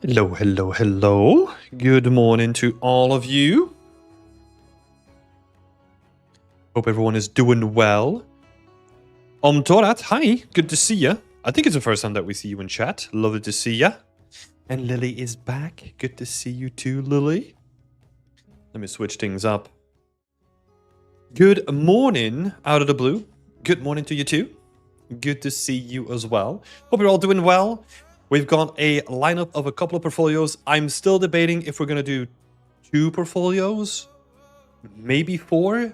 Hello, hello, hello. Good morning to all of you. Hope everyone is doing well. Torat, hi. Good to see you. I think it's the first time that we see you in chat. Lovely to see you. And Lily is back. Good to see you too, Lily. Let me switch things up. Good morning out of the blue. Good morning to you too. Good to see you as well. Hope you're all doing well. We've got a lineup of a couple of portfolios. I'm still debating if we're going to do 2 portfolios, maybe 4.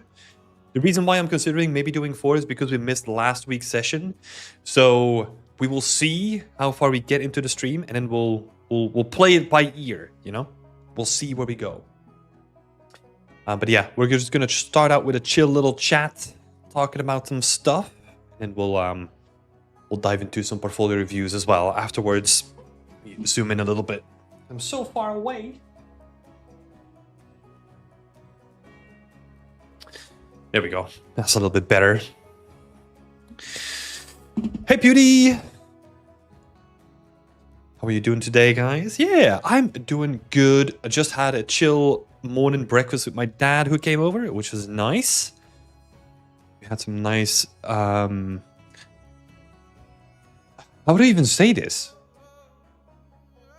The reason why I'm considering maybe doing 4 is because we missed last week's session. So we will see how far we get into the stream, and then we'll play it by ear, you know? We'll see where we go. But yeah, we're just going to start out with a chill little chat, talking about some stuff, and we'll dive into some portfolio reviews as well afterwards. Zoom in a little bit. I'm so far away. There we go. That's a little bit better. Hey, Beauty! How are you doing today, guys? Yeah, I'm doing good. I just had a chill morning breakfast with my dad who came over, which was nice. We had some nice... How would I even say this?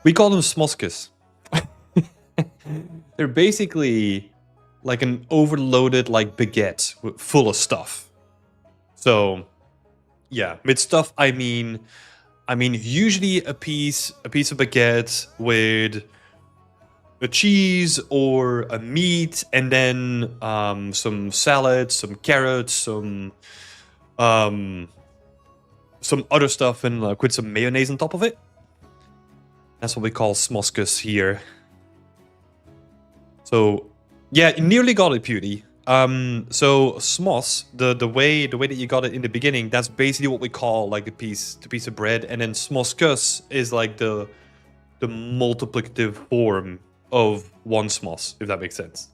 We call them smoskas. They're basically like an overloaded like baguette full of stuff. So yeah, with stuff I mean usually a piece of baguette with a cheese or a meat, and then some salad, some carrots, some other stuff, and with some mayonnaise on top of it. That's what we call smoskas here. So yeah, you nearly got it, Beauty. So smos, the way that you got it in the beginning, that's basically what we call like the piece of bread, and then smoskus is like the multiplicative form of one smos, if that makes sense.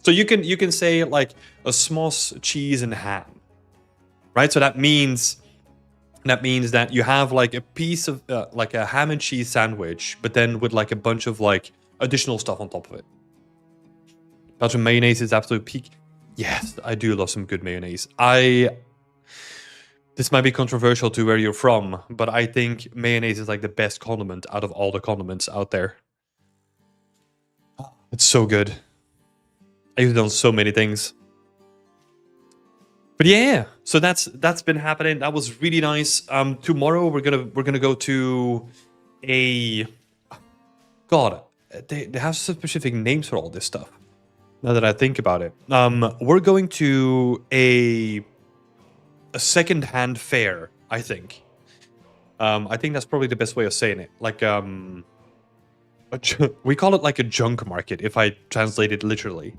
So you can say like a smos cheese and ham, right? So that means that you have like a piece of like a ham and cheese sandwich, but then with like a bunch of like additional stuff on top of it. Belgian mayonnaise is absolute peak. Yes, I do love some good mayonnaise. This might be controversial to where you're from, but I think mayonnaise is like the best condiment out of all the condiments out there. It's so good. I use it on so many things. But yeah, so that's been happening. That was really nice. Tomorrow we're gonna go to a... God, they have specific names for all this stuff. Now that I think about it, we're going to a second-hand fair. I think that's probably the best way of saying it. Like we call it like a junk market if I translate it literally.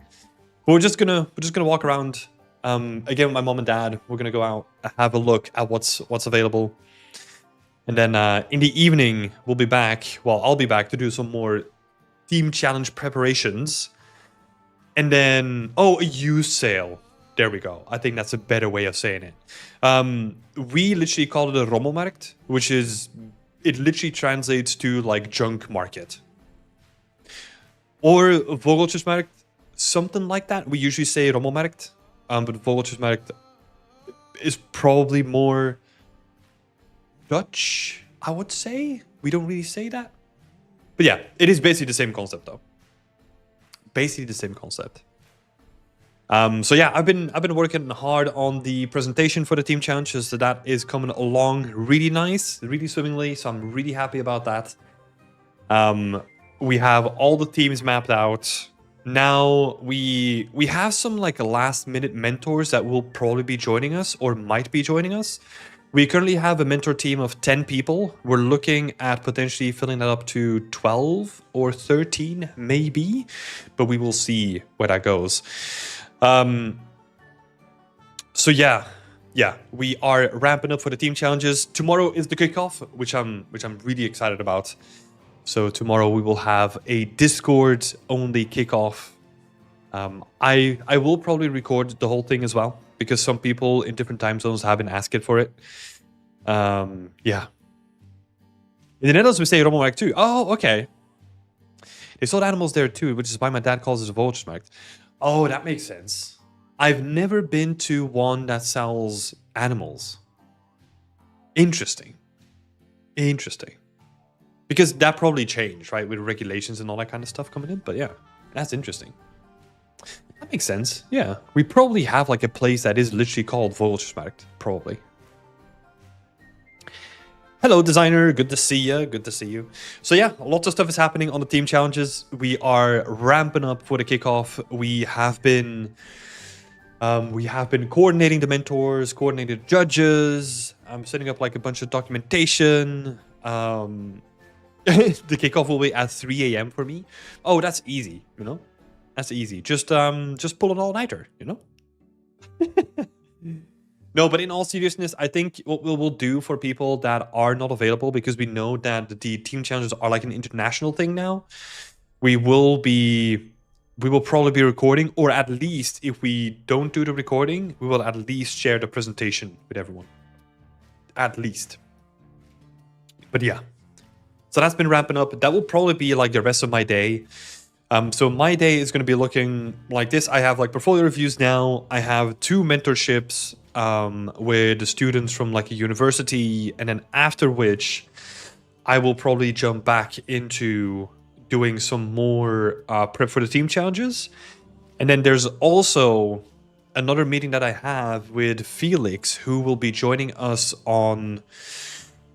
But we're just gonna walk around. Again, with my mom and dad, we're gonna go out, have a look at what's available, and then in the evening we'll be back. Well, I'll be back to do some more team challenge preparations. And then, a used sale. There we go. I think that's a better way of saying it. We literally call it a rommelmarkt, which is, it literally translates to like junk market. Or vogeltjesmarkt, something like that. We usually say rommelmarkt, but vogeltjesmarkt is probably more Dutch, I would say. We don't really say that. But yeah, it is basically the same concept though. Basically the same concept. So yeah, I've been working hard on the presentation for the team challenges. So that is coming along really nice, really swimmingly. So I'm really happy about that. We have all the teams mapped out. Now we have some like last minute mentors that will probably be joining us or might be joining us. We currently have a mentor team of 10 people. We're looking at potentially filling that up to 12 or 13, maybe, but we will see where that goes. So yeah, we are ramping up for the team challenges. Tomorrow is the kickoff, which I'm really excited about. So tomorrow we will have a Discord only kickoff. I will probably record the whole thing as well, because some people in different time zones have been asking for it. Yeah, In the Netherlands, we say Rommelmarkt too. Oh, okay. They sold animals there too, which is why my dad calls it a Volksmarkt. Oh, that makes sense. I've never been to one that sells animals. Interesting. Interesting. Because that probably changed, right? With regulations and all that kind of stuff coming in. But yeah, that's interesting. That makes sense. Yeah. We probably have like a place that is literally called Volksmarkt. Probably. Hello, designer. Good to see you. Good to see you. So yeah, lots of stuff is happening on the team challenges. We are ramping up for the kickoff. We have been coordinating the mentors, coordinating the judges. I'm setting up like a bunch of documentation. The kickoff will be at 3 a.m. for me. Oh, that's easy, you know? That's easy. Just pull an all-nighter, you know? No, but in all seriousness, I think what we'll do for people that are not available, because we know that the team challenges are like an international thing now, we will probably be recording, or at least if we don't do the recording, we will at least share the presentation with everyone. At least. But yeah. So that's been ramping up. That will probably be like the rest of my day. So my day is going to be looking like this. I have like portfolio reviews now. I have 2 mentorships with the students from like a university. And then after which, I will probably jump back into doing some more prep for the team challenges. And then there's also another meeting that I have with Felix, who will be joining us on...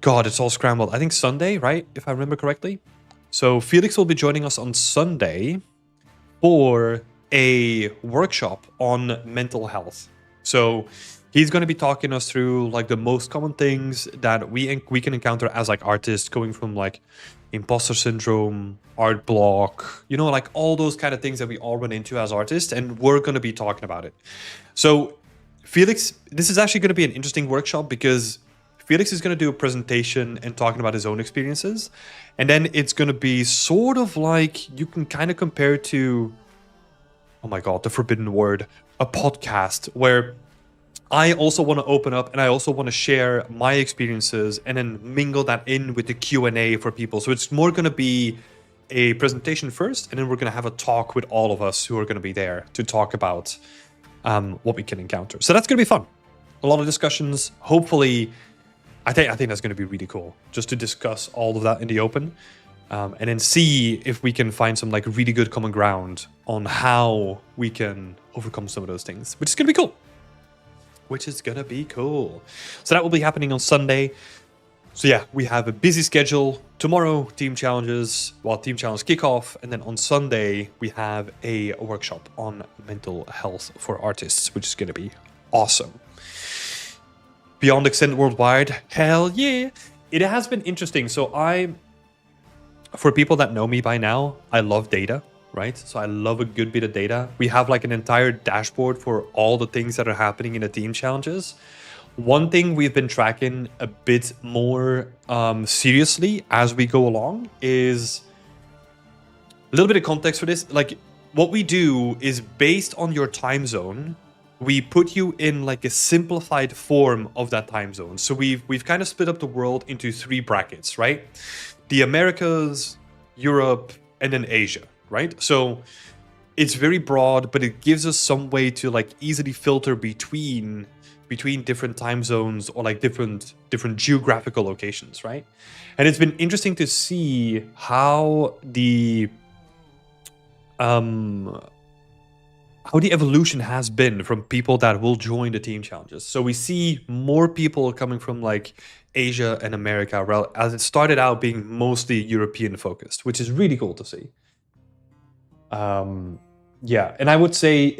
God, it's all scrambled. I think Sunday, right? If I remember correctly. So Felix will be joining us on Sunday for a workshop on mental health. So he's going to be talking us through like the most common things that we can encounter as like artists, going from like imposter syndrome, art block, you know, like all those kind of things that we all run into as artists. And we're going to be talking about it. So Felix, this is actually going to be an interesting workshop because Felix is going to do a presentation and talking about his own experiences. And then it's going to be sort of like, you can kind of compare to, oh my God, the forbidden word, a podcast, where I also want to open up and I also want to share my experiences and then mingle that in with the Q&A for people. So it's more going to be a presentation first, and then we're going to have a talk with all of us who are going to be there to talk about what we can encounter. So that's going to be fun. A lot of discussions, hopefully. I think that's going to be really cool, just to discuss all of that in the open, and then see if we can find some like really good common ground on how we can overcome some of those things, which is going to be cool. So that will be happening on Sunday. So yeah, we have a busy schedule. Tomorrow, team challenges, team challenge kickoff, and then on Sunday we have a workshop on mental health for artists, which is going to be awesome. Beyond Extended Worldwide, hell yeah. It has been interesting. So for people that know me by now, I love data, right? So I love a good bit of data. We have like an entire dashboard for all the things that are happening in the team challenges. One thing we've been tracking a bit more seriously as we go along is a little bit of context for this. Like what we do is based on your time zone, we put you in like a simplified form of that time zone. So we've kind of split up the world into 3 brackets, right? The Americas, Europe, and then Asia, right? So it's very broad, but it gives us some way to like easily filter between different time zones or like different geographical locations, right? And it's been interesting to see how the evolution has been from people that will join the team challenges. So we see more people coming from like Asia and America, as it started out being mostly European focused, which is really cool to see. Yeah, and I would say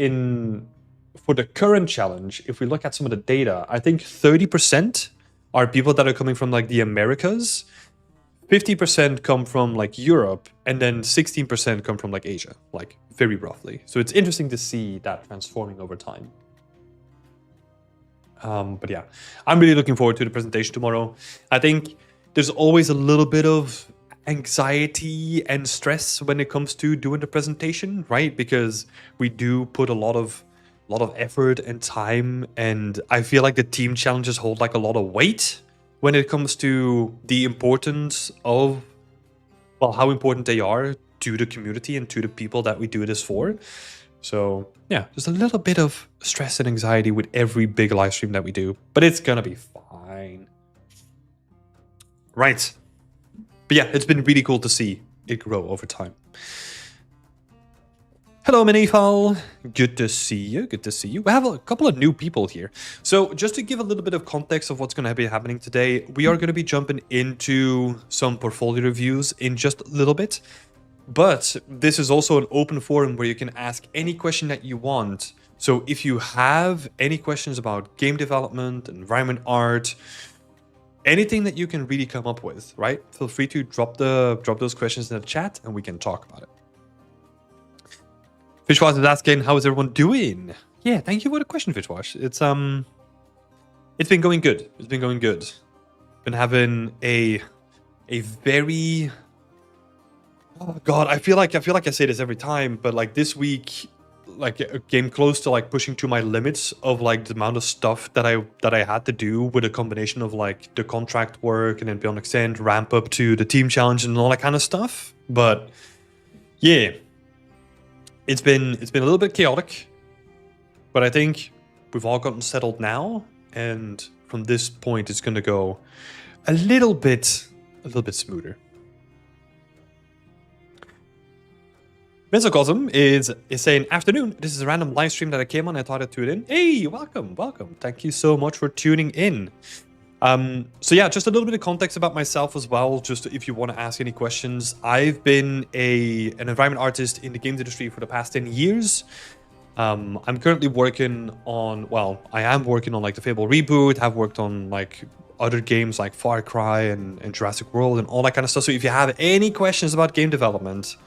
for the current challenge, if we look at some of the data, I think 30% are people that are coming from like the Americas, 50% come from like Europe, and then 16% come from like Asia, like very roughly. So it's interesting to see that transforming over time. But yeah, I'm really looking forward to the presentation tomorrow. I think there's always a little bit of anxiety and stress when it comes to doing the presentation, right? Because we do put a lot of effort and time, and I feel like the team challenges hold like a lot of weight when it comes to the importance of, well, how important they are to the community and to the people that we do this for. So yeah, there's a little bit of stress and anxiety with every big live stream that we do, but it's gonna be fine. Right. But yeah, it's been really cool to see it grow over time. Hello, Minifal. Good to see you. Good to see you. We have a couple of new people here. So just to give a little bit of context of what's going to be happening today, we are going to be jumping into some portfolio reviews in just a little bit. But this is also an open forum where you can ask any question that you want. So if you have any questions about game development, environment art, anything that you can really come up with, right? Feel free to drop those questions in the chat and we can talk about it. Fishwash is asking, how is everyone doing? Yeah, thank you for the question, Fishwash. It's been going good. It's been going good. Been having a very, oh god, I feel like I say this every time, but like this week, like a game close to like pushing to my limits of like the amount of stuff that I had to do with a combination of like the contract work and then Beyond Extend, ramp up to the team challenge and all that kind of stuff. But yeah. It's been a little bit chaotic, but I think we've all gotten settled now, and from this point, it's going to go a little bit smoother. Mensocosm is saying, afternoon, this is a random live stream that I came on. I thought I'd tune in. Hey, welcome. Thank you so much for tuning in. So yeah, just a little bit of context about myself as well, just if you want to ask any questions. I've been an environment artist in the games industry for the past 10 years. I'm currently working on, well, I am working on like the Fable reboot, have worked on like other games like Far Cry and Jurassic World and all that kind of stuff. So if you have any questions about game development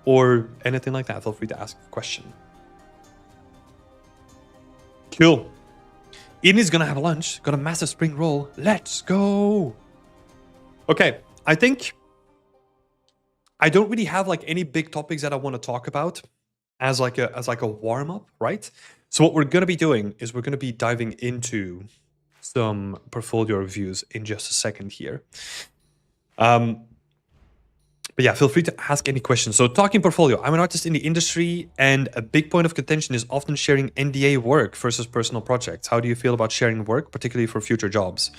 or anything like that, feel free to ask a question. Cool. Eden is gonna have lunch, got a massive spring roll. Let's go. Okay, I think I don't really have like any big topics that I want to talk about as like a warm up, right? So what we're gonna be doing is we're gonna be diving into some portfolio reviews in just a second here. But yeah, feel free to ask any questions. So talking portfolio, I'm an artist in the industry and a big point of contention is often sharing NDA work versus personal projects. How do you feel about sharing work, particularly for future jobs?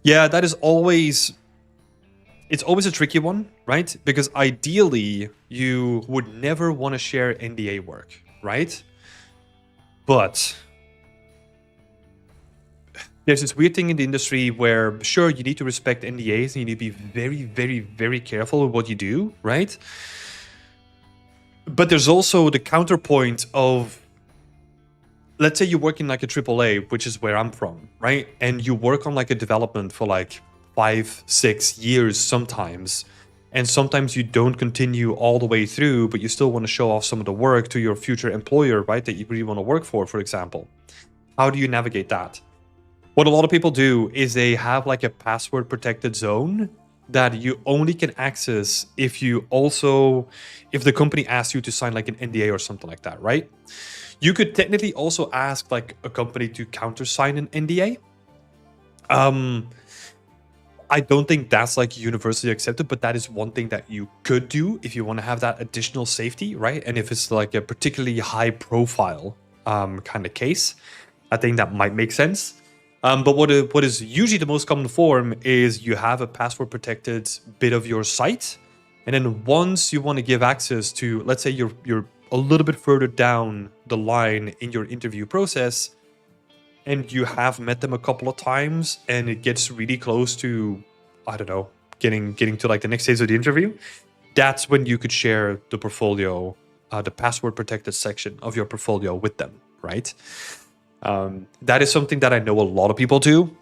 Yeah, that is always, it's always a tricky one, right? Because ideally you would never want to share NDA work, right? But there's this weird thing in the industry where, sure, you need to respect NDAs and you need to be very, very, very careful with what you do, right? But there's also the counterpoint of, let's say you work in like a AAA, which is where I'm from, right? And you work on like a development for like 5-6 years sometimes. And sometimes you don't continue all the way through, but you still want to show off some of the work to your future employer, right? That you really want to work for example. How do you navigate that? What a lot of people do is they have like a password protected zone that you only can access if the company asks you to sign like an NDA or something like that, right? You could technically also ask like a company to countersign an NDA. I don't think that's like universally accepted, but that is one thing that you could do if you want to have that additional safety, right? And if it's like a particularly high profile kind of case, I think that might make sense. But what is usually the most common form is you have a password protected bit of your site. And then once you want to give access to, let's say you're a little bit further down the line in your interview process and you have met them a couple of times and it gets really close to, I don't know, getting to like the next stage of the interview, that's when you could share the portfolio, the password protected section of your portfolio with them, right? That is something that I know a lot of people do.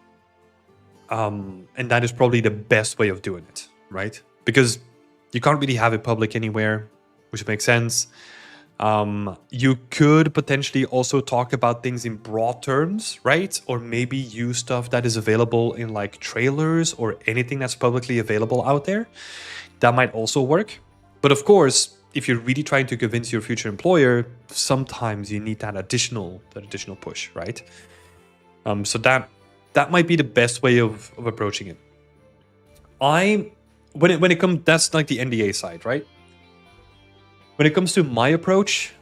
And that is probably the best way of doing it, right? Because you can't really have it public anywhere, which makes sense. You could potentially also talk about things in broad terms, right? Or maybe use stuff that is available in like trailers or anything that's publicly available out there. That might also work. But of course, if you're really trying to convince your future employer, sometimes you need that additional push, right? So that That might be the best way of approaching it. When it comes, that's like the NDA side, right? When it comes to my approach,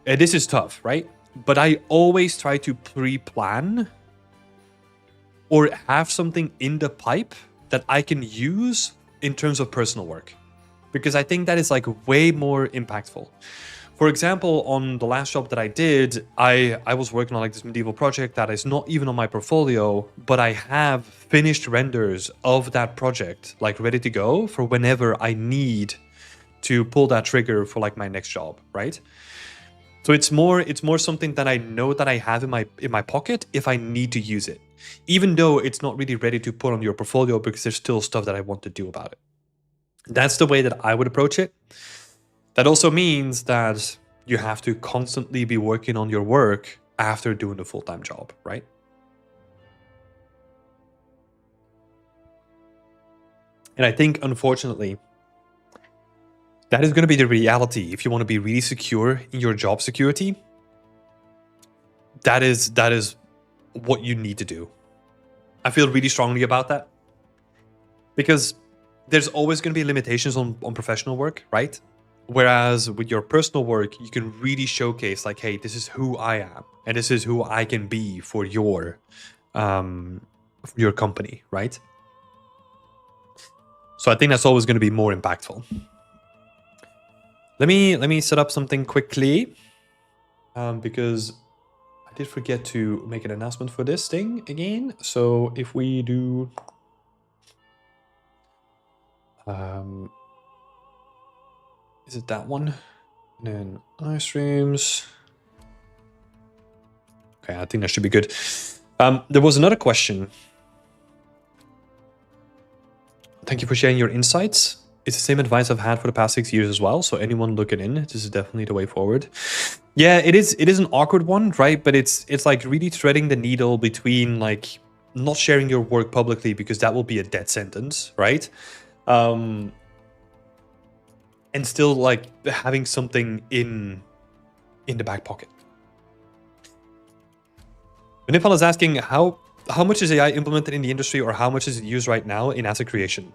this is tough, right? But I always try to pre-plan or have something in the pipe that I can use in terms of personal work, because I think that is like way more impactful. For example, on the last job that I did, I was working on like this medieval project that is not even on my portfolio, but I have finished renders of that project like ready to go for whenever I need to pull that trigger for like my next job, right? So it's more something that I know that I have in my pocket if I need to use it, even though it's not really ready to put on your portfolio because there's still stuff that I want to do about it. That's the way that I would approach it. That also means that you have to constantly be working on your work after doing a full-time job, right? And I think, unfortunately, that is going to be the reality if you want to be really secure in your job security. That is what you need to do. I feel really strongly about that, because there's always going to be limitations on professional work, right? Whereas with your personal work, you can really showcase like, hey, this is who I am and this is who I can be for your company, right? So I think that's always going to be more impactful. Let me set up something quickly, because I did forget to make an announcement for this thing again. So if we do, is it that one? And then live streams. Okay, I think that should be good. There was another question. Thank you for sharing your insights. It's the same advice I've had for the past 6 years as well. So anyone looking in, this is definitely the way forward. Yeah, it is an awkward one, right? But it's like really threading the needle between like not sharing your work publicly, because that will be a death sentence, right? And still like having something in the back pocket. Manipal is asking how much is AI implemented in the industry, or how much is it used right now in asset creation?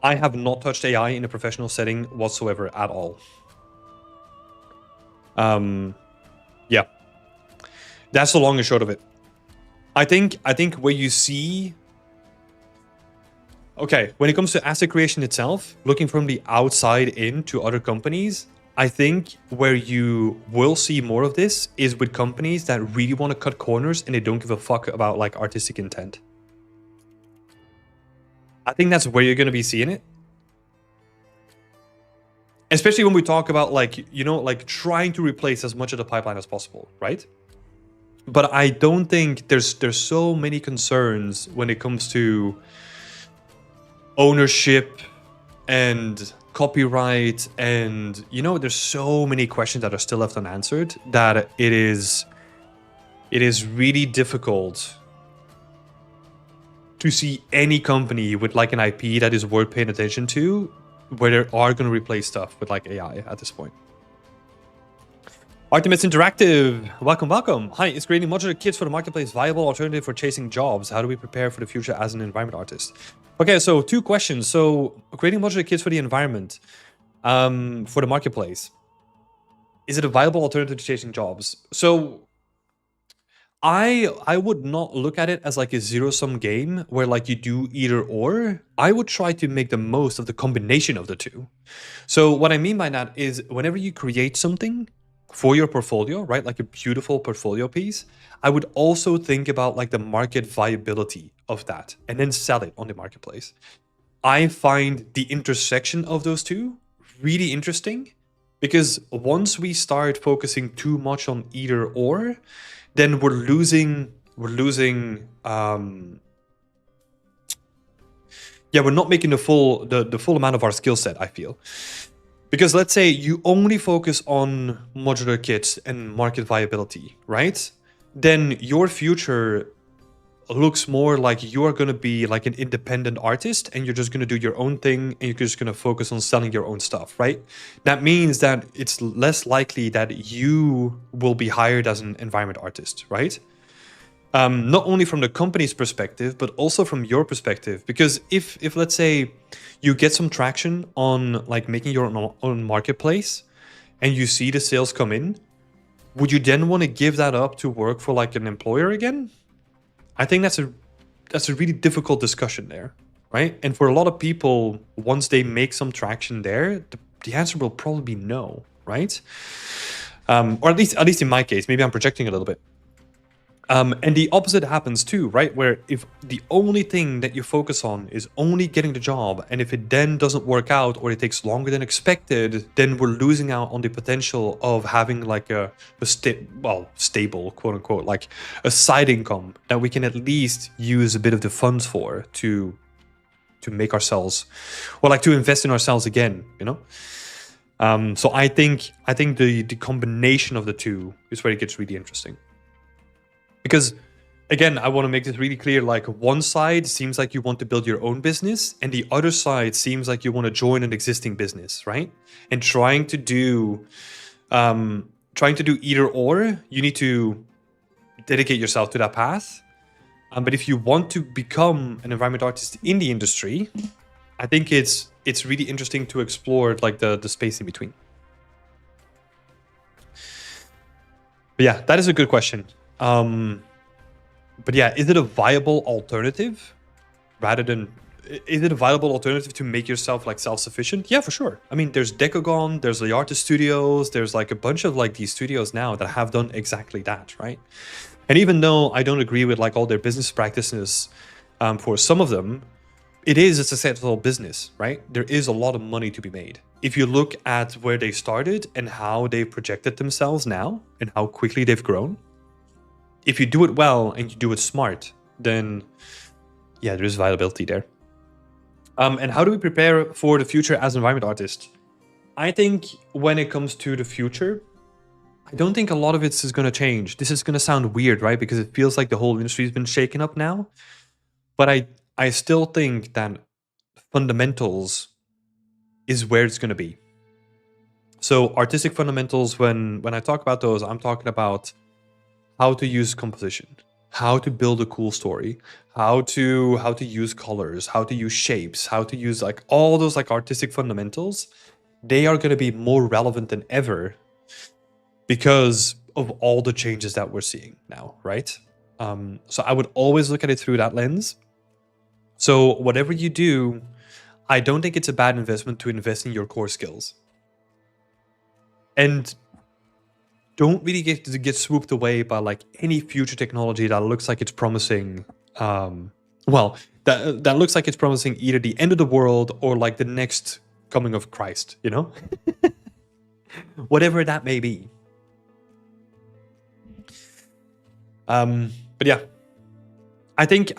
I have not touched AI in a professional setting whatsoever at all. Yeah, that's the long and short of it. I think where you see, okay, when it comes to asset creation itself, looking from the outside in to other companies, I think where you will see more of this is with companies that really want to cut corners and they don't give a fuck about like artistic intent. I think that's where you're going to be seeing it. Especially when we talk about like, you know, like trying to replace as much of the pipeline as possible, right? But I don't think there's so many concerns when it comes to ownership and copyright, and you know, there's so many questions that are still left unanswered that it is really difficult to see any company with like an IP that is worth paying attention to where they are going to replace stuff with like AI at this point. Artemis Interactive, welcome. Hi, is creating modular kits for the marketplace viable alternative for chasing jobs? How do we prepare for the future as an environment artist? Okay, so 2 questions. So creating modular kits for the environment, for the marketplace, is it a viable alternative to chasing jobs? So I would not look at it as like a zero-sum game where like you do either or. I would try to make the most of the combination of the two. So what I mean by that is whenever you create something for your portfolio, right, like a beautiful portfolio piece, I would also think about like the market viability of that and then sell it on the marketplace. I find the intersection of those two really interesting, because once we start focusing too much on either or, then we're losing yeah, we're not making the full amount of our skill set, I feel. Because let's say you only focus on modular kits and market viability, right? Then your future looks more like you are going to be like an independent artist and you're just going to do your own thing and you're just going to focus on selling your own stuff, right? That means that it's less likely that you will be hired as an environment artist, right? Not only from the company's perspective, but also from your perspective. Because if let's say you get some traction on like making your own marketplace and you see the sales come in, would you then want to give that up to work for like an employer again? I think that's a really difficult discussion there, right? And for a lot of people, once they make some traction there, the answer will probably be no, right? Or at least in my case, maybe I'm projecting a little bit. And the opposite happens too, right? Where if the only thing that you focus on is only getting the job, and if it then doesn't work out or it takes longer than expected, then we're losing out on the potential of having like a stable, quote unquote, like a side income that we can at least use a bit of the funds for to make ourselves, or like to invest in ourselves again, you know? So I think the combination of the two is where it gets really interesting. Because, again, I want to make this really clear, like one side seems like you want to build your own business and the other side seems like you want to join an existing business, right? And trying to do either or, you need to dedicate yourself to that path. But if you want to become an environment artist in the industry, I think it's really interesting to explore like the space in between. But yeah, that is a good question. But yeah, is it a viable alternative to make yourself like self-sufficient? Yeah, for sure. I mean, there's Decagon, there's the artist studios, there's like a bunch of like these studios now that have done exactly that, right? And even though I don't agree with like all their business practices, for some of them, it is a successful business, right? There is a lot of money to be made. If you look at where they started and how they've projected themselves now and how quickly they've grown, if you do it well and you do it smart, then yeah, there is viability there. And how do we prepare for the future as environment artists? I think when it comes to the future, I don't think a lot of it is going to change. This is going to sound weird, right? Because it feels like the whole industry has been shaken up now. But I still think that fundamentals is where it's going to be. So artistic fundamentals, when I talk about those, I'm talking about how to use composition, how to build a cool story, how to use colors, how to use shapes, how to use like all those like artistic fundamentals. They are going to be more relevant than ever because of all the changes that we're seeing now, right? So I would always look at it through that lens. So whatever you do, I don't think it's a bad investment to invest in your core skills. And don't really get swooped away by like any future technology that looks like it's promising. That looks like it's promising either the end of the world or like the next coming of Christ, you know? Whatever that may be. But yeah, I think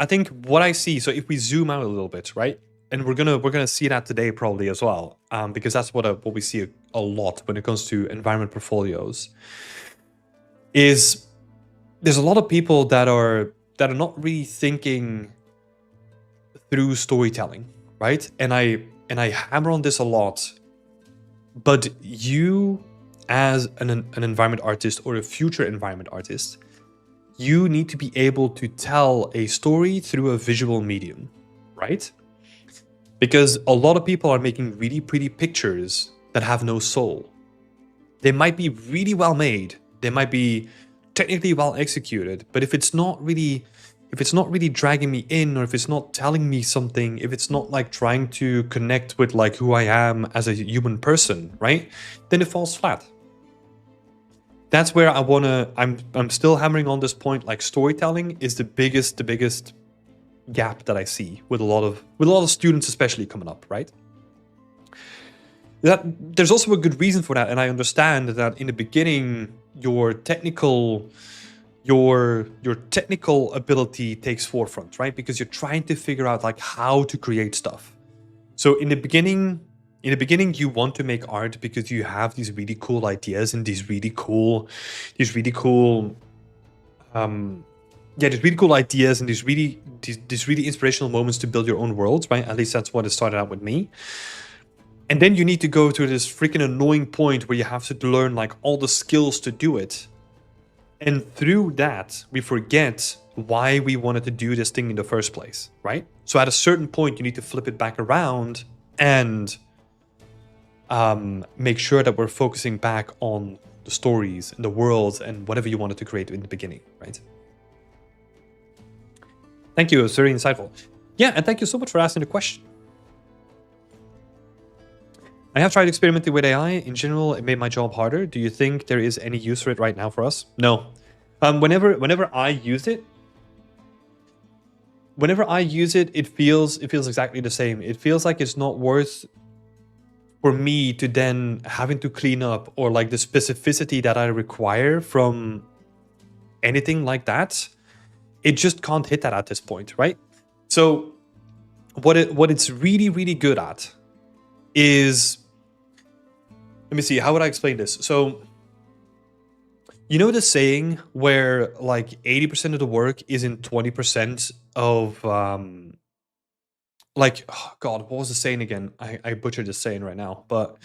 what I see. So if we zoom out a little bit, right, and we're gonna see that today probably as well, because that's what we see a lot when it comes to environment portfolios. Is there's a lot of people that are not really thinking through storytelling, right? And I hammer on this a lot. But you, as an environment artist or a future environment artist, you need to be able to tell a story through a visual medium, right? Because a lot of people are making really pretty pictures that have no soul. They might be really well made. They might be technically well executed, but if it's not really dragging me in, or if it's not telling me something, if it's not like trying to connect with like who I am as a human person, right? Then it falls flat. That's where I'm still hammering on this point. Like storytelling is the biggest gap that I see with a lot of students, especially coming up, right? There's also a good reason for that, and I understand that in the beginning your technical ability takes forefront, right? Because you're trying to figure out like how to create stuff. So in the beginning you want to make art because you have these really cool ideas and these really cool ideas and these really inspirational moments to build your own worlds, right? At least that's what it started out with me. And then you need to go to this freaking annoying point where you have to learn like all the skills to do it. And through that, we forget why we wanted to do this thing in the first place, right? So at a certain point, you need to flip it back around and make sure that we're focusing back on the stories and the worlds and whatever you wanted to create in the beginning, right? Thank you. It's very insightful. Yeah, and thank you so much for asking the question. I have tried experimenting with AI. In general, it made my job harder. Do you think there is any use for it right now for us? No. Whenever I use it, it feels exactly the same. It feels like it's not worth for me to then having to clean up, or like the specificity that I require from anything like that. It just can't hit that at this point, right? So what it's really, really good at is, let me see, how would I explain this? So, you know the saying where like 80% of the work is in 20% of like, oh God, what was the saying again? I butchered the saying right now, but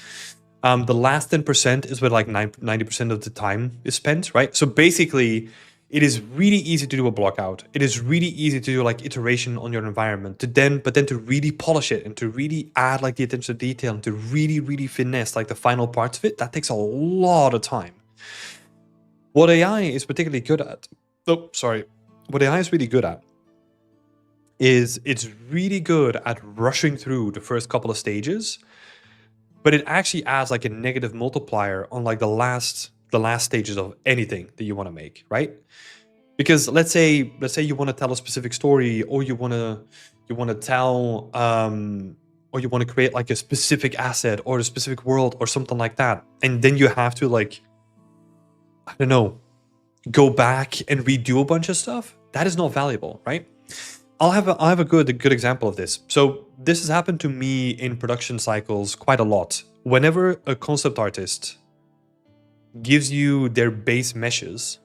the last 10% is where like 90% of the time is spent, right? So basically, it is really easy to do a block out. It is really easy to do like iteration on your environment, but then to really polish it and to really add like the attention to detail and to really, really finesse like the final parts of it. That takes a lot of time. What AI is particularly good at, what AI is really good at is it's really good at rushing through the first couple of stages, but it actually adds like a negative multiplier on like the last stages of anything that you want to make, right? Because let's say you want to tell a specific story, or you want to tell or you want to create like a specific asset or a specific world or something like that, and then you have to like, I don't know, go back and redo a bunch of stuff. That is not valuable, right? I'll have a good example of this. So this has happened to me in production cycles quite a lot. Whenever a concept artist gives you their base meshes,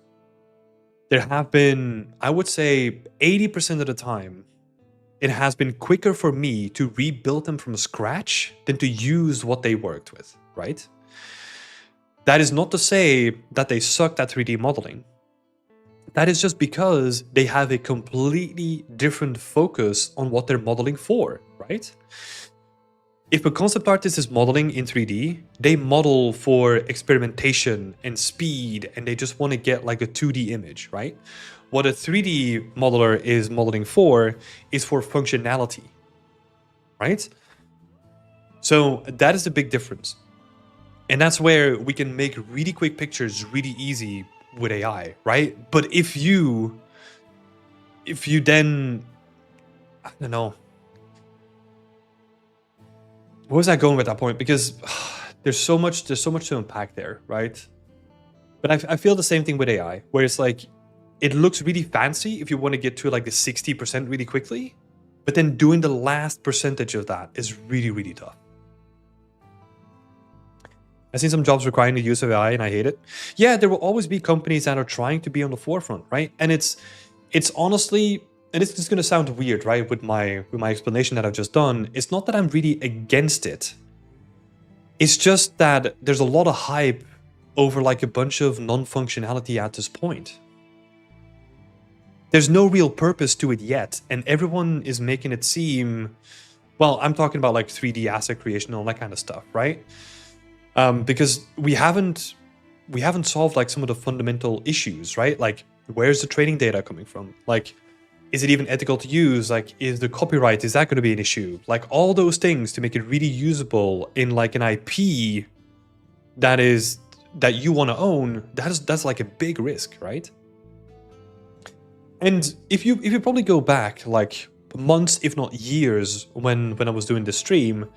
there have been, I would say 80% of the time, it has been quicker for me to rebuild them from scratch than to use what they worked with, right? That is not to say that they sucked at 3D modeling. That is just because they have a completely different focus on what they're modeling for, right? If a concept artist is modeling in 3D, they model for experimentation and speed, and they just want to get like a 2D image, right? What a 3D modeler is modeling for is for functionality, right? So that is the big difference. And that's where we can make really quick pictures really easy with AI, right? But if you then, I don't know, where was I going with that point? Because there's so much to unpack there, right? But I feel the same thing with AI, where it's like, it looks really fancy if you want to get to like the 60% really quickly, but then doing the last percentage of that is really, really tough. I've seen some jobs requiring the use of AI and I hate it. Yeah, there will always be companies that are trying to be on the forefront, right? And it's honestly, and it's just going to sound weird, right? With my explanation that I've just done, it's not that I'm really against it. It's just that there's a lot of hype over like a bunch of non-functionality at this point. There's no real purpose to it yet, and everyone is making it seem, well, I'm talking about like 3D asset creation and all that kind of stuff, right? Because we haven't solved like some of the fundamental issues, right? Like, where's the training data coming from? Like, is it even ethical to use? Like, is the copyright, is that going to be an issue? Like, all those things to make it really usable in like an IP that you want to own, that's like a big risk, right? And if you probably go back like months, if not years, when I was doing the stream,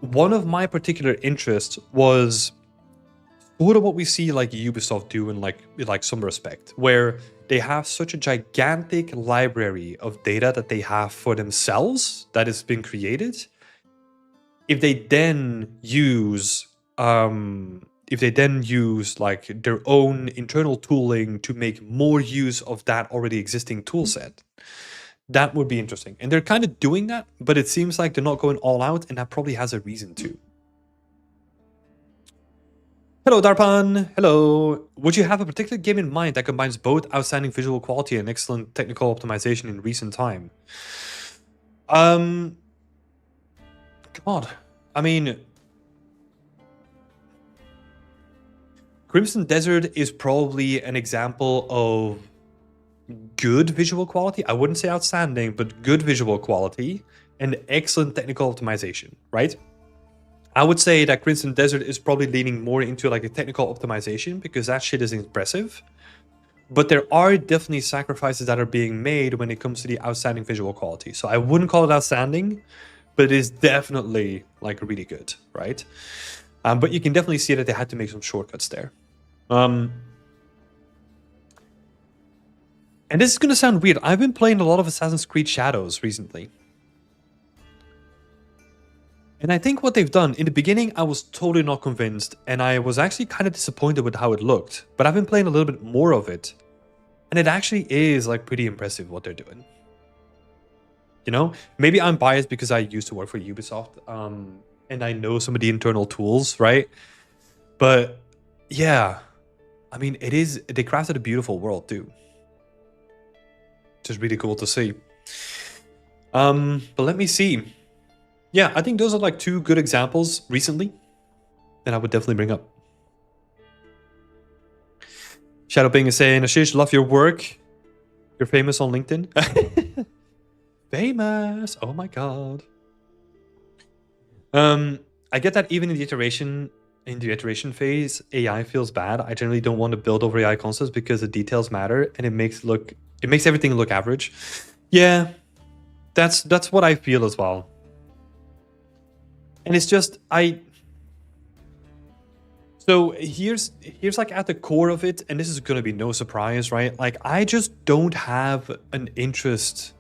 one of my particular interests was sort of what we see like Ubisoft do in like some respect, where they have such a gigantic library of data that they have for themselves that has been created. If they then use like their own internal tooling to make more use of that already existing tool set, that would be interesting. And they're kind of doing that, but it seems like they're not going all out, and that probably has a reason to. Hello, Darpan. Hello. Would you have a particular game in mind that combines both outstanding visual quality and excellent technical optimization in recent time? God. I mean, Crimson Desert is probably an example of good visual quality. I wouldn't say outstanding, but good visual quality and excellent technical optimization, right? I would say that Crimson Desert is probably leaning more into like a technical optimization because that shit is impressive. But there are definitely sacrifices that are being made when it comes to the outstanding visual quality. So I wouldn't call it outstanding, but it is definitely like really good, right? But you can definitely see that they had to make some shortcuts there. And this is going to sound weird. I've been playing a lot of Assassin's Creed Shadows recently. And I think what they've done, in the beginning, I was totally not convinced, and I was actually kind of disappointed with how it looked. But I've been playing a little bit more of it, and it actually is like pretty impressive what they're doing. You know, maybe I'm biased because I used to work for Ubisoft, and I know some of the internal tools, right? But yeah, I mean, they crafted a beautiful world too. Just really cool to see. But let me see. Yeah, I think those are like two good examples recently that I would definitely bring up. Shadow Bing is saying, Ashish, love your work. You're famous on LinkedIn. Famous. Oh my god. I get that even in the iteration phase, AI feels bad. I generally don't want to build over AI concepts because the details matter and it makes everything look average. Yeah, that's what I feel as well. And it's just so here's like at the core of it, and this is gonna be no surprise, right? Like I just don't have an interest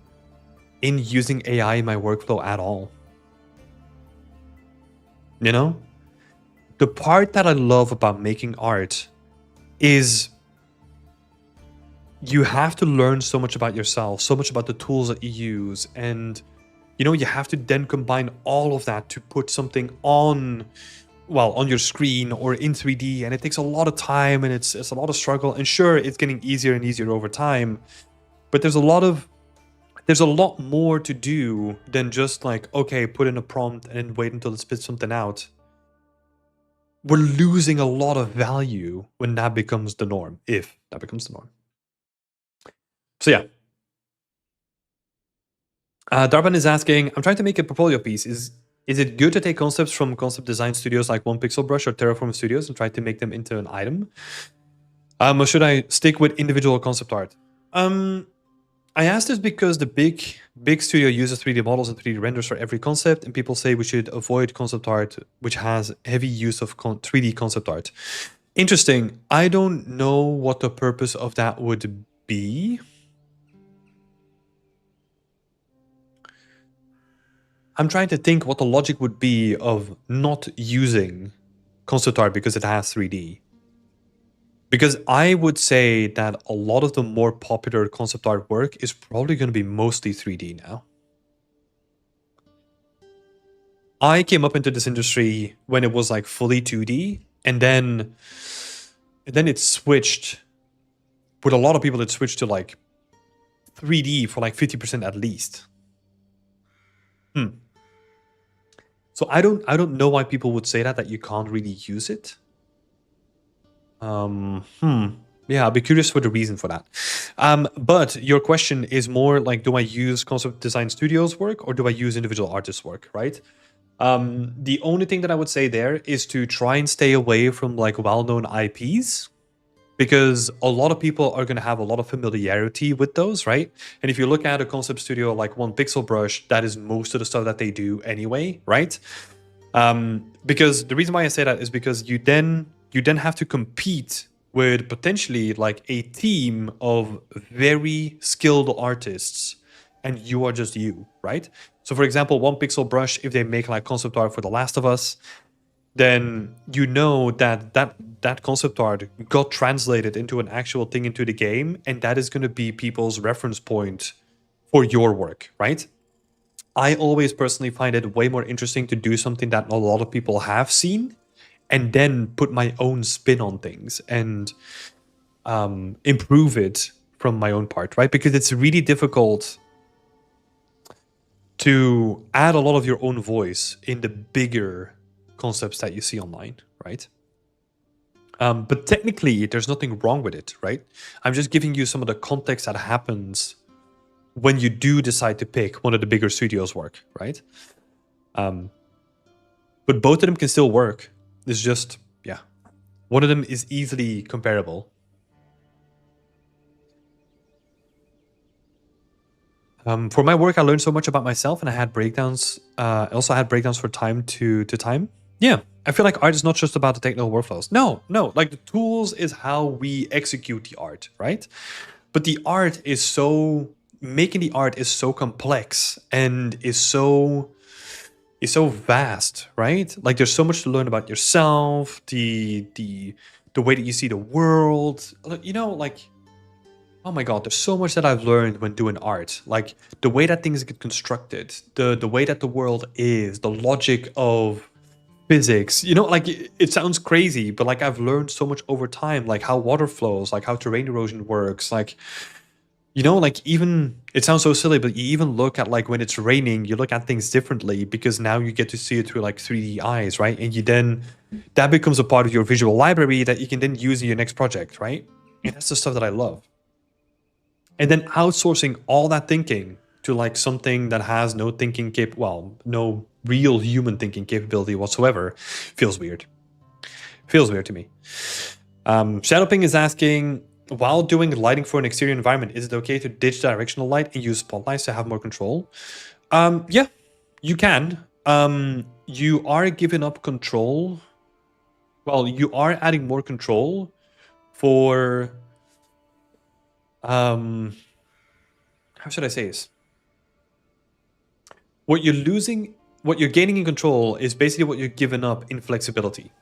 in using AI in my workflow at all. You know? The part that I love about making art is you have to learn so much about yourself, so much about the tools that you use, and you know, you have to then combine all of that to put something on your screen or in 3D, and it takes a lot of time and it's a lot of struggle. And sure, it's getting easier and easier over time, but there's a lot more to do than just like, okay, put in a prompt and then wait until it spits something out. We're losing a lot of value when that becomes the norm, if that becomes the norm. So yeah. Darban is asking, I'm trying to make a portfolio piece. Is it good to take concepts from concept design studios like One Pixel Brush or Terraform Studios and try to make them into an item? Or should I stick with individual concept art? I asked this because the big studio uses 3D models and 3D renders for every concept, and people say we should avoid concept art which has heavy use of 3D concept art. Interesting. I don't know what the purpose of that would be. I'm trying to think what the logic would be of not using concept art because it has 3D. Because I would say that a lot of the more popular concept art work is probably going to be mostly 3D now. I came up into this industry when it was like fully 2D, and then it switched. With a lot of people, it switched to like 3D for like 50% at least. So I don't know why people would say that you can't really use it. Yeah, I'll be curious for the reason for that. But your question is more like, do I use concept design studios work or do I use individual artists work, right? The only thing that I would say there is to try and stay away from like well-known IPs, because a lot of people are going to have a lot of familiarity with those, right? And if you look at a concept studio like One Pixel Brush, that is most of the stuff that they do anyway, right? Because the reason why I say that is because you then have to compete with potentially like a team of very skilled artists, and you are just you, right? So for example, One Pixel Brush, if they make like concept art for The Last of Us, then you know that concept art got translated into an actual thing into the game, and that is going to be people's reference point for your work, right? I always personally find it way more interesting to do something that a lot of people have seen and then put my own spin on things and improve it from my own part, right? Because it's really difficult to add a lot of your own voice in the bigger concepts that you see online, right? But technically, there's nothing wrong with it, right? I'm just giving you some of the context that happens when you do decide to pick one of the bigger studios work, right? But both of them can still work. It's just, yeah, one of them is easily comparable. For my work, I learned so much about myself, and I had breakdowns. I also had breakdowns for time to time. Yeah, I feel like art is not just about the technical workflows. No, like the tools is how we execute the art, right? But the art is so making the art is so complex and is so vast, right? Like there's so much to learn about yourself, the way that you see the world. You know, like, oh my god, there's so much that I've learned when doing art. Like the way that things get constructed, the way that the world is, the logic of physics. You know, like it sounds crazy, but like I've learned so much over time, like how water flows, like how terrain erosion works, like, you know, like even it sounds so silly, but you even look at like when it's raining, you look at things differently because now you get to see it through like 3D eyes, right? And you then that becomes a part of your visual library that you can then use in your next project, right? And that's the stuff that I love. And then outsourcing all that thinking to like something that has no thinking no real human thinking capability whatsoever feels weird. Feels weird to me. Shadowping is asking, while doing lighting for an exterior environment, is it okay to ditch directional light and use spotlights to have more control? Yeah, you can. You are giving up control. Well, you are adding more control for how should I say this? What you're gaining in control is basically what you're giving up in flexibility.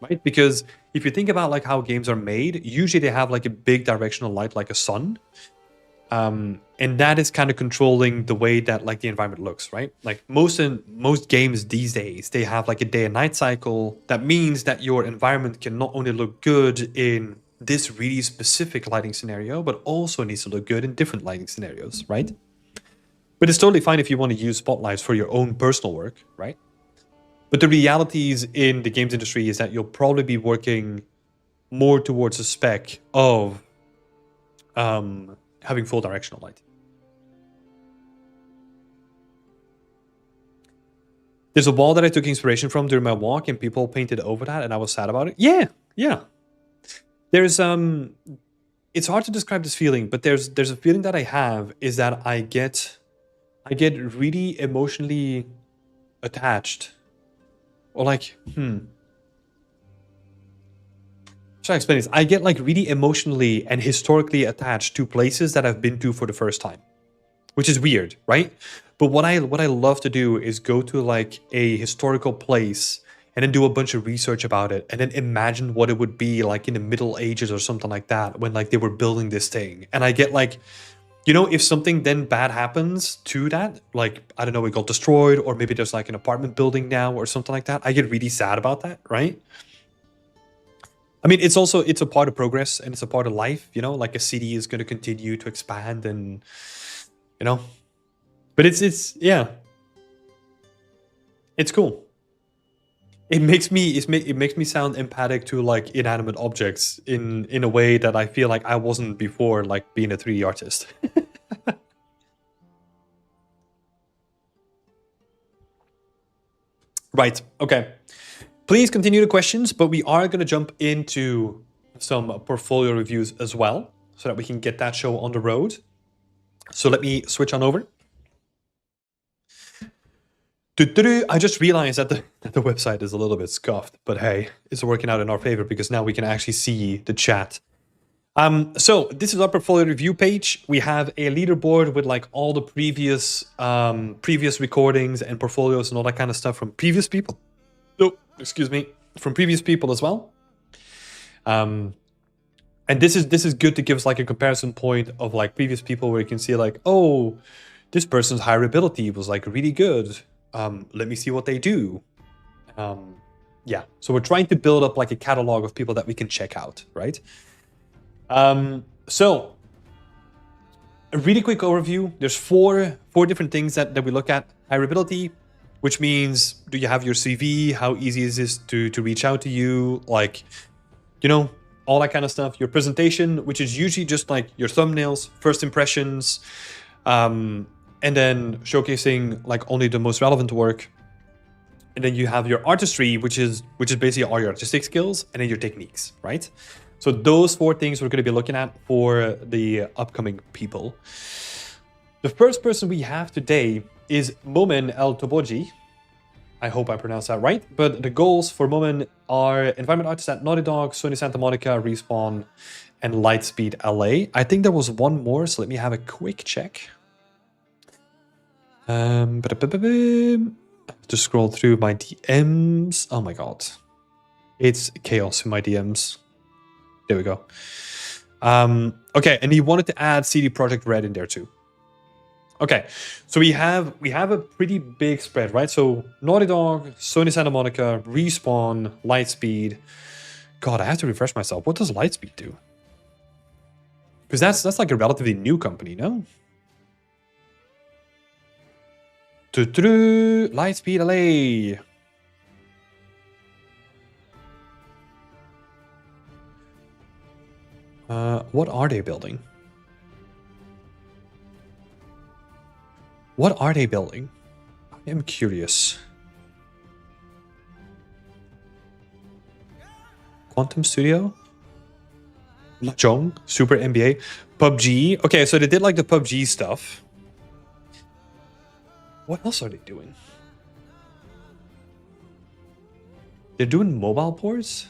Right? Because if you think about like how games are made, usually they have like a big directional light like a sun. And that is kind of controlling the way that like the environment looks, right? Like most games these days, they have like a day and night cycle. That means that your environment can not only look good in this really specific lighting scenario, but also needs to look good in different lighting scenarios, right? But it's totally fine if you want to use spotlights for your own personal work, right? But the realities in the games industry is that you'll probably be working more towards a spec of having full directional light. There's a wall that I took inspiration from during my walk, and people painted over that, and I was sad about it. Yeah. There's it's hard to describe this feeling, but there's a feeling that I have is that I get really emotionally attached, or like should I explain this? I get like really emotionally and historically attached to places that I've been to for the first time, which is weird, right? But what I love to do is go to like a historical place and then do a bunch of research about it and then imagine what it would be like in the Middle Ages or something like that when like they were building this thing. And I get like, you know, if something then bad happens to that, like, I don't know, it got destroyed, or maybe there's like an apartment building now or something like that, I get really sad about that, right? I mean, it's a part of progress and it's a part of life, you know, like a city is going to continue to expand and, you know, but yeah, it's cool. It makes me sound empathic to like inanimate objects in a way that I feel like I wasn't before, like being a 3D artist. Right. Okay. Please continue the questions, but we are going to jump into some portfolio reviews as well, so that we can get that show on the road. So let me switch on over. I just realized that the website is a little bit scuffed, but hey, it's working out in our favor because now we can actually see the chat. So this is our portfolio review page. We have a leaderboard with like all the previous recordings and portfolios and all that kind of stuff from previous people. Oh, excuse me, from previous people as well. And this is good to give us like a comparison point of like previous people where you can see like, oh, this person's hireability was like really good. Let me see what they do. Yeah, so we're trying to build up like a catalog of people that we can check out, right? So a really quick overview. There's four different things that we look at. Hireability, which means, do you have your CV? How easy is this to reach out to you? Like, you know, all that kind of stuff. Your presentation, which is usually just like your thumbnails, first impressions, and then showcasing like only the most relevant work. And then you have your artistry, which is basically all your artistic skills, and then your techniques, right? So those four things we're going to be looking at for the upcoming people. The first person we have today is Momen El Toboji. I hope I pronounced that right. But the goals for Momen are environment artist at Naughty Dog, Sony Santa Monica, Respawn, and Lightspeed LA. I think there was one more, so let me have a quick check. To scroll through my DMs. Oh my god. It's chaos in my DMs. There we go. Okay, and he wanted to add CD Projekt Red in there too. Okay, so we have a pretty big spread, right? So Naughty Dog, Sony Santa Monica, Respawn, Lightspeed. God, I have to refresh myself. What does Lightspeed do? Because that's like a relatively new company, no? Lightspeed LA. What are they building? What are they building? I am curious. Quantum Studio? Mahjong? Super NBA? PUBG? Okay, so they did like the PUBG stuff. What else are they doing? They're doing mobile ports?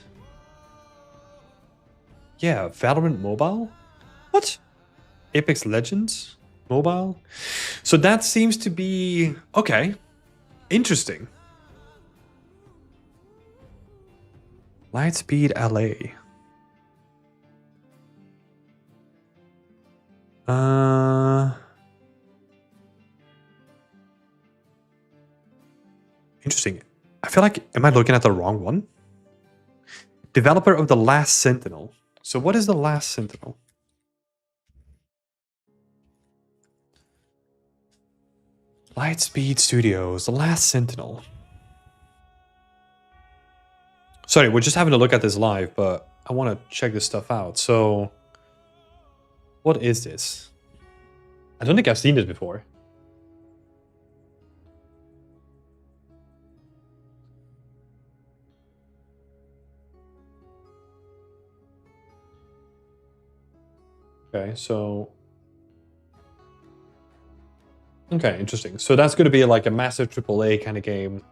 Yeah, Valorant Mobile? What? Apex Legends Mobile? So that seems to be... Okay. Interesting. Lightspeed LA. Interesting. I feel like, am I looking at the wrong one? Developer of The Last Sentinel. So what is The Last Sentinel? Lightspeed Studios, The Last Sentinel. Sorry, we're just having a look at this live, but I want to check this stuff out. So, what is this? I don't think I've seen this before. Okay, so... Okay, interesting. So that's going to be like a massive AAA kind of game.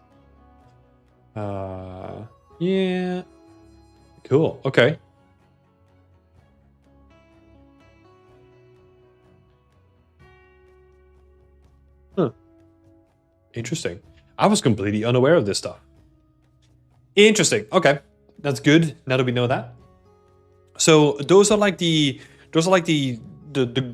Yeah. Cool, okay. Huh. Interesting. I was completely unaware of this stuff. Interesting, okay. That's good, now that we know that. So those are like the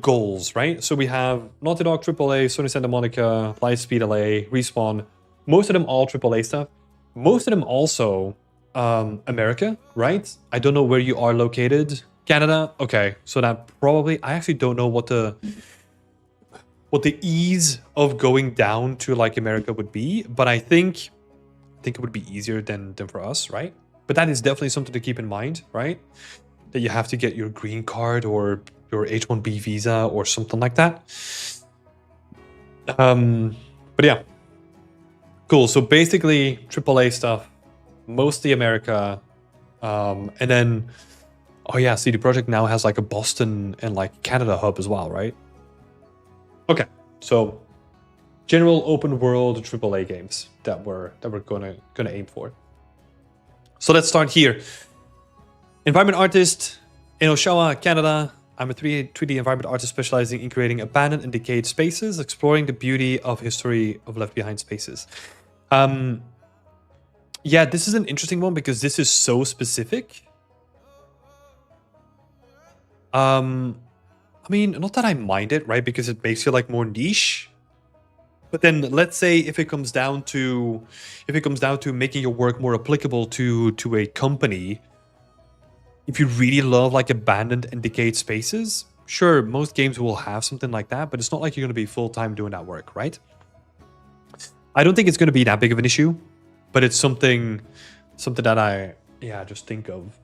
goals, right? So we have Naughty Dog AAA, Sony Santa Monica, Lightspeed LA, Respawn. Most of them all AAA stuff. Most of them also America, right? I don't know where you are located. Canada, okay. So that probably, I actually don't know what the ease of going down to like America would be, but I think it would be easier than for us, right? But that is definitely something to keep in mind, right? That you have to get your green card or your H-1B visa or something like that. But yeah, cool. So basically AAA stuff, mostly America, and then oh yeah, CD Projekt now has like a Boston and like Canada hub as well, right? Okay, so general open world AAA games that we're gonna aim for. So let's start here. Environment artist in Oshawa, Canada. I'm a 3D environment artist specializing in creating abandoned and decayed spaces, exploring the beauty of history of left behind spaces. Yeah, this is an interesting one because this is so specific. I mean, not that I mind it, right? Because it makes you like more niche. But then let's say if it comes down to making your work more applicable to a company, if you really love like abandoned and decayed spaces, sure, most games will have something like that, but it's not like you're going to be full-time doing that work, right? I don't think it's going to be that big of an issue, but it's something that I just think of.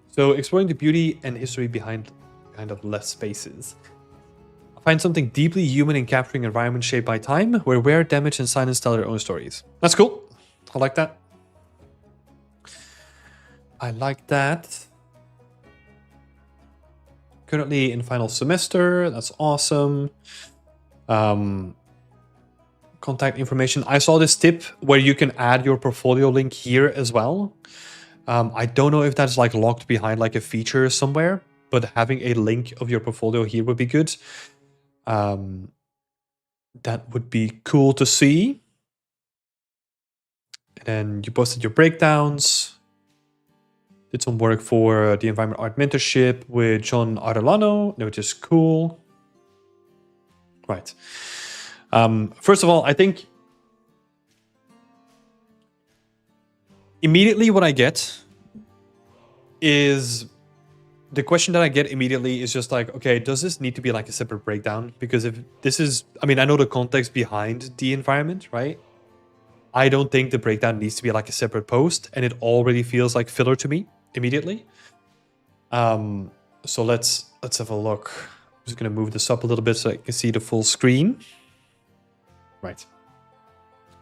So exploring the beauty and history behind kind of less spaces. I find something deeply human in capturing environments shaped by time, where wear, damage, and silence tell their own stories. That's cool. I like that. I like that. Currently in final semester. That's awesome. Contact information. I saw this tip where you can add your portfolio link here as well. I don't know if that's like locked behind like a feature somewhere, but having a link of your portfolio here would be good. That would be cool to see. And then you posted your breakdowns. Did some work for the Environment Art Mentorship with John Arellano, which is cool. Right. First of all, I think immediately what I get is the question that I get immediately is just like, okay, does this need to be like a separate breakdown? Because if this is, I mean, I know the context behind the environment, right? I don't think the breakdown needs to be like a separate post, and it already feels like filler to me immediately. So let's have a look. I'm just gonna move this up a little bit so I can see the full screen. Right.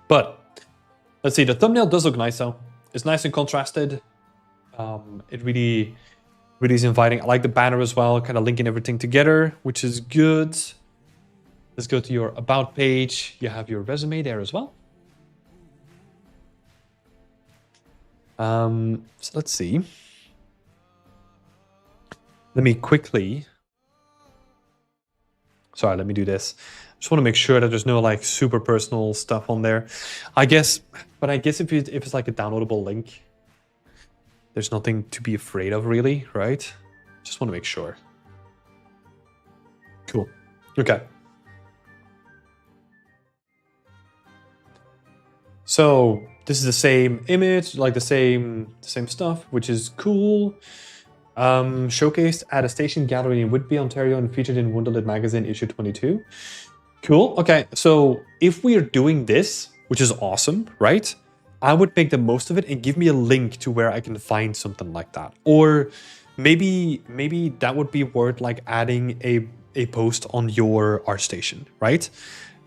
But let's see, the thumbnail does look nice though. It's nice and contrasted. It really is inviting. I like the banner as well, kind of linking everything together, which is good. Let's go to your about page. You have your resume there as well. So let's see. Let me quickly. Sorry, let me do this. Just want to make sure that there's no like super personal stuff on there. I guess if it's like a downloadable link, there's nothing to be afraid of really, right? Just want to make sure. Cool. Okay. So this is the same image, like the same stuff, which is cool. Showcased at a station gallery in Whitby, Ontario, and featured in Wonderlit magazine issue 22. Cool. Okay, so if we are doing this, which is awesome, right? I would make the most of it and give me a link to where I can find something like that. Or maybe that would be worth like adding a post on your ArtStation, right?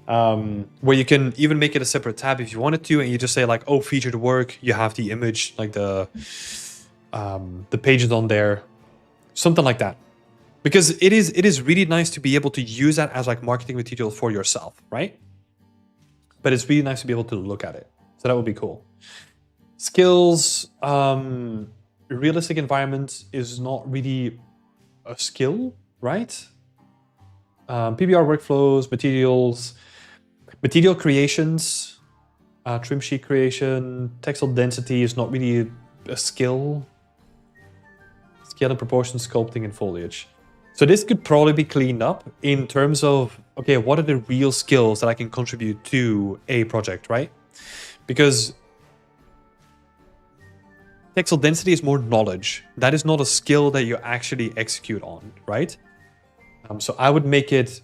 Where you can even make it a separate tab if you wanted to, and you just say like, oh, featured work, you have the image, like the pages on there, something like that. Because it is really nice to be able to use that as like marketing material for yourself, right? But it's really nice to be able to look at it. So that would be cool. Skills, realistic environment is not really a skill, right? PBR workflows, material creations, trim sheet creation, textile density is not really a skill. Scale and proportion, sculpting, and foliage. So this could probably be cleaned up in terms of, okay, what are the real skills that I can contribute to a project, right? Because textile density is more knowledge. That is not a skill that you actually execute on, right? So I would make it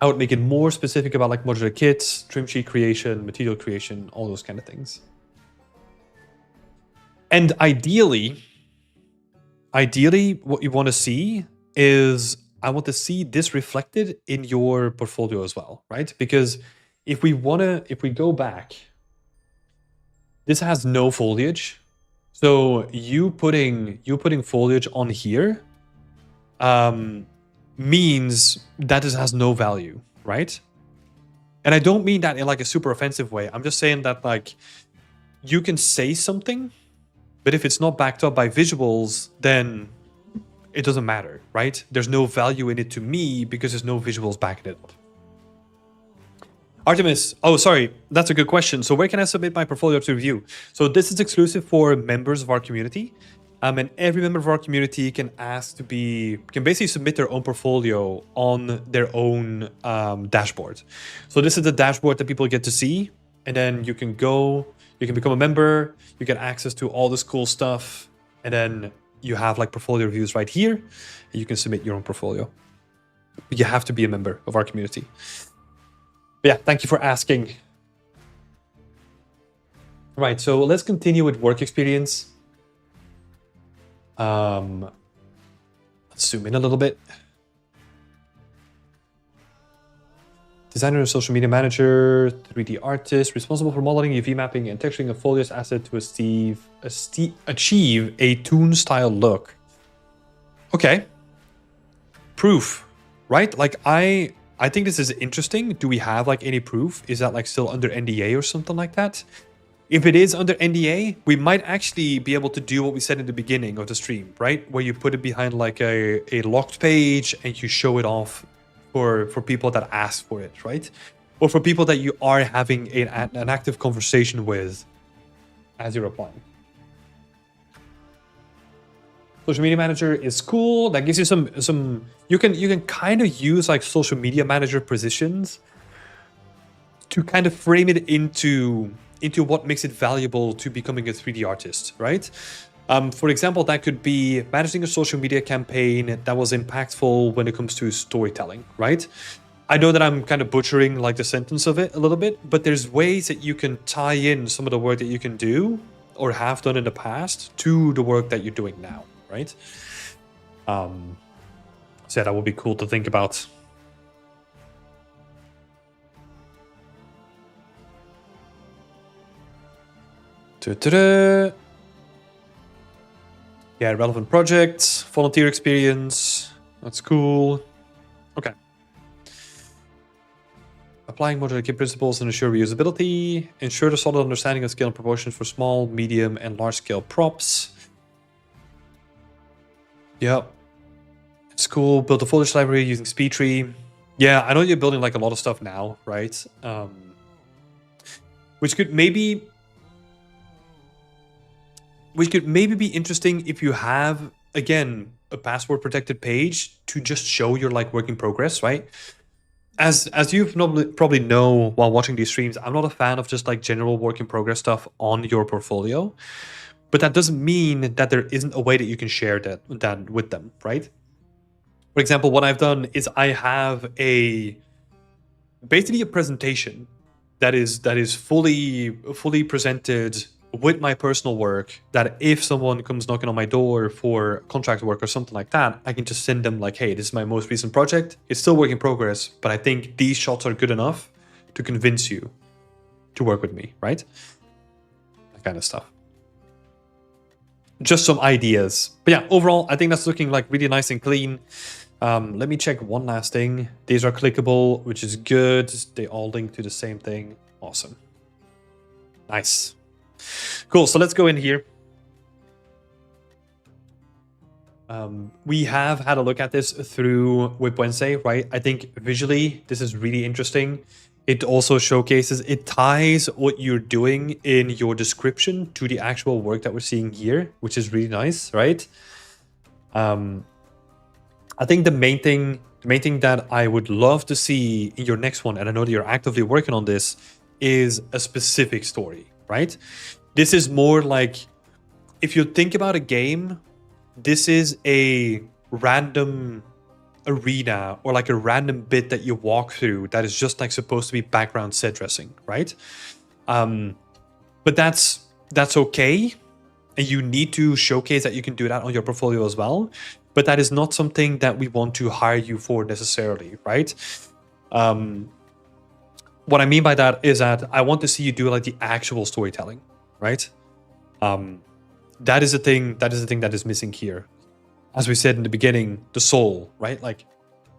more specific about like modular kits, trim sheet creation, material creation, all those kind of things. And ideally, what you want to see is, I want to see this reflected in your portfolio as well, right? Because if we go back, this has no foliage. So you putting foliage on here means that this has no value, right? And I don't mean that in like a super offensive way. I'm just saying that like you can say something, but if it's not backed up by visuals, then it doesn't matter, right? There's no value in it to me because there's no visuals backing it up. Artemis, oh, sorry, that's a good question. So where can I submit my portfolio to review? So this is exclusive for members of our community. And every member of our community can basically submit their own portfolio on their own dashboard. So this is the dashboard that people get to see, and then you can become a member, you get access to all this cool stuff, and then you have like portfolio reviews right here, and you can submit your own portfolio. But you have to be a member of our community. But yeah, thank you for asking. Right, so let's continue with work experience. Let's zoom in a little bit. Designer, social media manager, 3D artist, responsible for modeling, UV mapping, and texturing a folios asset to achieve a toon-style look. Okay. Proof, right? Like I think this is interesting. Do we have like any proof? Is that like still under NDA or something like that? If it is under NDA, we might actually be able to do what we said in the beginning of the stream, right? Where you put it behind like a locked page and you show it off for people that ask for it, right? Or for people that you are having an active conversation with as you're applying. Social media manager is cool. That gives you some you can kind of use like social media manager positions to kind of frame it into what makes it valuable to becoming a 3D artist, right? For example, that could be managing a social media campaign that was impactful when it comes to storytelling, right? I know that I'm kind of butchering like the sentence of it a little bit, but there's ways that you can tie in some of the work that you can do or have done in the past to the work that you're doing now, right? So that would be cool to think about. Ta-da-da. Yeah, relevant projects, volunteer experience. That's cool. Okay. Applying modular kit principles and ensure reusability. Ensure the solid understanding of scale and proportions for small, medium, and large scale props. Yep. It's cool. Build a foliage library using SpeedTree. Yeah, I know you're building like a lot of stuff now, right? Which could maybe be interesting if you have, again, a password protected page to just show your like work in progress, right? As you probably know while watching these streams, I'm not a fan of just like general work in progress stuff on your portfolio, but that doesn't mean that there isn't a way that you can share that with them, right? For example, what I've done is I have basically a presentation that is fully presented with my personal work, that if someone comes knocking on my door for contract work or something like that, I can just send them like, hey, this is my most recent project. It's still work in progress, but I think these shots are good enough to convince you to work with me, right? That kind of stuff. Just some ideas. But yeah, overall, I think that's looking like really nice and clean. Let me check one last thing. These are clickable, which is good. They all link to the same thing. Awesome. Nice. Cool, so let's go in here. We have had a look at this through Whip Wednesday, right? I think visually, this is really interesting. It also showcases, it ties what you're doing in your description to the actual work that we're seeing here, which is really nice, right? I think the main thing that I would love to see in your next one, and I know that you're actively working on this, is a specific story, right? This is more like, if you think about a game, this is a random arena or like a random bit that you walk through that is just like supposed to be background set dressing, right? But that's okay, and you need to showcase that you can do that on your portfolio as well. But that is not something that we want to hire you for necessarily, right? What I mean by that is that I want to see you do like the actual storytelling, right? That is the thing that is missing here. As we said in the beginning, the soul, right? Like,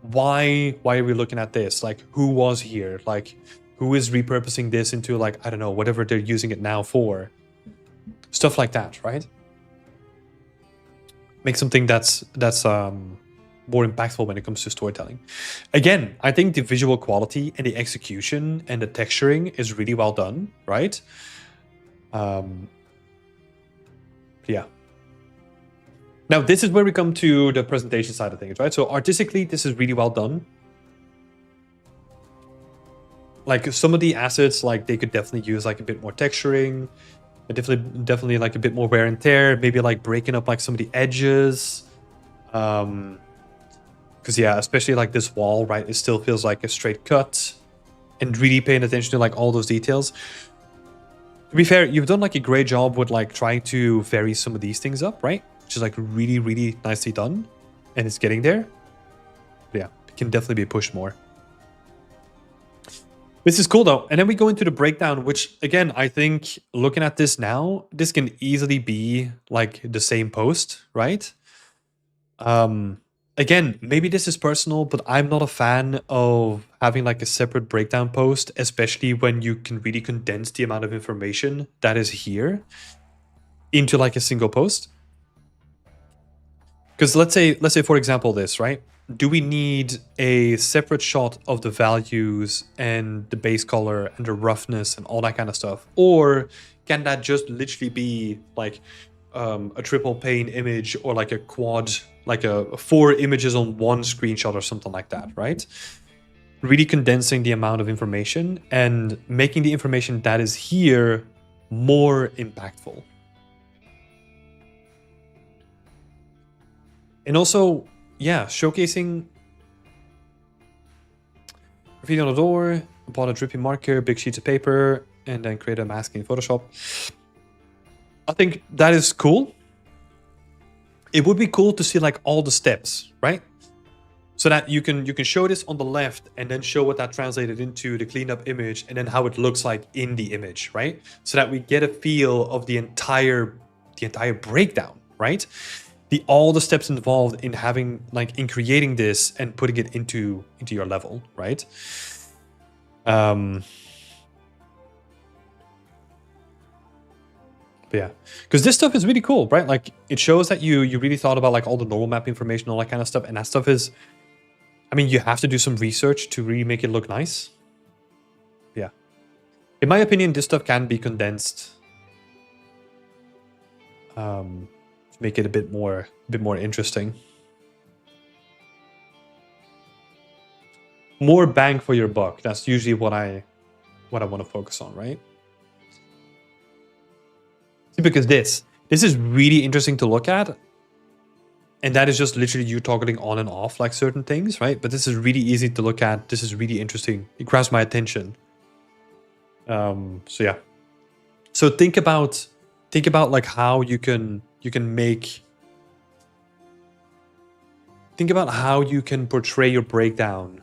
why are we looking at this? Like, who was here? Like, who is repurposing this into like, I don't know, whatever they're using it now for? Stuff like that, right? Make something that's more impactful when it comes to storytelling. Again, I think the visual quality and the execution and the texturing is really well done, right? Yeah. Now, this is where we come to the presentation side of things, right? So artistically, this is really well done. Like some of the assets, like they could definitely use like a bit more texturing, definitely like a bit more wear and tear, maybe like breaking up like some of the edges. Because yeah, especially like this wall, right? It still feels like a straight cut, and really paying attention to like all those details. To be fair, you've done like a great job with like trying to vary some of these things up, right? Which is like really, really nicely done, and it's getting there. But yeah, it can definitely be pushed more. This is cool though. And then we go into the breakdown, which again, I think looking at this now, this can easily be like the same post, right? Again, maybe this is personal, but I'm not a fan of having like a separate breakdown post, especially when you can really condense the amount of information that is here into like a single post. Because let's say for example this, right? Do we need a separate shot of the values and the base color and the roughness and all that kind of stuff? Or can that just literally be like a triple pane image or like a quad, like a 4 images on one screenshot or something like that, right? Really condensing the amount of information and making the information that is here more impactful. And also, yeah, showcasing graffiti on the door, upon a dripping marker, big sheets of paper, and then create a mask in Photoshop. I think that is cool. It would be cool to see like all the steps, right? So that you can show this on the left and then show what that translated into the cleaned up image and then how it looks like in the image, right? So that we get a feel of the entire breakdown, right? All the steps involved in having like in creating this and putting it into your level, right? But yeah, because this stuff is really cool, right? Like it shows that you really thought about like all the normal map information, all that kind of stuff, and that stuff is, I mean, you have to do some research to really make it look nice. Yeah, in my opinion, this stuff can be condensed. Make it a bit more interesting. More bang for your buck. That's usually what I want to focus on, right? See, because this is really interesting to look at. And that is just literally you toggling on and off like certain things, right? But this is really easy to look at. This is really interesting. It grabs my attention. So yeah. So think about like how you can make. Think about how you can portray your breakdown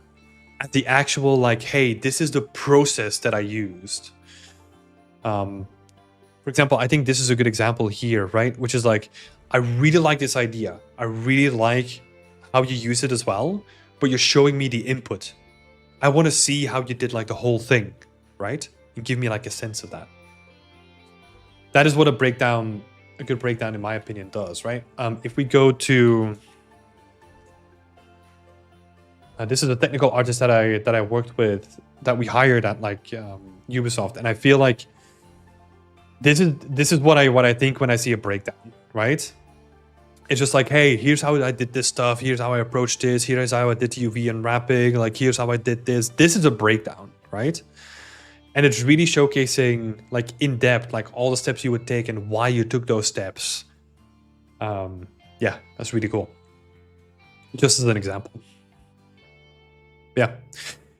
at the actual like, hey, this is the process that I used. For example, I think this is a good example here, right? Which is like, I really like this idea. I really like how you use it as well, but you're showing me the input. I want to see how you did like the whole thing, right? And give me like a sense of that. That is what a good breakdown in my opinion does, right? If we go to, this is a technical artist that I worked with, that we hired at like Ubisoft, and I feel like this is what I think when I see a breakdown, right? It's just like, hey, here's how I did this stuff, here's how I approached this, here's how I did UV unwrapping, like here's how I did this. This is a breakdown, right? And it's really showcasing like in depth, like all the steps you would take and why you took those steps. Yeah, that's really cool. Just as an example. Yeah,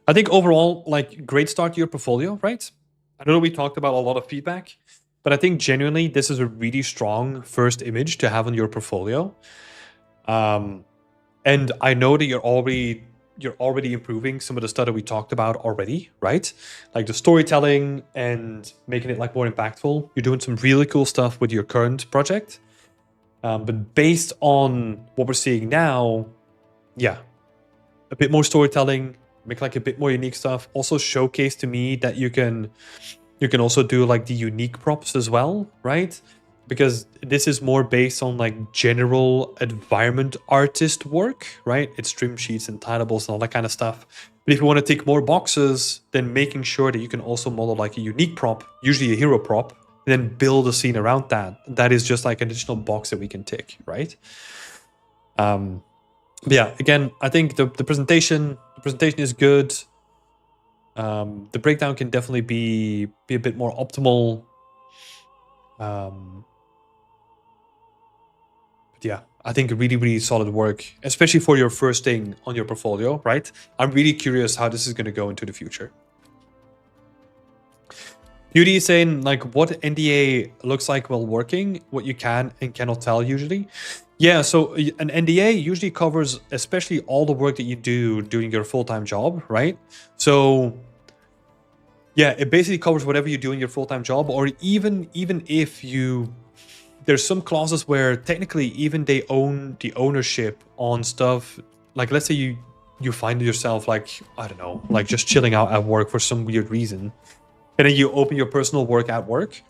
I think overall, like great start to your portfolio, right? I know we talked about a lot of feedback, but I think genuinely this is a really strong first image to have on your portfolio. And I know that you're already improving some of the stuff that we talked about already, right? Like the storytelling and making it like more impactful. You're doing some really cool stuff with your current project. But based on what we're seeing now, yeah, a bit more storytelling, make like a bit more unique stuff. Also showcase to me that you can also do like the unique props as well, right? Because this is more based on like general environment artist work, right? It's trim sheets and tilables and all that kind of stuff. But if you want to tick more boxes, then making sure that you can also model like a unique prop, usually a hero prop, and then build a scene around that. That is just like an additional box that we can tick, right? But yeah, again, I think the presentation is good. The breakdown can definitely be a bit more optimal. But yeah, I think really solid work, especially for your first thing on your portfolio, right? I'm really curious how this is going to go into the future. Beauty is saying, like, what NDA looks like while working, what you can and cannot tell usually. Yeah, so an NDA usually covers especially all the work that you do during your full-time job, right? So yeah, it basically covers whatever you do in your full-time job, or even if you, there's some clauses where technically even they own the ownership on stuff. Like, let's say you find yourself like, I don't know, like just chilling out at work for some weird reason, and then you open your personal work at work,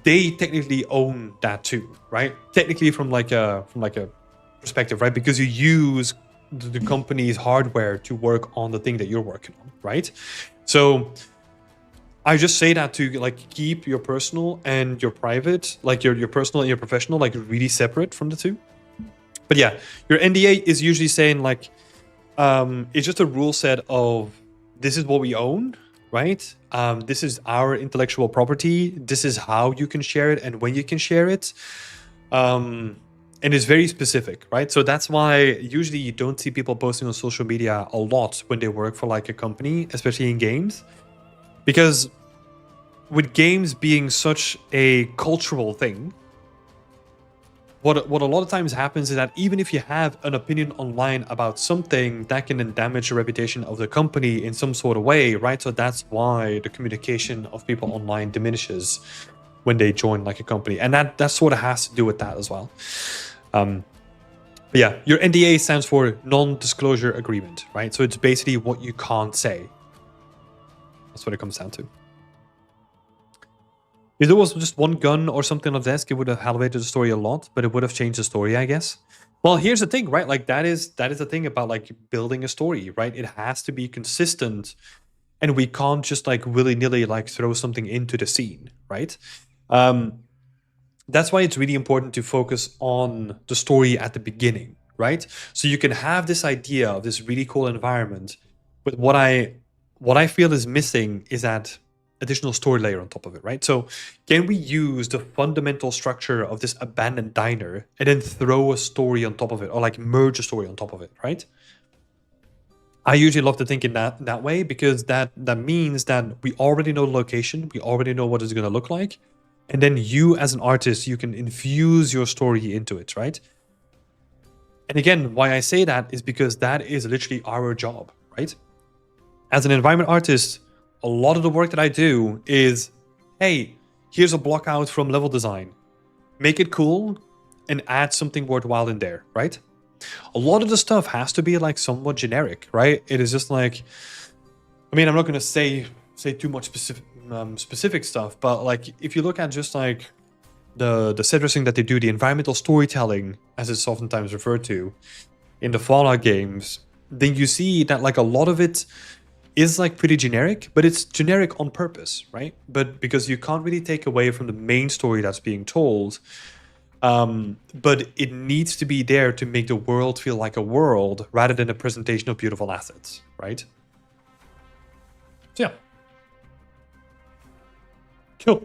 they technically own that too, right? Technically from like a perspective, right? Because you use the company's hardware to work on the thing that you're working on, right? So I just say that to like keep your personal and your private, like your personal and your professional, like really separate from the two. But yeah, your NDA is usually saying like, it's just a rule set of this is what we own, right? This is our intellectual property. This is how you can share it and when you can share it. And it's very specific, right? So that's why usually you don't see people posting on social media a lot when they work for like a company, especially in games. Because with games being such a cultural thing, what a lot of times happens is that even if you have an opinion online about something, that can then damage the reputation of the company in some sort of way, right? So that's why the communication of people online diminishes when they join like a company, and that sort of has to do with that as well. But yeah, your NDA stands for non-disclosure agreement, right? So it's basically what you can't say. That's what it comes down to. If there was just one gun or something on the desk, it would have elevated the story a lot, but it would have changed the story, I guess. Well, here's the thing, right? Like that is the thing about like building a story, right? It has to be consistent, and we can't just like willy-nilly like throw something into the scene, right? That's why it's really important to focus on the story at the beginning, right? So you can have this idea of this really cool environment, but what I feel is missing is that additional story layer on top of it, right? So can we use the fundamental structure of this abandoned diner and then throw a story on top of it, or like merge a story on top of it, right? I usually love to think in that way, because that means that we already know the location, we already know what it's going to look like, and then you as an artist, you can infuse your story into it, right? And again, why I say that is because that is literally our job, right? As an environment artist, a lot of the work that I do is, hey, here's a block out from level design. Make it cool and add something worthwhile in there, right? A lot of the stuff has to be like somewhat generic, right? It is just like, I mean, I'm not going to say too much specific stuff, but like if you look at just like the set dressing that they do, the environmental storytelling, as it's oftentimes referred to in the Fallout games, then you see that like a lot of it is like pretty generic, but it's generic on purpose, right? But because you can't really take away from the main story that's being told, but it needs to be there to make the world feel like a world rather than a presentation of beautiful assets, right? So yeah. Cool.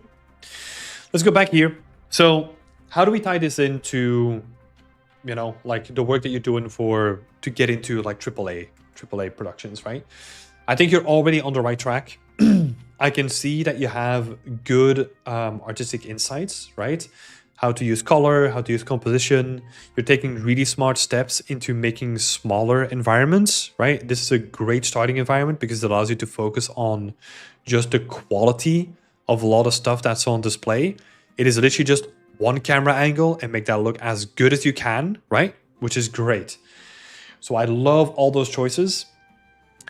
Let's go back here. So how do we tie this into, you know, like the work that you're doing to get into like AAA productions, right? I think you're already on the right track. I can see that you have good artistic insights, right? How to use color, how to use composition. You're taking really smart steps into making smaller environments, right? This is a great starting environment because it allows you to focus on just the quality of a lot of stuff that's on display. It is literally just one camera angle and make that look as good as you can, right? Which is great. So I love all those choices.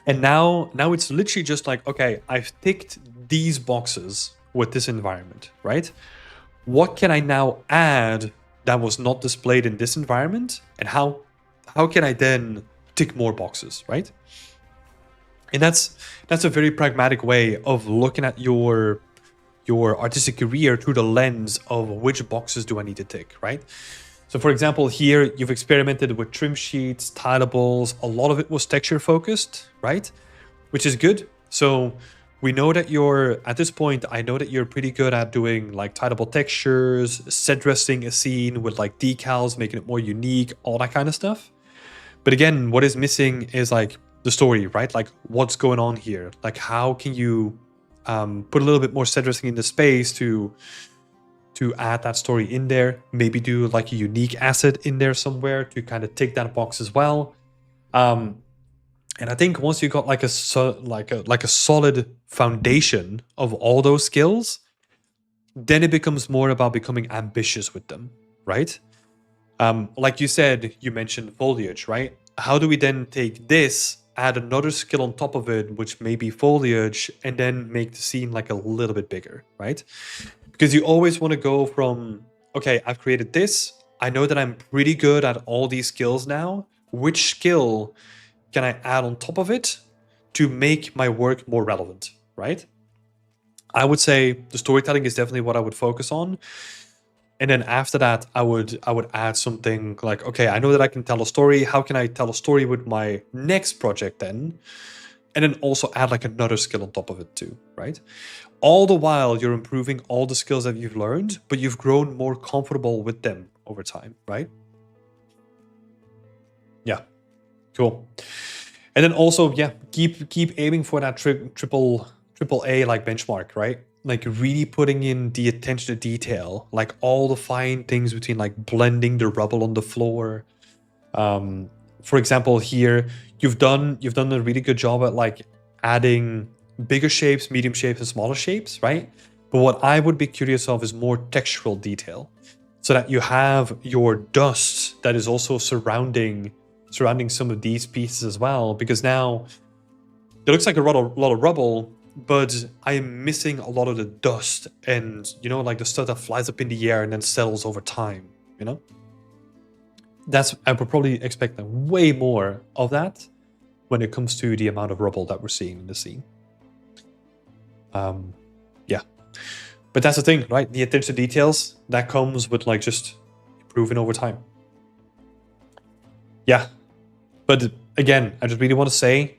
And now it's literally just like, okay, I've ticked these boxes with this environment, right? What can I now add that was not displayed in this environment? And how can I then tick more boxes, right? And that's a very pragmatic way of looking at your your artistic career through the lens of which boxes do I need to tick, right? So for example, here you've experimented with trim sheets, tilables. A lot of it was texture focused, right? Which is good. So we know that you're, at this point, I know that you're pretty good at doing like tileable textures, set dressing a scene with like decals, making it more unique, all that kind of stuff. But again, what is missing is like the story, right? Like what's going on here? Like how can you put a little bit more set dressing in the space to add that story in there? Maybe do like a unique asset in there somewhere to kind of tick that box as well. And I think once you got like a solid foundation of all those skills, then it becomes more about becoming ambitious with them, right? Like you said, you mentioned foliage, right? How do we then take this, add another skill on top of it, which may be foliage, and then make the scene like a little bit bigger, right? Because you always want to go from, okay, I've created this. I know that I'm pretty good at all these skills now. Which skill can I add on top of it to make my work more relevant, right? I would say the storytelling is definitely what I would focus on. And then after that, I would add something like, okay, I know that I can tell a story. How can I tell a story with my next project then? And then also add like another skill on top of it too, right? All the while you're improving all the skills that you've learned, but you've grown more comfortable with them over time, right? Yeah, cool. And then also, yeah, keep aiming for that triple A like benchmark, right? Like really putting in the attention to detail, like all the fine things between like blending the rubble on the floor. For example, here you've done a really good job at like adding bigger shapes, medium shapes, and smaller shapes, right? But what I would be curious of is more textural detail, so that you have your dust that is also surrounding some of these pieces as well, because now it looks like a lot of rubble, but I am missing a lot of the dust and, you know, like the stuff that flies up in the air and then settles over time, you know? I would probably expect way more of that when it comes to the amount of rubble that we're seeing in the scene. Yeah. But that's the thing, right? The attention to details, that comes with like just improving over time. Yeah. But again, I just really want to say,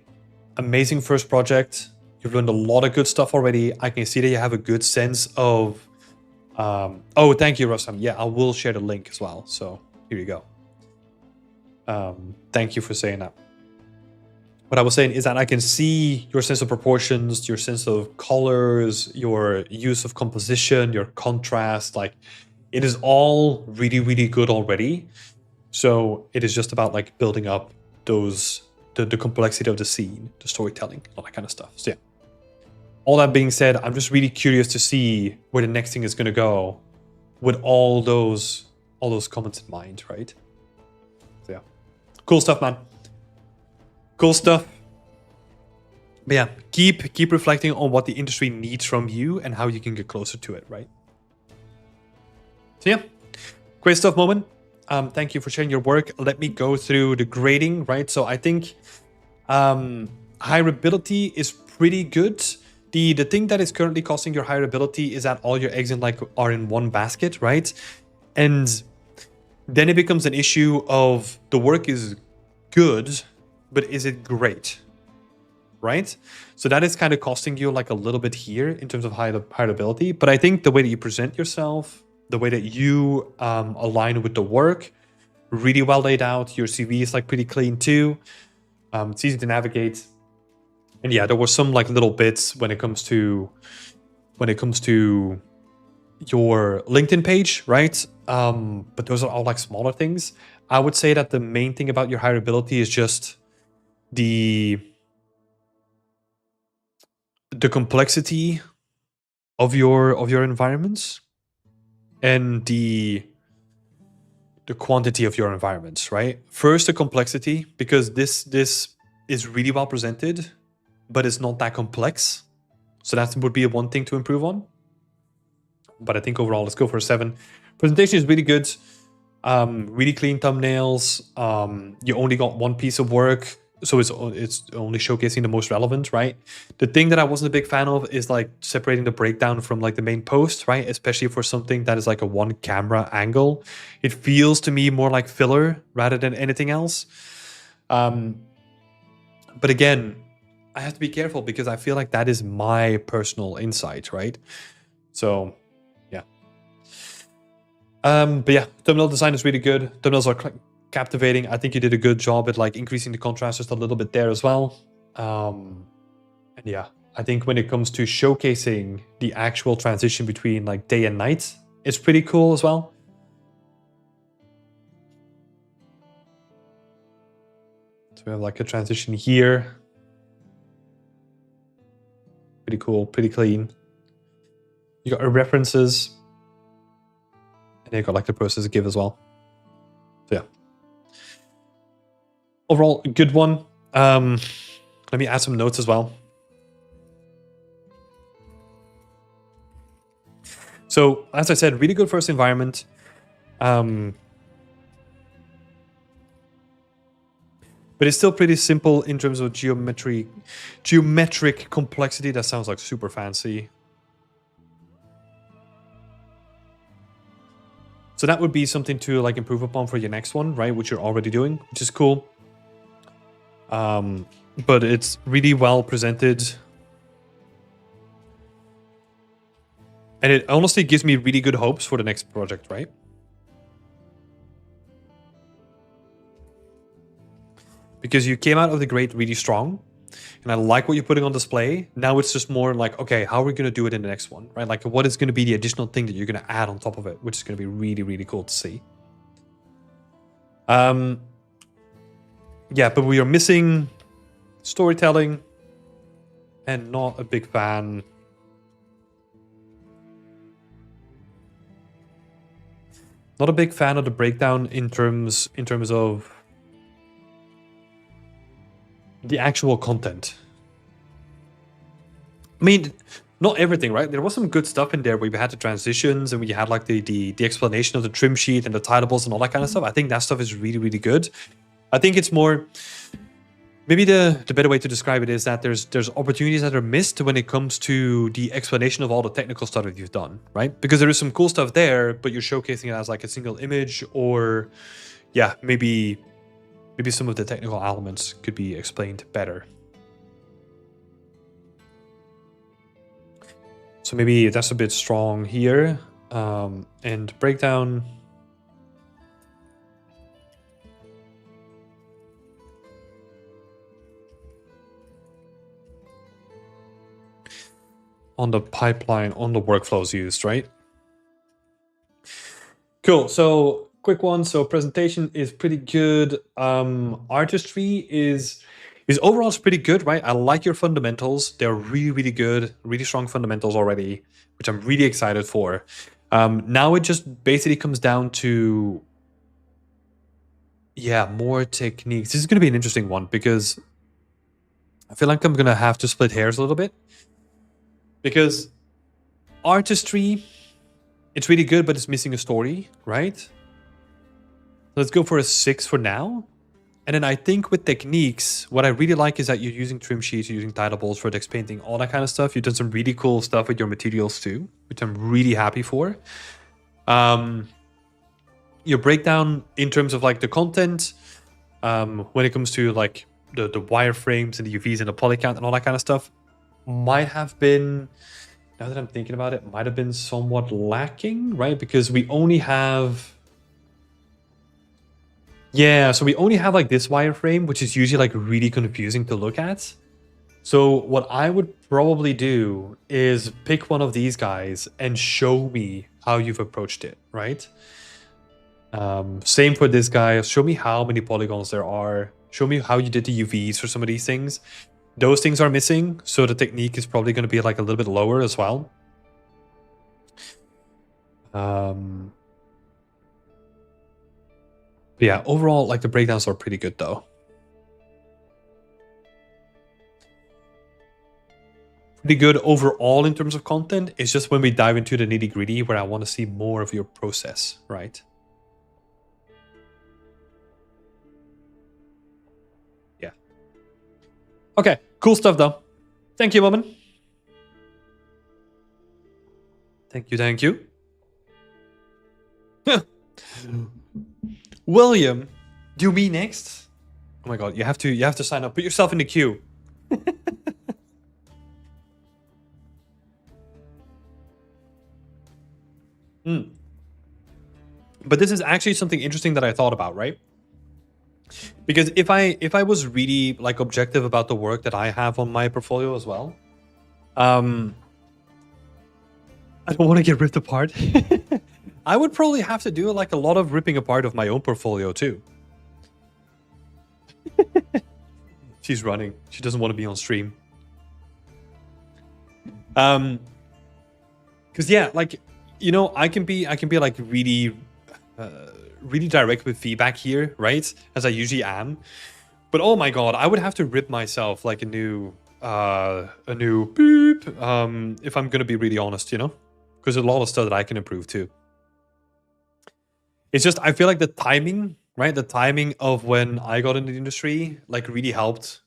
amazing first project. You've learned a lot of good stuff already. I can see that you have a good sense of... oh, thank you, Rostam. Yeah, I will share the link as well. So here you go. Thank you for saying that. What I was saying is that I can see your sense of proportions, your sense of colors, your use of composition, your contrast. Like, it is all really, really good already. So it is just about like building up the complexity of the scene, the storytelling, all that kind of stuff. So yeah. All that being said, I'm just really curious to see where the next thing is going to go with all those comments in mind, right? So yeah, cool stuff, man. Cool stuff. But yeah, keep reflecting on what the industry needs from you and how you can get closer to it, right? So yeah, great stuff, Moment. Thank you for sharing your work. Let me go through the grading, right? So I think hireability is pretty good. The thing that is currently costing your hireability is that all your eggs are in one basket, right? And then it becomes an issue of the work is good, but is it great, right? So that is kind of costing you like a little bit here in terms of hireability. But I think the way that you present yourself, the way that you align with the work, really well laid out. Your CV is like pretty clean too. It's easy to navigate. And yeah, there were some like little bits when it comes to your LinkedIn page, right? But those are all like smaller things. I would say that the main thing about your hireability is just the complexity of your environments and the quantity of your environments, right? First, the complexity, because this is really well presented, but it's not that complex. So that would be one thing to improve on. But I think overall, let's go for a 7. Presentation is really good. Really clean thumbnails. You only got one piece of work. so it's only showcasing the most relevant, right? The thing that I wasn't a big fan of is like separating the breakdown from like the main post, right? Especially for something that is like a one camera angle. It feels to me more like filler rather than anything else. But again, I have to be careful because I feel like that is my personal insight, right? So yeah. But yeah, thumbnail design is really good. Thumbnails are captivating. I think you did a good job at like increasing the contrast just a little bit there as well. And yeah, I think when it comes to showcasing the actual transition between like day and night, it's pretty cool as well. So we have like a transition here. Pretty cool, pretty clean. You got references. And then you got like the process to give as well. So yeah. Overall, a good one. Let me add some notes as well. So, as I said, really good first environment. But it's still pretty simple in terms of geometric complexity. That sounds like super fancy. So that would be something to like improve upon for your next one, right? Which you're already doing, which is cool. But it's really well presented. And it honestly gives me really good hopes for the next project, right? Because you came out of the grade really strong. And I like what you're putting on display. Now it's just more like, okay, how are we going to do it in the next one, right? Like, what is going to be the additional thing that you're going to add on top of it, which is going to be really, really cool to see. Yeah, but we are missing storytelling and not a big fan. Not a big fan of the breakdown in terms of the actual content. I mean, not everything, right? There was some good stuff in there where we had the transitions and we had like the explanation of the trim sheet and the titleables and all that kind of stuff. I think that stuff is really, really good. I think it's more, maybe the better way to describe it is that there's opportunities that are missed when it comes to the explanation of all the technical stuff that you've done, right? Because there is some cool stuff there, but you're showcasing it as like a single image, or yeah, maybe some of the technical elements could be explained better. So maybe that's a bit strong here. And breakdown. On the pipeline, on the workflows used, right? Cool. So quick one. So presentation is pretty good. Artistry is overall it's pretty good, right? I like your fundamentals. They're really, really good, really strong fundamentals already, which I'm really excited for. Now it just basically comes down to, yeah, more techniques. This is going to be an interesting one because I feel like I'm going to have to split hairs a little bit. Because artistry, it's really good, but it's missing a story, right? Let's go for a 6 for now. And then I think with techniques, what I really like is that you're using trim sheets, you're using titleables, vertex painting, all that kind of stuff. You've done some really cool stuff with your materials too, which I'm really happy for. Your breakdown in terms of like the content, when it comes to like the wireframes and the UVs and the poly count and all that kind of stuff, might have been, now that I'm thinking about it, might have been somewhat lacking, right? Because we only have, yeah, so we only have like this wireframe, which is usually like really confusing to look at. So what I would probably do is pick one of these guys and show me how you've approached it, right? Same for this guy. Show me how many polygons there are. Show me how you did the UVs for some of these things. Those things are missing, so the technique is probably going to be like a little bit lower as well. Yeah, overall, like the breakdowns are pretty good though. Pretty good overall in terms of content. It's just when we dive into the nitty gritty where I want to see more of your process, right? Yeah. Okay, cool stuff though. Thank you, woman. Thank you, thank you. William, do me next. Oh my god, you have to sign up. Put yourself in the queue. But this is actually something interesting that I thought about, right? Because if I was really like objective about the work that I have on my portfolio as well, I don't want to get ripped apart. I would probably have to do like a lot of ripping apart of my own portfolio too. She's running. She doesn't want to be on stream. Because yeah, like, you know, I can be like really direct with feedback here, right? As I usually am. But oh my god, I would have to rip myself like a new beep if I'm gonna be really honest, you know? Because there's a lot of stuff that I can improve too. It's just I feel like the timing, right? The timing of when I got into the industry like really helped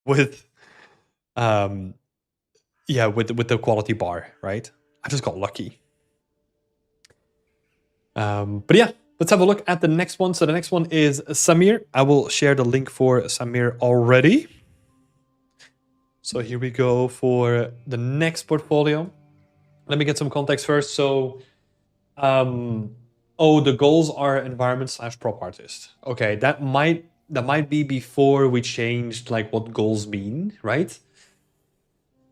with yeah, with the quality bar, right? I just got lucky. But yeah, let's have a look at the next one. So the next one is Samir. I will share the link for Samir already. So here we go for the next portfolio. Let me get some context first. So, oh, the goals are environment/prop artist. Okay, that might be before we changed like what goals mean, right?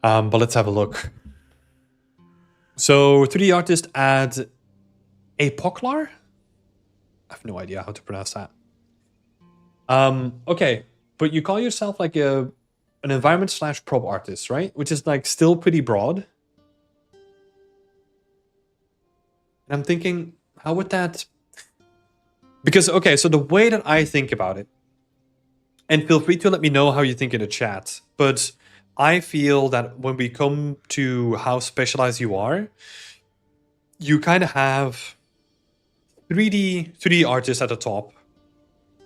But let's have a look. So 3D artist add a Poklar? I have no idea how to pronounce that. Okay, but you call yourself like an environment/prop artist, right? Which is like still pretty broad. And I'm thinking, how would that... Because, okay, so the way that I think about it, and feel free to let me know how you think in the chat, but I feel that when we come to how specialized you are, you kind of have 3D artists at the top,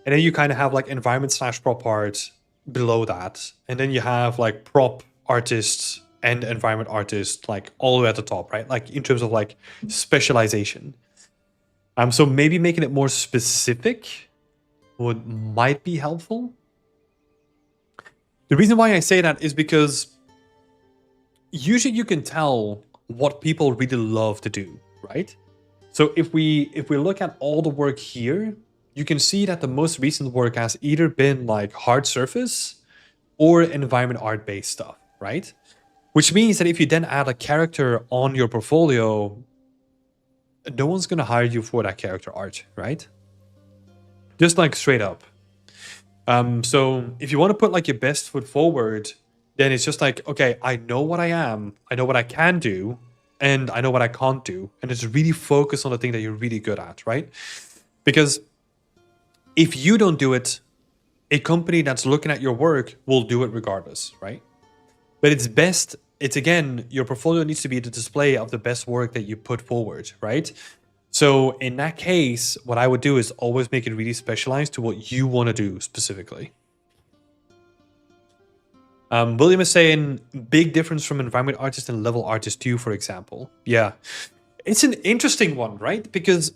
and then you kind of have like environment/prop art below that, and then you have like prop artists and environment artists like all the way at the top, right? Like in terms of like specialization. So maybe making it more specific might be helpful. The reason why I say that is because usually you can tell what people really love to do, right? So if we look at all the work here, you can see that the most recent work has either been like hard surface or environment art based stuff, right? Which means that if you then add a character on your portfolio, no one's gonna hire you for that character art, right? Just like straight up. So if you want to put like your best foot forward, then it's just like, okay, I know what I am, I know what I can do, and I know what I can't do. And it's really focus on the thing that you're really good at, right? Because if you don't do it, a company that's looking at your work will do it regardless, right? But it's again, your portfolio needs to be the display of the best work that you put forward, right? So in that case, what I would do is always make it really specialized to what you want to do specifically. William is saying, big difference from environment artist and level artist 2, for example. Yeah, it's an interesting one, right? Because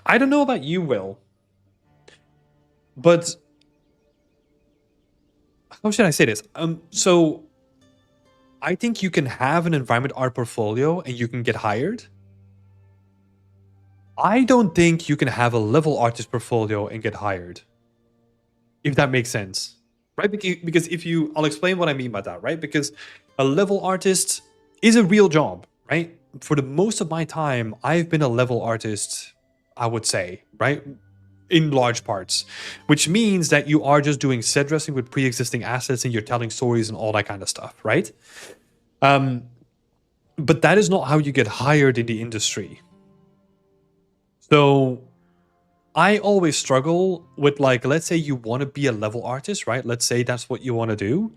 I don't know about you, Will, but how should I say this? So I think you can have an environment art portfolio and you can get hired. I don't think you can have a level artist portfolio and get hired. If that makes sense, right? Because I'll explain what I mean by that, right? Because a level artist is a real job, right? For the most of my time, I've been a level artist, I would say, right? In large parts, which means that you are just doing set dressing with pre-existing assets and you're telling stories and all that kind of stuff, right? But that is not how you get hired in the industry. So I always struggle with, like, let's say you want to be a level artist, right? Let's say that's what you want to do.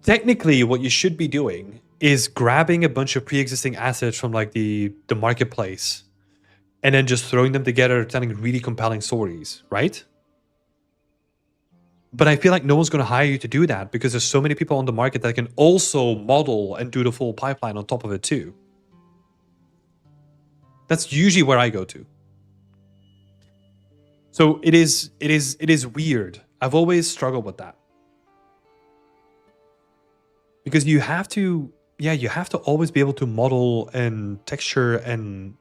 Technically, what you should be doing is grabbing a bunch of pre-existing assets from like the marketplace and then just throwing them together, telling really compelling stories, right? But I feel like no one's going to hire you to do that because there's so many people on the market that can also model and do the full pipeline on top of it too. That's usually where I go to. So it is weird. I've always struggled with that. Because you have to always be able to model and texture and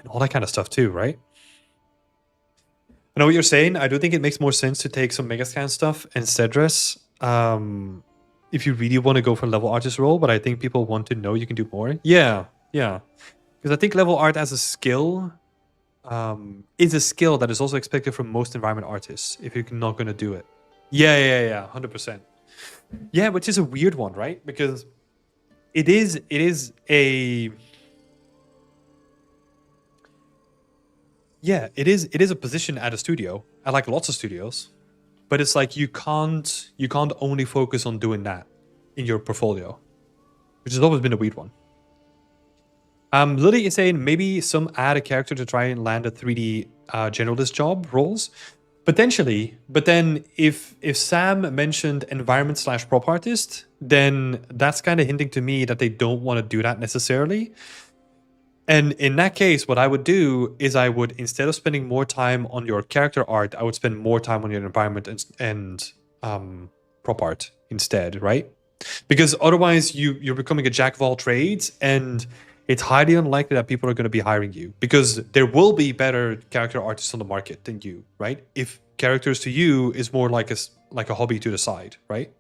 all that kind of stuff too, right? I know what you're saying. I do think it makes more sense to take some Megascan stuff and Cedrus if you really want to go for level artist role, but I think people want to know you can do more. Yeah. Because I think level art as a skill is a skill that is also expected from most environment artists if you're not going to do it. Yeah, 100%. Yeah, which is a weird one, right? Because it is a a position at a studio, at like lots of studios, but it's like you can't only focus on doing that in your portfolio, which has always been a weird one. Lily is saying maybe some add a character to try and land a 3D generalist job roles. Potentially, but then if Sam mentioned environment/prop artist, then that's kind of hinting to me that they don't want to do that necessarily. And in that case, what I would do is I would, instead of spending more time on your character art, I would spend more time on your environment and prop art instead, right? Because otherwise you're becoming a jack of all trades, and it's highly unlikely that people are going to be hiring you because there will be better character artists on the market than you, right? If characters to you is more like a hobby to the side, right?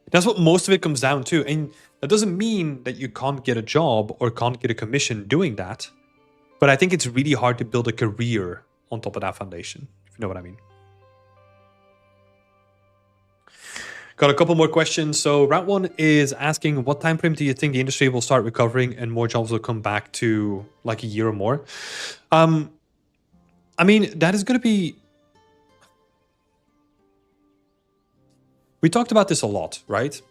That's what most of it comes down to. And that doesn't mean that you can't get a job or can't get a commission doing that. But I think it's really hard to build a career on top of that foundation, if you know what I mean. Got a couple more questions. So round one is asking, what time frame do you think the industry will start recovering and more jobs will come back to like a year or more? I mean, that is going to be... We talked about this a lot, right?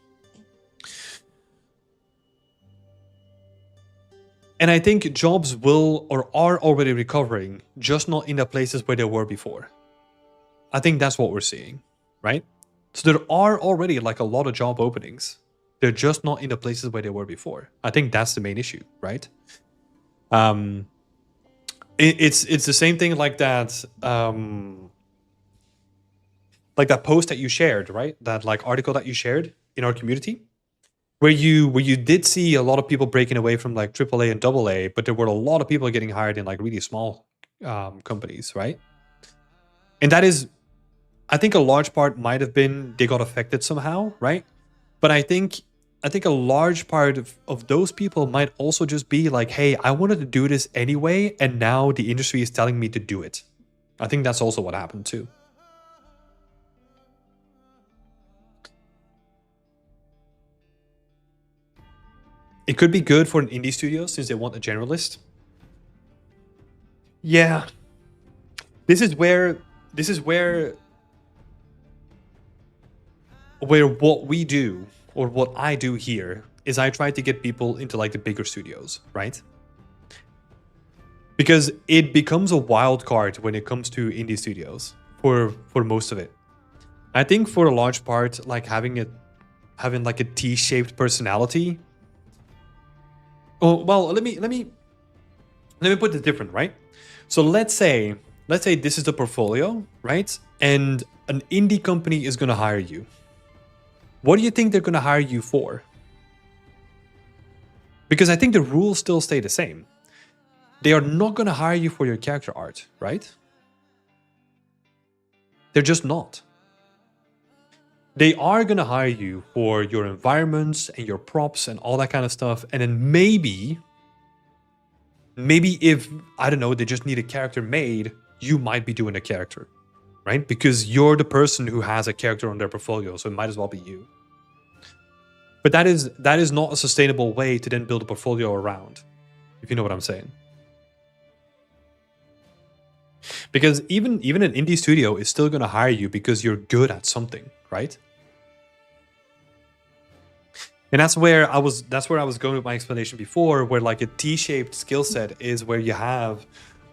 And I think jobs will or are already recovering, just not in the places where they were before. I think that's what we're seeing, right? So there are already like a lot of job openings. They're just not in the places where they were before. I think that's the main issue, right? It's the same thing like that. Like that post that you shared, right? That like article that you shared in our community, where you did see a lot of people breaking away from like AAA and AA, but there were a lot of people getting hired in like really small companies, right? And that is, I think a large part might have been they got affected somehow, right? But I think a large part of those people might also just be like, hey, I wanted to do this anyway, and now the industry is telling me to do it. I think that's also what happened too. It could be good for an indie studio since they want a generalist. Yeah. This is where what we do, or what I do here, is I try to get people into like the bigger studios, right? Because it becomes a wild card when it comes to indie studios for most of it. I think for a large part, like having like a T-shaped personality. Oh, well, let me put it different, right? So let's say this is the portfolio, right? And an indie company is going to hire you. What do you think they're going to hire you for? Because I think the rules still stay the same. They are not going to hire you for your character art, right? They're just not. They are going to hire you for your environments and your props and all that kind of stuff. And then maybe if, I don't know, they just need a character made, you might be doing a character, right? Because you're the person who has a character on their portfolio, so it might as well be you. But that is not a sustainable way to then build a portfolio around, if you know what I'm saying. Because even an indie studio is still going to hire you because you're good at something, right? And that's where I was going with my explanation before, where like a T-shaped skill set is where you have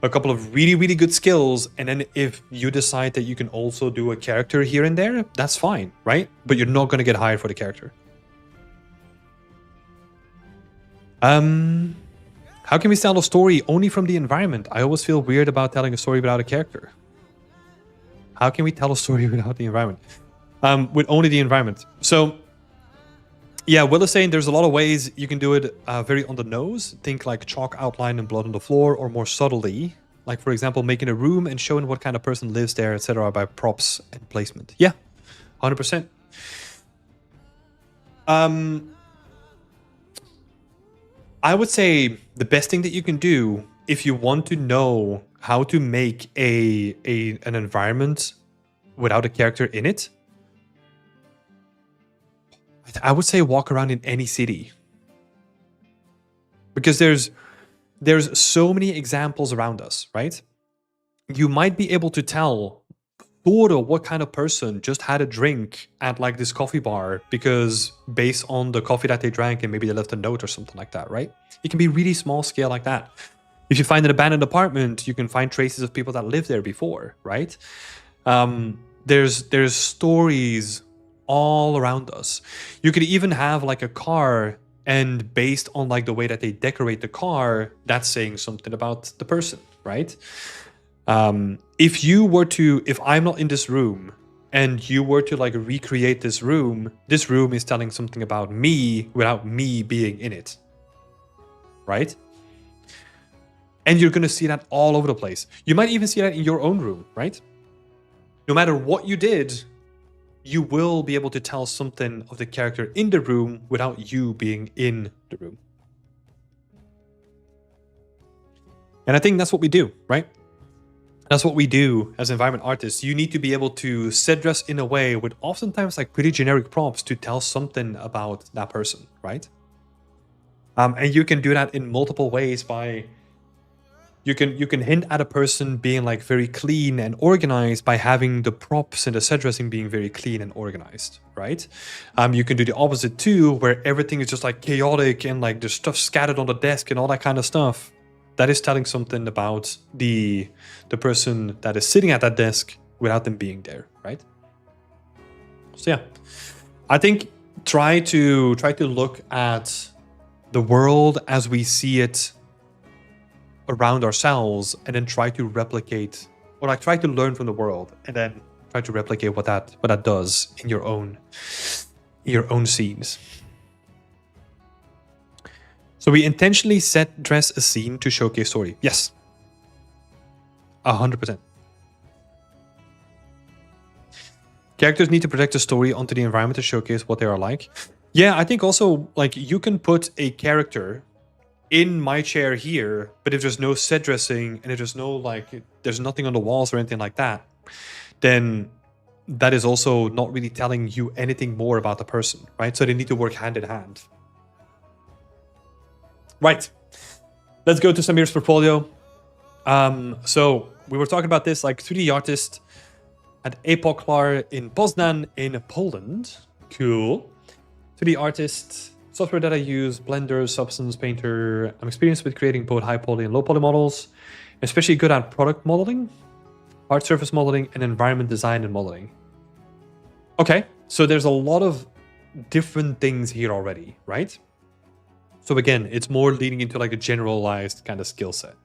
a couple of really, really good skills, and then if you decide that you can also do a character here and there, that's fine, right? But you're not going to get hired for the character. How can we tell a story only from the environment? I always feel weird about telling a story without a character. How can we tell a story without the environment? With only the environment. So, yeah, Will is saying there's a lot of ways you can do it very on the nose. Think like chalk outline and blood on the floor, or more subtly, like for example, making a room and showing what kind of person lives there, etc. by props and placement. Yeah, 100%. I would say the best thing that you can do if you want to know how to make an environment without a character in it, I would say walk around in any city. Because there's so many examples around us, right? You might be able to tell sort of what kind of person just had a drink at like this coffee bar, because based on the coffee that they drank and maybe they left a note or something like that, right? It can be really small scale like that. If you find an abandoned apartment, you can find traces of people that lived there before, right? There's stories all around us. You could even have like a car, and based on like the way that they decorate the car, that's saying something about the person, right? If I'm not in this room and you were to like recreate this room is telling something about me without me being in it, right? And you're going to see that all over the place. You might even see that in your own room, right? No matter what you did, you will be able to tell something of the character in the room without you being in the room. And I think that's what we do, right? That's what we do as environment artists. You need to be able to set dress in a way with oftentimes like pretty generic prompts to tell something about that person, right? And you can do that in multiple ways by... You can hint at a person being like very clean and organized by having the props and the set dressing being very clean and organized, right? You can do the opposite too, where everything is just like chaotic and like there's stuff scattered on the desk and all that kind of stuff. That is telling something about the person that is sitting at that desk without them being there, right? So yeah, I think try to look at the world as we see it around ourselves, and then try to replicate, or like try to learn from the world, and then try to replicate what that does in your own scenes. So we intentionally set dress a scene to showcase story. Yes, 100%. Characters need to project a story onto the environment to showcase what they are like. Yeah, I think also like you can put a character in my chair here, but if there's no set dressing and if there's no like, there's nothing on the walls or anything like that, then that is also not really telling you anything more about the person, right? So they need to work hand in hand. Right. Let's go to Samir's portfolio. So we were talking about this, like 3D artist at Epoklar in Poznan in Poland. Cool. 3D artist. Software that I use, Blender, Substance, Painter. I'm experienced with creating both high poly and low poly models, especially good at product modeling, hard surface modeling, and environment design and modeling. Okay, so there's a lot of different things here already, right? So again, it's more leading into like a generalized kind of skill set.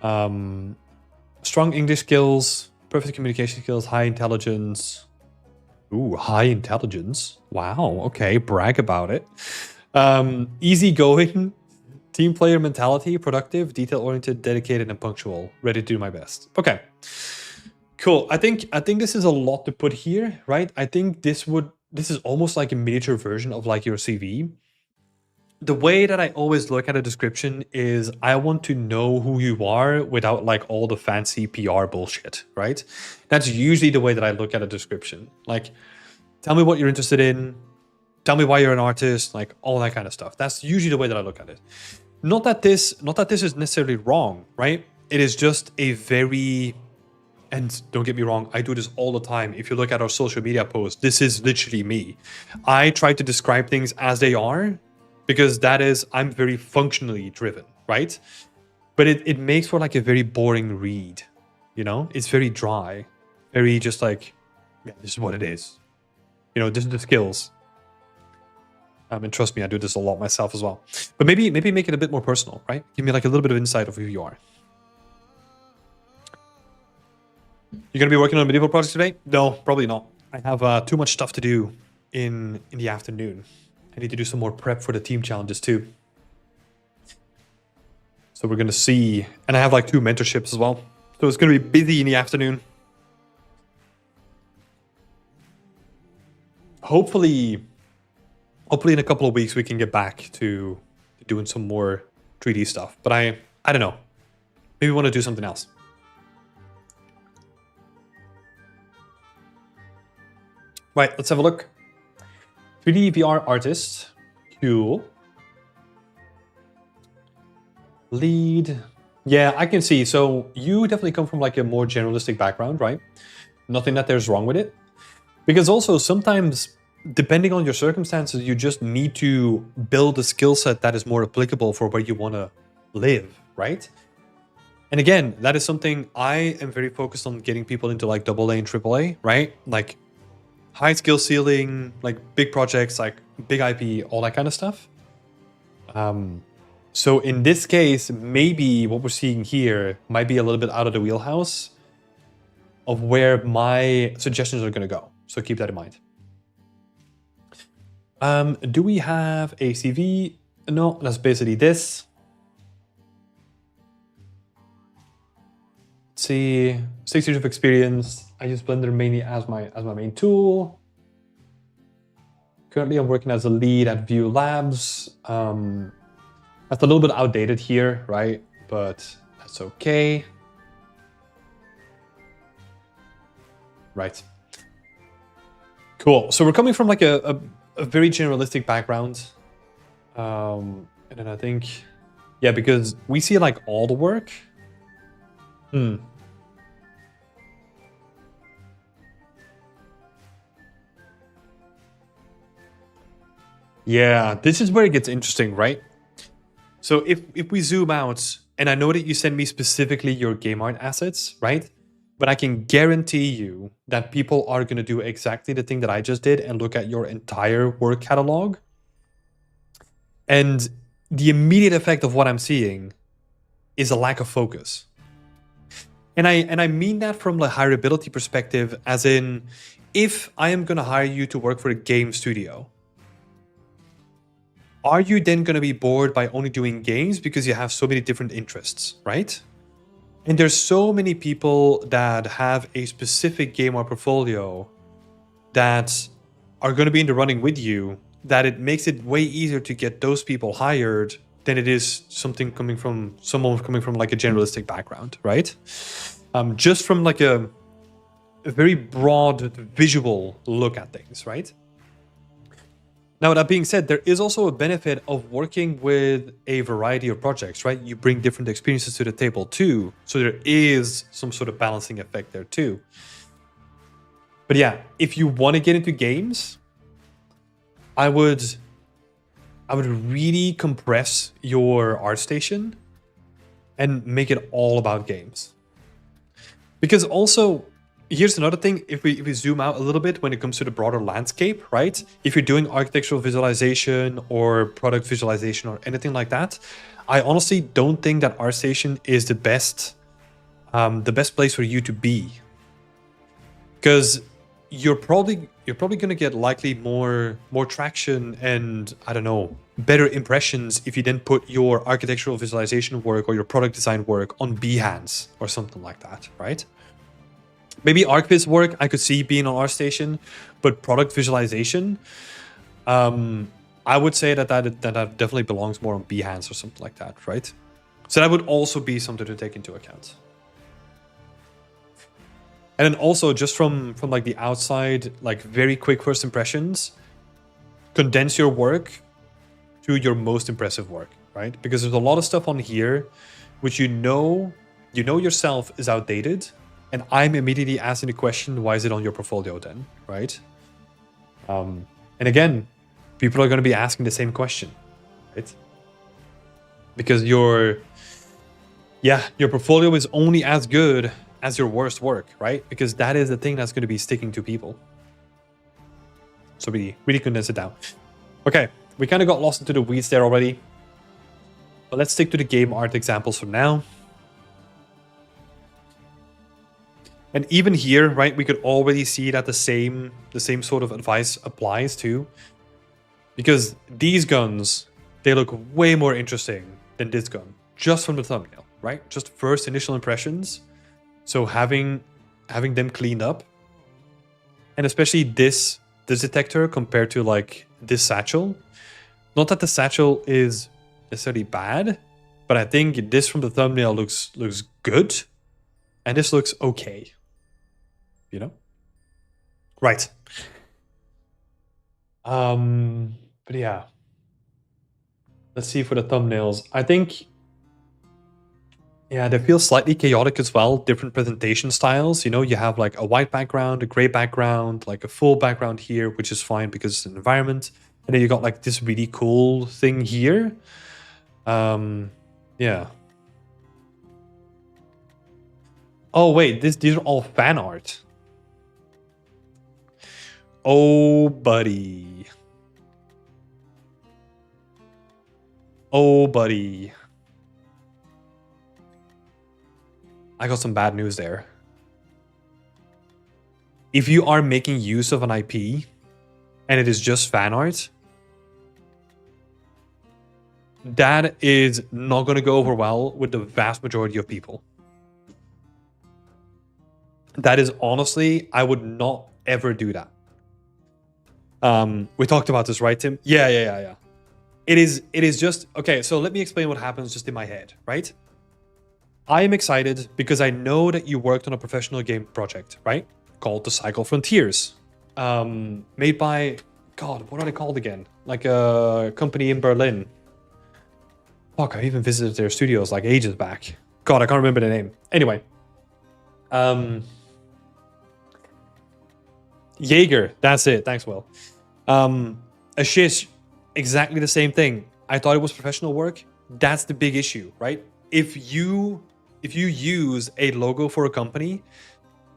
Strong English skills, perfect communication skills, high intelligence. Ooh, high intelligence. Wow, okay, brag about it. Easygoing, team player mentality, productive, detail-oriented, dedicated, and punctual. Ready to do my best. Okay, cool. I think this is a lot to put here, right? I think this is almost like a miniature version of like your CV. The way that I always look at a description is I want to know who you are without like all the fancy PR bullshit, right? That's usually the way that I look at a description. Like, tell me what you're interested in, tell me why you're an artist, like all that kind of stuff. That's usually the way that I look at it. Not that this is necessarily wrong, right? It is just a very, and don't get me wrong, I do this all the time. If you look at our social media posts, this is literally me. I try to describe things as they are, because I'm very functionally driven, right? But it makes for like a very boring read, you know? It's very dry, very just like, yeah, this is what it is. You know, this is the skills. And trust me, I do this a lot myself as well. But maybe make it a bit more personal, right? Give me like a little bit of insight of who you are. You're gonna be working on a medieval project today? No, probably not. I have too much stuff to do in the afternoon. I need to do some more prep for the team challenges too. So we're gonna see, and I have like 2 mentorships as well. So it's gonna be busy in the afternoon. Hopefully in a couple of weeks we can get back to doing some more 3D stuff. But I don't know. Maybe we want to do something else. Right, let's have a look. 3D VR artist. Cool. Lead. Yeah, I can see. So you definitely come from like a more generalistic background, right? Nothing that there's wrong with it. Because also sometimes, depending on your circumstances, you just need to build a skill set that is more applicable for where you want to live, right? And again, that is something I am very focused on, getting people into like AA and AAA, right? Like high skill ceiling, like big projects, like big IP, all that kind of stuff. So in this case, maybe what we're seeing here might be a little bit out of the wheelhouse of where my suggestions are going to go. So keep that in mind. Do we have a CV? No, that's basically this. Let's see, 6 years of experience. I use Blender mainly as my main tool. Currently, I'm working as a lead at View Labs. That's a little bit outdated here, right? But that's okay. Right. Cool. So we're coming from like a very generalistic background. And then I think, yeah, because we see like all the work. Yeah, this is where it gets interesting, right? So if we zoom out, and I know that you send me specifically your game art assets, right? But I can guarantee you that people are going to do exactly the thing that I just did and look at your entire work catalog. And the immediate effect of what I'm seeing is a lack of focus. And I mean that from the hireability perspective, as in, if I am going to hire you to work for a game studio, are you then going to be bored by only doing games because you have so many different interests, right? And there's so many people that have a specific game art portfolio that are going to be in the running with you, that it makes it way easier to get those people hired than it is someone coming from like a generalistic background, right? Just from like a very broad visual look at things, right? Now, that being said, there is also a benefit of working with a variety of projects, right? You bring different experiences to the table too. So there is some sort of balancing effect there too. But yeah, if you want to get into games, I would really compress your ArtStation and make it all about games. Because also, here's another thing, if we zoom out a little bit when it comes to the broader landscape, right? If you're doing architectural visualization or product visualization or anything like that, I honestly don't think that ArtStation is the best place for you to be. Because you're probably going to get likely more traction and, I don't know, better impressions if you then put your architectural visualization work or your product design work on Behance or something like that, right? Maybe ArcViz work I could see being on ArtStation, but product visualization, I would say that definitely belongs more on Behance or something like that, right? So that would also be something to take into account. And then also just from like the outside, like very quick first impressions, condense your work to your most impressive work, right? Because there's a lot of stuff on here which you know yourself is outdated. And I'm immediately asking the question, why is it on your portfolio then, right? And again, people are going to be asking the same question, right? Because Yeah, your portfolio is only as good as your worst work, right? Because that is the thing that's going to be sticking to people. So really condense it down. Okay, we kind of got lost into the weeds there already. But let's stick to the game art examples for now. And even here, right, we could already see that the same sort of advice applies too. Because these guns, they look way more interesting than this gun, just from the thumbnail, right? Just first initial impressions. So having them cleaned up, and especially this detector compared to like this satchel. Not that the satchel is necessarily bad, but I think this from the thumbnail looks good, and this looks okay. You know? Right. But yeah. Let's see for the thumbnails. I think, yeah, they feel slightly chaotic as well. Different presentation styles. You know, you have like a white background, a gray background, like a full background here, which is fine because it's an environment. And then you got like this really cool thing here. Yeah. Oh wait, these are all fan art. Oh buddy. Oh buddy. I got some bad news there. If you are making use of an IP and it is just fan art, that is not going to go over well with the vast majority of people. That is honestly, I would not ever do that. We talked about this, right, Tim? Yeah. It is just, okay, so let me explain what happens just in my head, right? I am excited because I know that you worked on a professional game project, right? Called The Cycle Frontiers. Made by, God, what are they called again? Like a company in Berlin. Fuck, I even visited their studios like ages back. God, I can't remember the name. Anyway. Jaeger, that's it. Thanks, Will. A shish, exactly the same thing. I thought it was professional work. That's the big issue, right? If you use a logo for a company,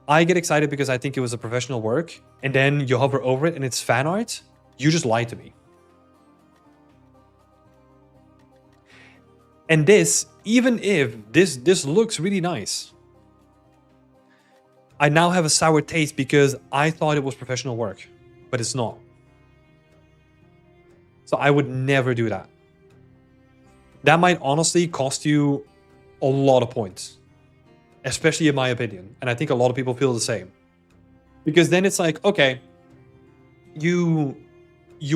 I get excited because I think it was a professional work, and then you hover over it and it's fan art, you just lied to me. And this, even if this looks really nice, I now have a sour taste because I thought it was professional work, but it's not. So I would never do that. That might honestly cost you a lot of points, especially in my opinion. And I think a lot of people feel the same. Because then it's like, okay, you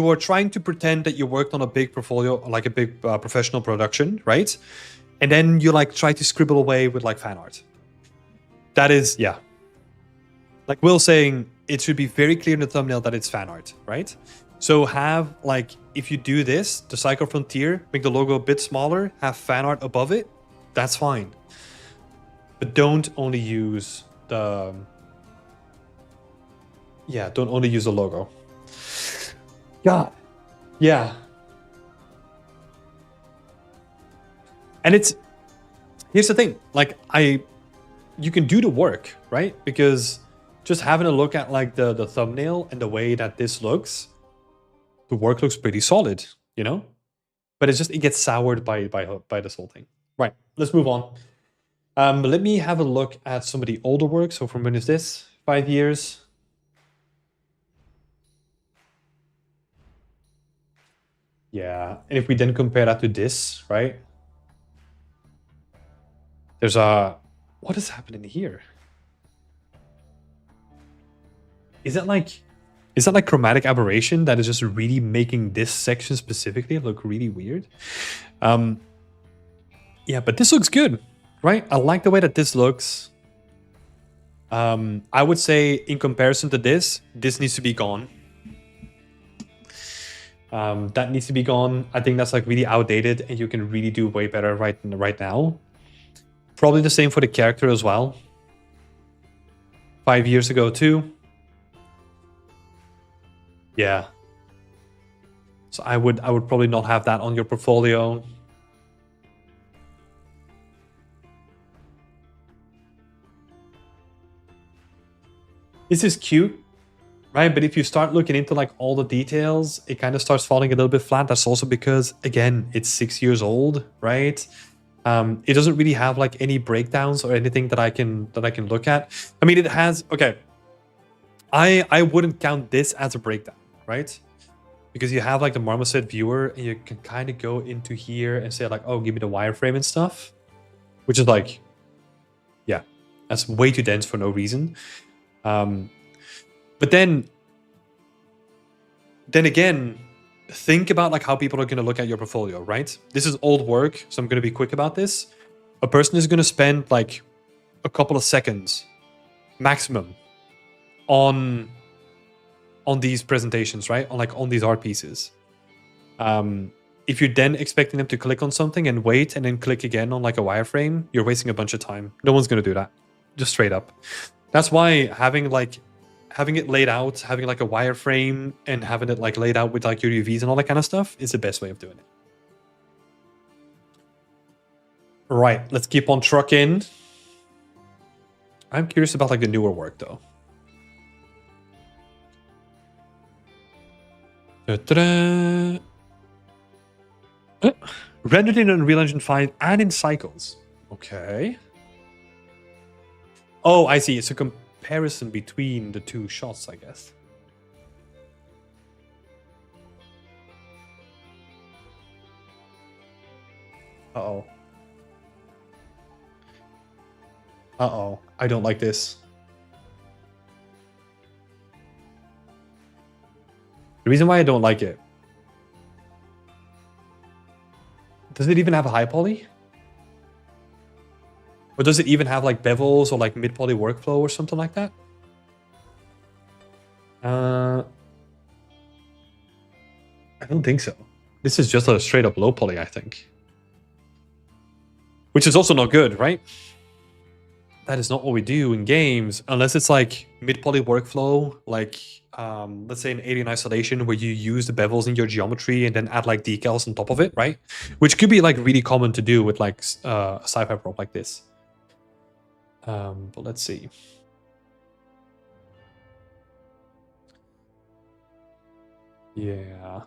are trying to pretend that you worked on a big portfolio, like a big professional production, right? And then you like try to scribble away with like fan art. That is, yeah. Like Will saying, it should be very clear in the thumbnail that it's fan art, right? So have like, if you do this, the Cycle Frontier, make the logo a bit smaller, have fan art above it, that's fine. But don't only use the, yeah, don't only use the logo. God. Yeah. And it's, here's the thing, like you can do the work, right? Because just having a look at like the thumbnail and the way that this looks, the work looks pretty solid, you know? But it's just, it gets soured by this whole thing. Right, let's move on. Let me have a look at some of the older work. So from when is this? 5 years. Yeah, and if we then compare that to this, right? There's a, what is happening here? Is that like chromatic aberration that is just really making this section specifically look really weird? Yeah, but this looks good, right? I like the way that this looks. I would say in comparison to this needs to be gone. That needs to be gone. I think that's like really outdated and you can really do way better right now. Probably the same for the character as well. 5 years ago too. Yeah. So I would probably not have that on your portfolio. This is cute, right? But if you start looking into like all the details, it kind of starts falling a little bit flat. That's also because, again, it's 6 years old, right? It doesn't really have like any breakdowns or anything that I can look at. I mean, it has, okay. I wouldn't count this as a breakdown, right? Because you have like the Marmoset viewer and you can kind of go into here and say like, oh, give me the wireframe and stuff, which is like, yeah, that's way too dense for no reason. But then again, think about like how people are going to look at your portfolio, right? This is old work, so I'm going to be quick about this. A person is going to spend like a couple of seconds maximum on these presentations, right? On these art pieces. If you're then expecting them to click on something and wait and then click again on like a wireframe, you're wasting a bunch of time. No one's going to do that. Just straight up. That's why having it laid out, having like a wireframe and having it like laid out with like your UVs and all that kind of stuff is the best way of doing it. Right, let's keep on trucking. I'm curious about like the newer work though. Rendered in Unreal Engine 5 and in Cycles. Okay. Oh, I see. It's a comparison between the two shots, I guess. Uh-oh. Uh-oh. I don't like this. The reason why I don't like it. Does it even have a high poly? Or does it even have like bevels or like mid poly workflow or something like that? I don't think so. This is just a straight up low poly, I think. Which is also not good, right? That is not what we do in games, unless it's like mid poly workflow, like let's say an alien isolation where you use the bevels in your geometry and then add like decals on top of it, right? Which could be like really common to do with like a sci-fi prop like this. But let's see. Yeah.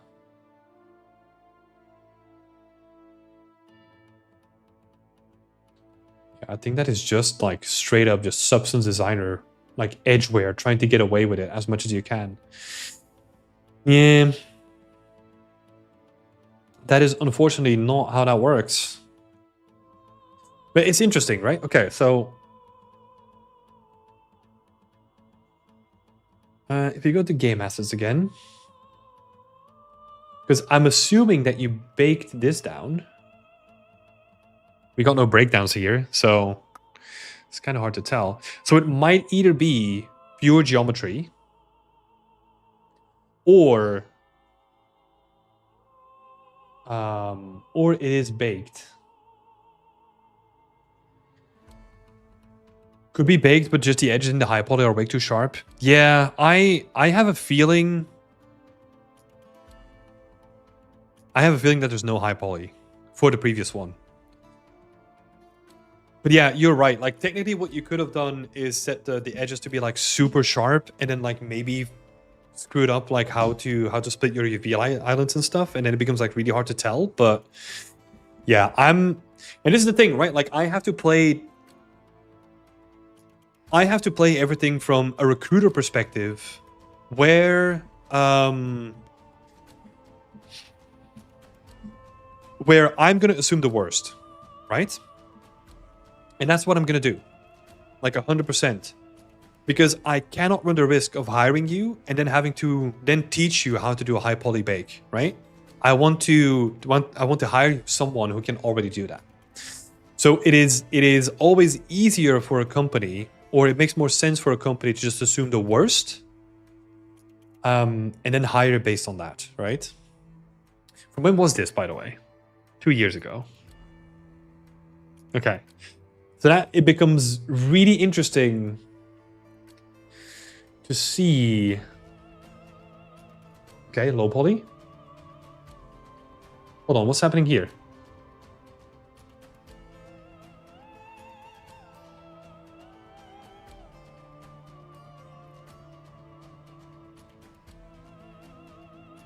I think that is just like straight up just substance designer, like edgeware, trying to get away with it as much as you can. Yeah. That is unfortunately not how that works. But it's interesting, right? Okay, so if you go to game assets again, because I'm assuming that you baked this down. We got no breakdowns here, so it's kind of hard to tell. So it might either be pure geometry or it is baked. Could be baked, but just the edges in the high poly are way too sharp. Yeah, I have a feeling. I have a feeling that there's no high poly for the previous one. But yeah, you're right. Like technically what you could have done is set the edges to be like super sharp and then like maybe screwed up like how to split your UV islands and stuff, and then it becomes like really hard to tell. But yeah, and this is the thing, right? Like I have to play everything from a recruiter perspective where I'm gonna assume the worst, right? And that's what I'm gonna do, like 100%, because I cannot run the risk of hiring you and then having to then teach you how to do a high poly bake, right? I want to hire someone who can already do that. So it is always easier for a company, or it makes more sense for a company to just assume the worst, and then hire based on that, right? From when was this, by the way? 2 years ago. Okay. So that it becomes really interesting to see. Okay, low poly. Hold on, what's happening here?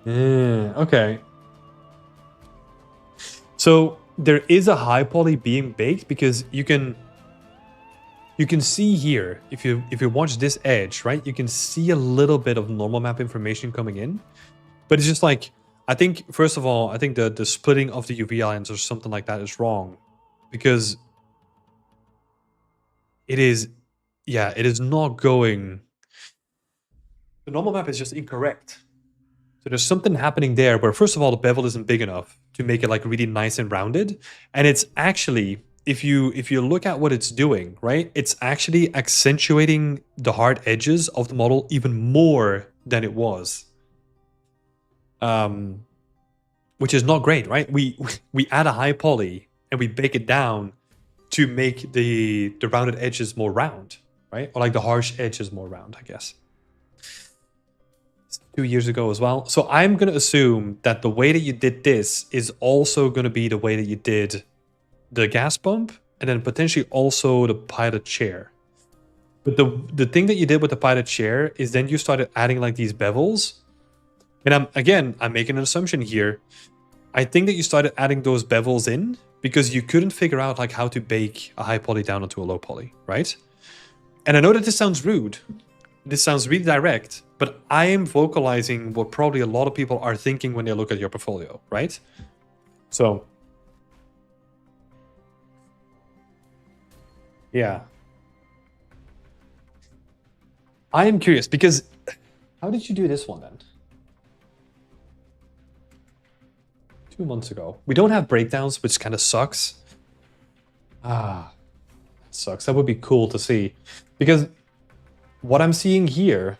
Okay. So there is a high poly being baked because you can see here, if you watch this edge, right, you can see a little bit of normal map information coming in, but it's just like, I think, first of all, I think the splitting of the UV lines or something like that is wrong, because it is, yeah, it is not going, the normal map is just incorrect. So there's something happening there where, first of all, the bevel isn't big enough to make it like really nice and rounded, and it's actually, if you look at what it's doing, right, it's actually accentuating the hard edges of the model even more than it was, which is not great, right? We add a high poly and we bake it down to make the rounded edges more round, right, or like the harsh edges more round, I guess. 2 years ago as well. So I'm going to assume that the way that you did this is also going to be the way that you did the gas pump, and then potentially also the pilot chair. But the thing that you did with the pilot chair is then you started adding like these bevels. And I'm making an assumption here. I think that you started adding those bevels in because you couldn't figure out like how to bake a high poly down onto a low poly, right? And I know that this sounds rude. This sounds really direct, but I am vocalizing what probably a lot of people are thinking when they look at your portfolio, right? So, yeah. I am curious because how did you do this one then? 2 months ago. We don't have breakdowns, which kind of sucks. That sucks. That would be cool to see, because what I'm seeing here,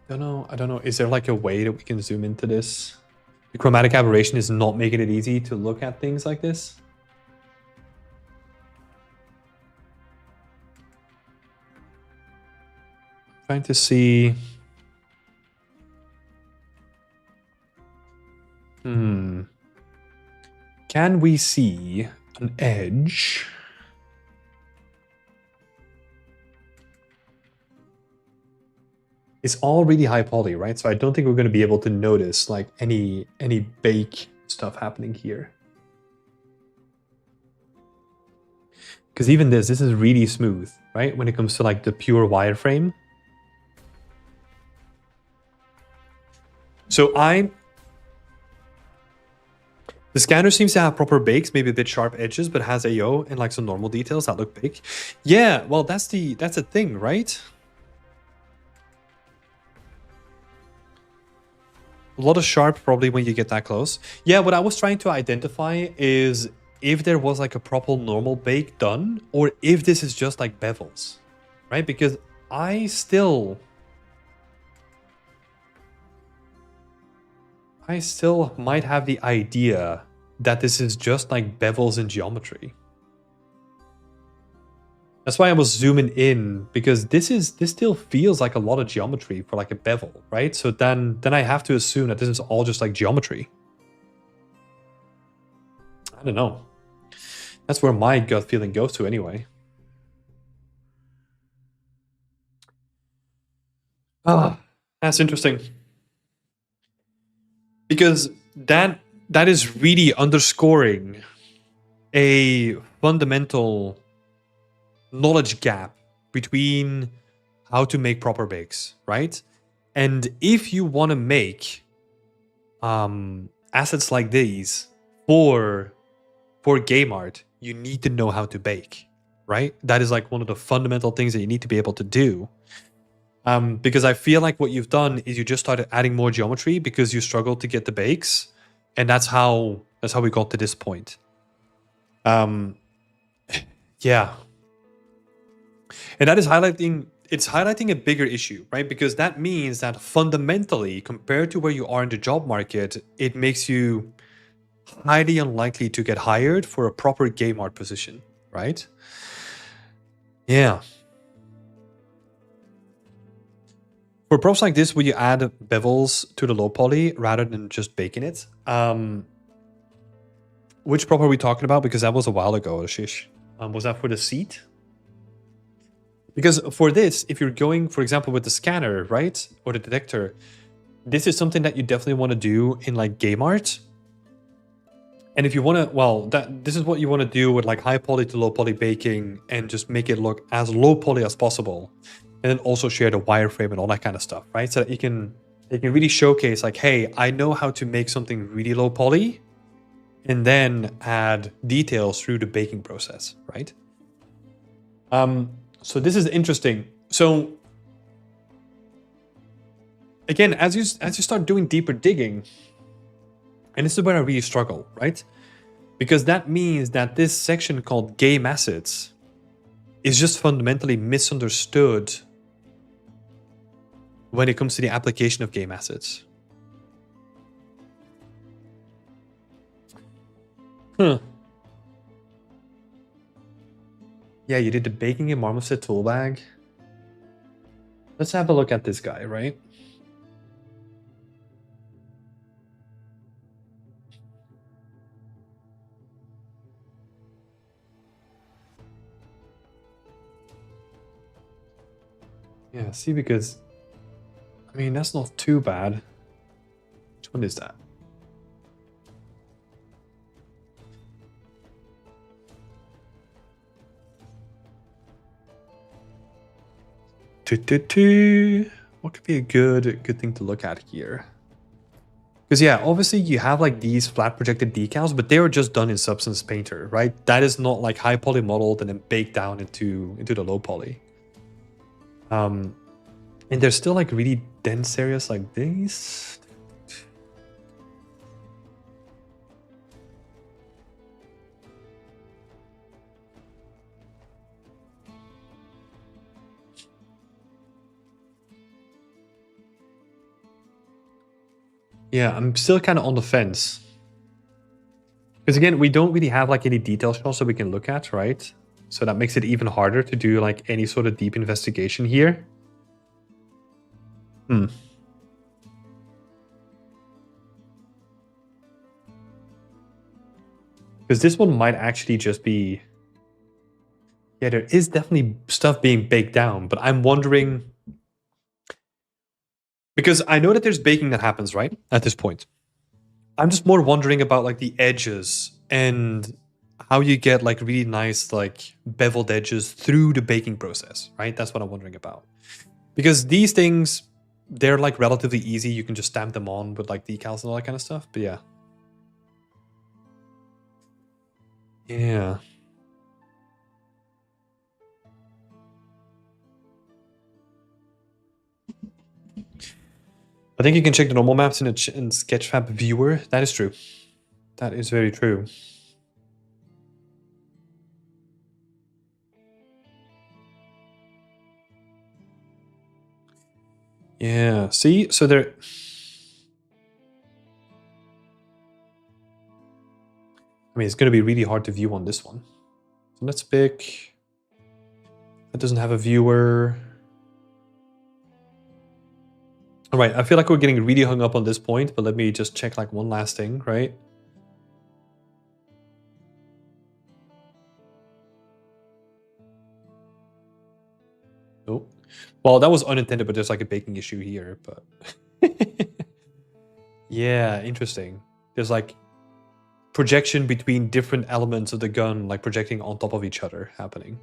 I don't know. Is there like a way that we can zoom into this? The chromatic aberration is not making it easy to look at things like this. Trying to see. Can we see an edge? It's all really high poly, right? So I don't think we're going to be able to notice like any bake stuff happening here. Because even this is really smooth, right? When it comes to like the pure wireframe. So the scanner seems to have proper bakes, maybe a bit sharp edges, but has AO and like some normal details that look big. Yeah, well, that's the thing, right? A lot of sharp probably when you get that close. Yeah, what I was trying to identify is if there was like a proper normal bake done, or if this is just like bevels, right? Because I still might have the idea that this is just like bevels in geometry. That's why I was zooming in, because this still feels like a lot of geometry for like a bevel, right? So then I have to assume that this is all just like geometry. I don't know. That's where my gut feeling goes to anyway. That's interesting. Because that is really underscoring a fundamental knowledge gap between how to make proper bakes, right? And if you want to make assets like these for game art, you need to know how to bake, right? That is like one of the fundamental things that you need to be able to do. Because I feel like what you've done is you just started adding more geometry because you struggled to get the bakes, and that's how we got to this point. Yeah. And that is highlighting a bigger issue, right? Because that means that fundamentally, compared to where you are in the job market, it makes you highly unlikely to get hired for a proper game art position, right? Yeah. For props like this, would you add bevels to the low poly rather than just baking it? Which prop are we talking about? Because that was a while ago, Shish. Was that for the seat? Because for this, if you're going, for example, with the scanner, right, or the detector, this is something that you definitely want to do in like game art. And if you want to, well, this is what you want to do with like high poly to low poly baking and just make it look as low poly as possible. And then also share the wireframe and all that kind of stuff, right? So that you can really showcase like, hey, I know how to make something really low poly and then add details through the baking process, right? So this is interesting. So again, as you start doing deeper digging, and this is where I really struggle, right? Because that means that this section called game assets is just fundamentally misunderstood when it comes to the application of game assets. Huh. Yeah, you did the baking in Marmoset tool bag. Let's have a look at this guy, right? Yeah, see, because, I mean, that's not too bad. Which one is that? What could be a good thing to look at here? Because yeah, obviously you have like these flat projected decals, but they are just done in Substance Painter, right? That is not like high poly modeled and then baked down into the low poly. And there's still like really dense areas like these. Yeah, I'm still kind of on the fence. Because again, we don't really have like any detail shots that we can look at, right? So that makes it even harder to do like any sort of deep investigation here. Because this one might actually just be... Yeah, there is definitely stuff being baked down, but I'm wondering... Because I know that there's baking that happens, right? At this point. I'm just more wondering about like the edges and how you get like really nice like beveled edges through the baking process, right? That's what I'm wondering about. Because these things, they're like relatively easy. You can just stamp them on with like decals and all that kind of stuff. But yeah. Yeah. I think you can check the normal maps in Sketchfab viewer. That is true. That is very true. Yeah, see? So there... I mean, it's going to be really hard to view on this one. So let's pick... That doesn't have a viewer. All right, I feel like we're getting really hung up on this point, but let me just check like one last thing, right? Oh, well, that was unintended, but there's like a baking issue here, but... Yeah, interesting. There's like projection between different elements of the gun, like projecting on top of each other happening.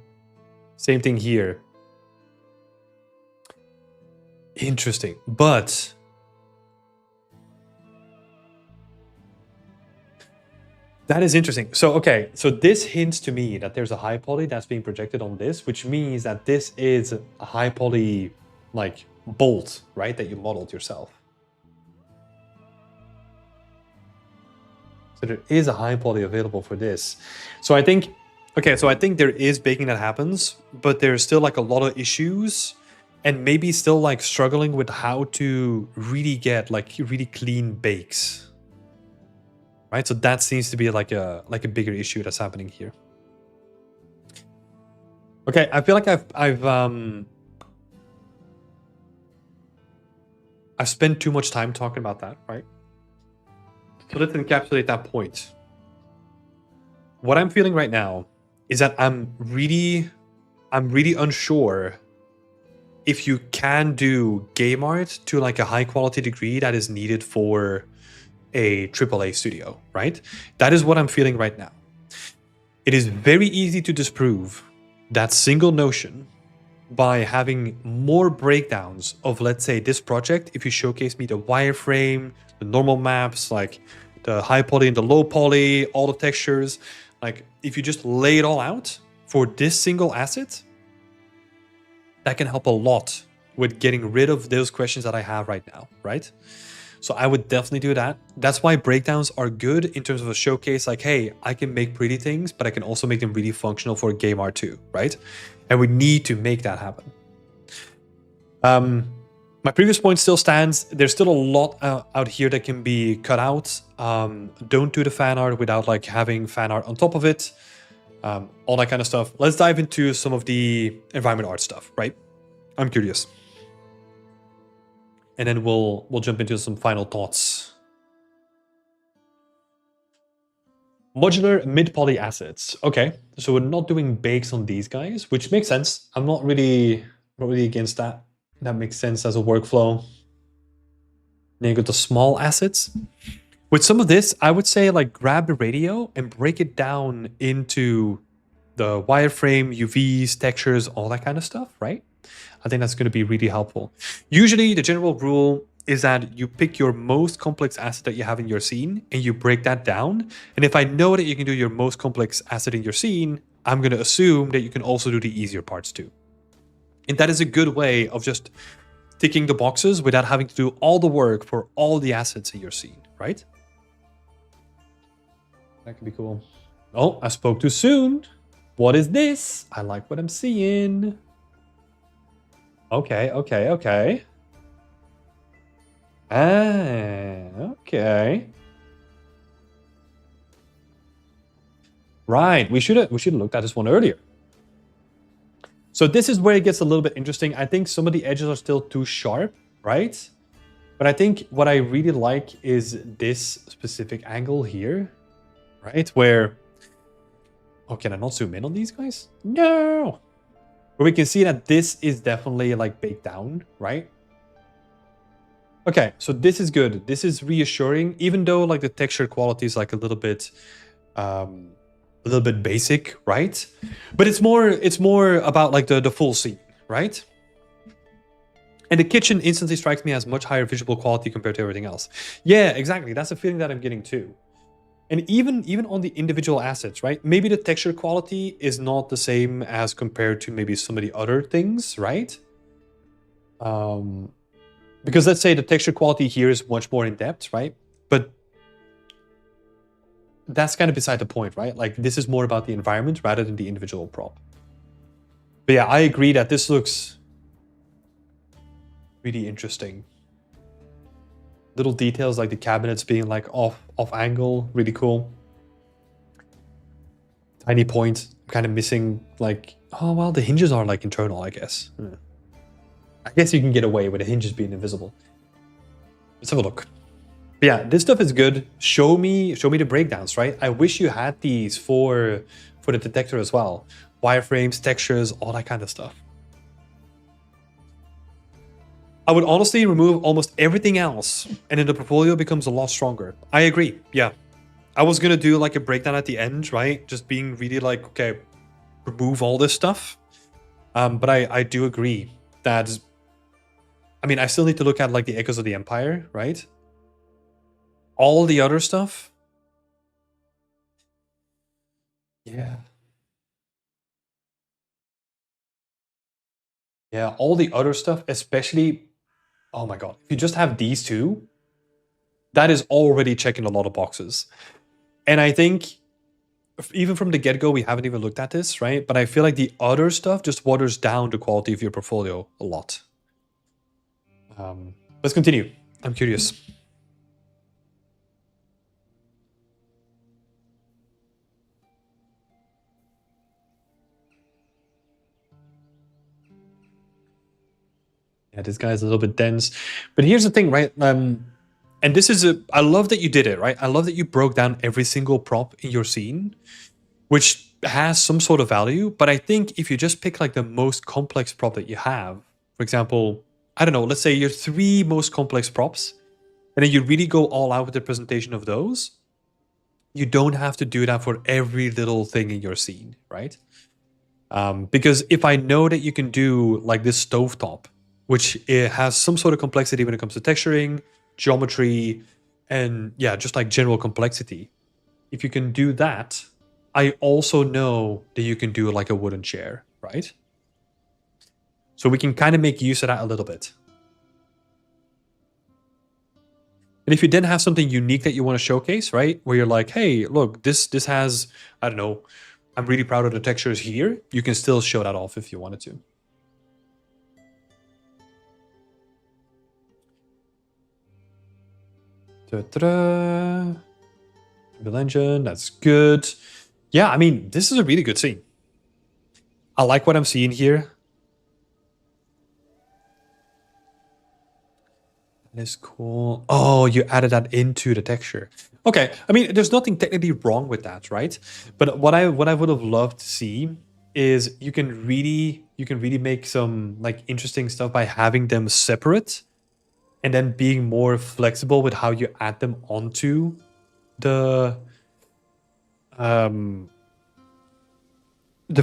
Same thing here. Interesting, but... That is interesting. So, okay, so this hints to me that there's a high poly that's being projected on this, which means that this is a high poly, like, bolt, right, that you modeled yourself. So there is a high poly available for this. So I think, okay, so I think there is baking that happens, but there's still like a lot of issues and maybe still like struggling with how to really get like really clean bakes. Right, so that seems to be like a bigger issue that's happening here. Okay, I feel like I've spent too much time talking about that, right? So let's encapsulate that point. What I'm feeling right now is that I'm really unsure if you can do game art to like a high quality degree that is needed for a AAA studio, right? That is what I'm feeling right now. It is very easy to disprove that single notion by having more breakdowns of, let's say, this project. If you showcase me the wireframe, the normal maps, like the high poly and the low poly, all the textures, like if you just lay it all out for this single asset, that can help a lot with getting rid of those questions that I have right now, right? So I would definitely do that. That's why breakdowns are good in terms of a showcase. Like, hey, I can make pretty things, but I can also make them really functional for game art too, right? And we need to make that happen. My previous point still stands. There's still a lot out here that can be cut out. Don't do the fan art without like having fan art on top of it. All that kind of stuff. Let's dive into some of the environment art stuff, right? I'm curious. And then we'll jump into some final thoughts. Modular mid-poly assets. Okay, so we're not doing bakes on these guys, which makes sense. I'm not really against that. That makes sense as a workflow. Then you go to small assets. With some of this, I would say like grab the radio and break it down into the wireframe, UVs, textures, all that kind of stuff, right? I think that's going to be really helpful. Usually the general rule is that you pick your most complex asset that you have in your scene and you break that down. And if I know that you can do your most complex asset in your scene, I'm going to assume that you can also do the easier parts too. And that is a good way of just ticking the boxes without having to do all the work for all the assets in your scene, right? That could be cool. Oh, I spoke too soon. What is this? I like what I'm seeing. Okay. Okay. Right, we should have looked at this one earlier. So this is where it gets a little bit interesting. I think some of the edges are still too sharp, right? But I think what I really like is this specific angle here, right? Where, oh, can I not zoom in on these guys? No. Where we can see that this is definitely like baked down, right? Okay, so this is good. This is reassuring, even though like the texture quality is like a little bit basic, right? But it's more about like the full scene, right? And the kitchen instantly strikes me as much higher visual quality compared to everything else. Yeah, exactly. That's the feeling that I'm getting too. And even on the individual assets, right? Maybe the texture quality is not the same as compared to maybe some of the other things, right? Because let's say the texture quality here is much more in depth, right? But that's kind of beside the point, right? Like this is more about the environment rather than the individual prop. But yeah, I agree that this looks really interesting. Little details like the cabinets being like off angle, really cool. Tiny point, kind of missing like, oh well, the hinges are like internal, I guess. I guess you can get away with the hinges being invisible. Let's have a look. But yeah, this stuff is good. Show me the breakdowns, right? I wish you had these for the detector as well. Wireframes, textures, all that kind of stuff. I would honestly remove almost everything else and then the portfolio becomes a lot stronger. I agree, yeah. I was gonna do like a breakdown at the end, right? Just being really like, okay, remove all this stuff. But I do agree that, I mean, I still need to look at like the Echoes of the Empire, right? All the other stuff. Yeah. Yeah, all the other stuff, especially, oh my god, if you just have these two, that is already checking a lot of boxes. And I think even from the get-go, we haven't even looked at this, right? But I feel like the other stuff just waters down the quality of your portfolio a lot. Let's continue. I'm curious. Yeah, this guy's a little bit dense. But here's the thing, right? And this is I love that you did it, right? I love that you broke down every single prop in your scene, which has some sort of value. But I think if you just pick like the most complex prop that you have For example, I don't know, let's say your 3 most complex props, and then you really go all out with the presentation of those. You don't have to do that for every little thing in your scene, right? Because if I know that you can do like this stovetop, which it has some sort of complexity when it comes to texturing, geometry, and yeah, just like general complexity. If you can do that, I also know that you can do like a wooden chair, right? So we can kind of make use of that a little bit. And if you then have something unique that you want to showcase, right? Where you're like, hey, look, this has, I don't know, I'm really proud of the textures here. You can still show that off if you wanted to. Ta-da! Real engine, that's good. Yeah, I mean, this is a really good scene. I like what I'm seeing here. That is cool. Oh, you added that into the texture. Okay, I mean, there's nothing technically wrong with that, right? But what I would have loved to see is you can really make some like interesting stuff by having them separate, and then being more flexible with how you add them onto the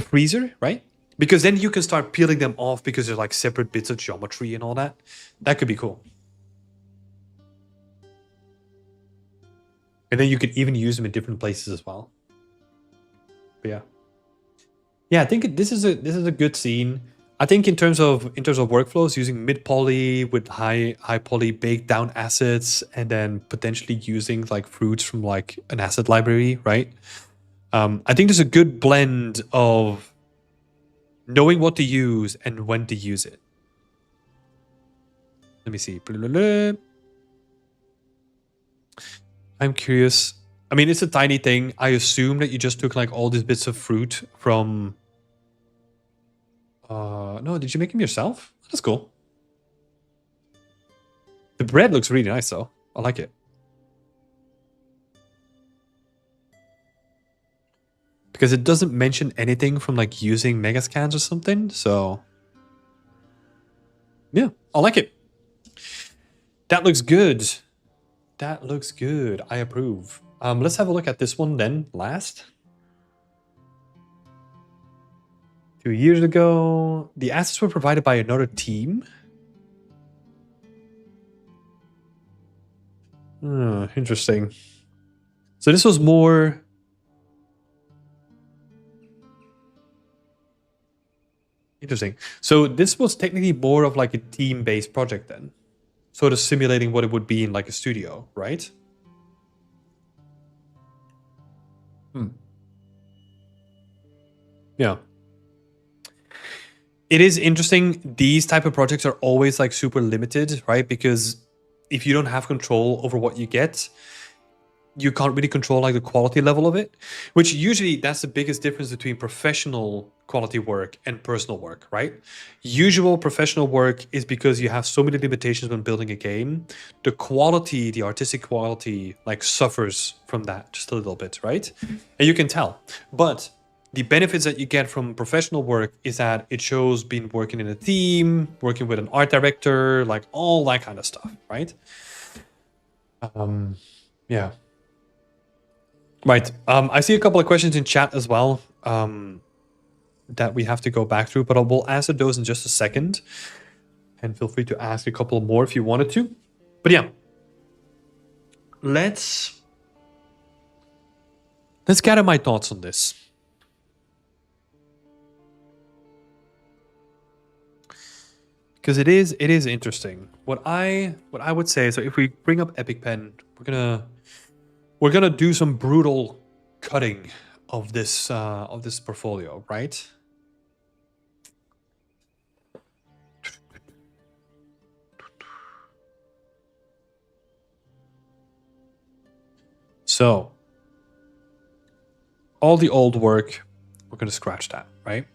freezer, right? Because then you can start peeling them off because they're like separate bits of geometry and all that. That could be cool. And then you could even use them in different places as well. But yeah. Yeah, I think this is a good scene. I think in terms of workflows, using mid poly with high poly baked down assets, and then potentially using like fruits from like an asset library, right? I think there's a good blend of knowing what to use and when to use it. Let me see. I'm curious. I mean, it's a tiny thing. I assume that you just took like all these bits of fruit from... no, did you make them yourself? That's cool. The bread looks really nice though. I like it. Because it doesn't mention anything from like using megascans or something, so... Yeah, I like it. That looks good. That looks good. I approve. Let's have a look at this one then, last. 2 years ago, the assets were provided by another team. Interesting. So this was more... Interesting. So this was technically more of like a team-based project then. Sort of simulating what it would be in like a studio, right? Yeah. It is interesting. These type of projects are always like super limited, right? Because if you don't have control over what you get, you can't really control like the quality level of it, which usually that's the biggest difference between professional quality work and personal work, right? Usual professional work is because you have so many limitations when building a game. The quality, the artistic quality, like suffers from that just a little bit, right? And you can tell. But the benefits that you get from professional work is that it shows being working in a team, working with an art director, like all that kind of stuff, right? Yeah. Right. I see a couple of questions in chat as well that we have to go back through, but we'll answer those in just a second. And feel free to ask a couple more if you wanted to. But yeah, let's gather my thoughts on this. Because it is interesting. What I would say, so if we bring up Epic Pen, we're gonna do some brutal cutting of this portfolio, right? So all the old work, we're gonna scratch that, right?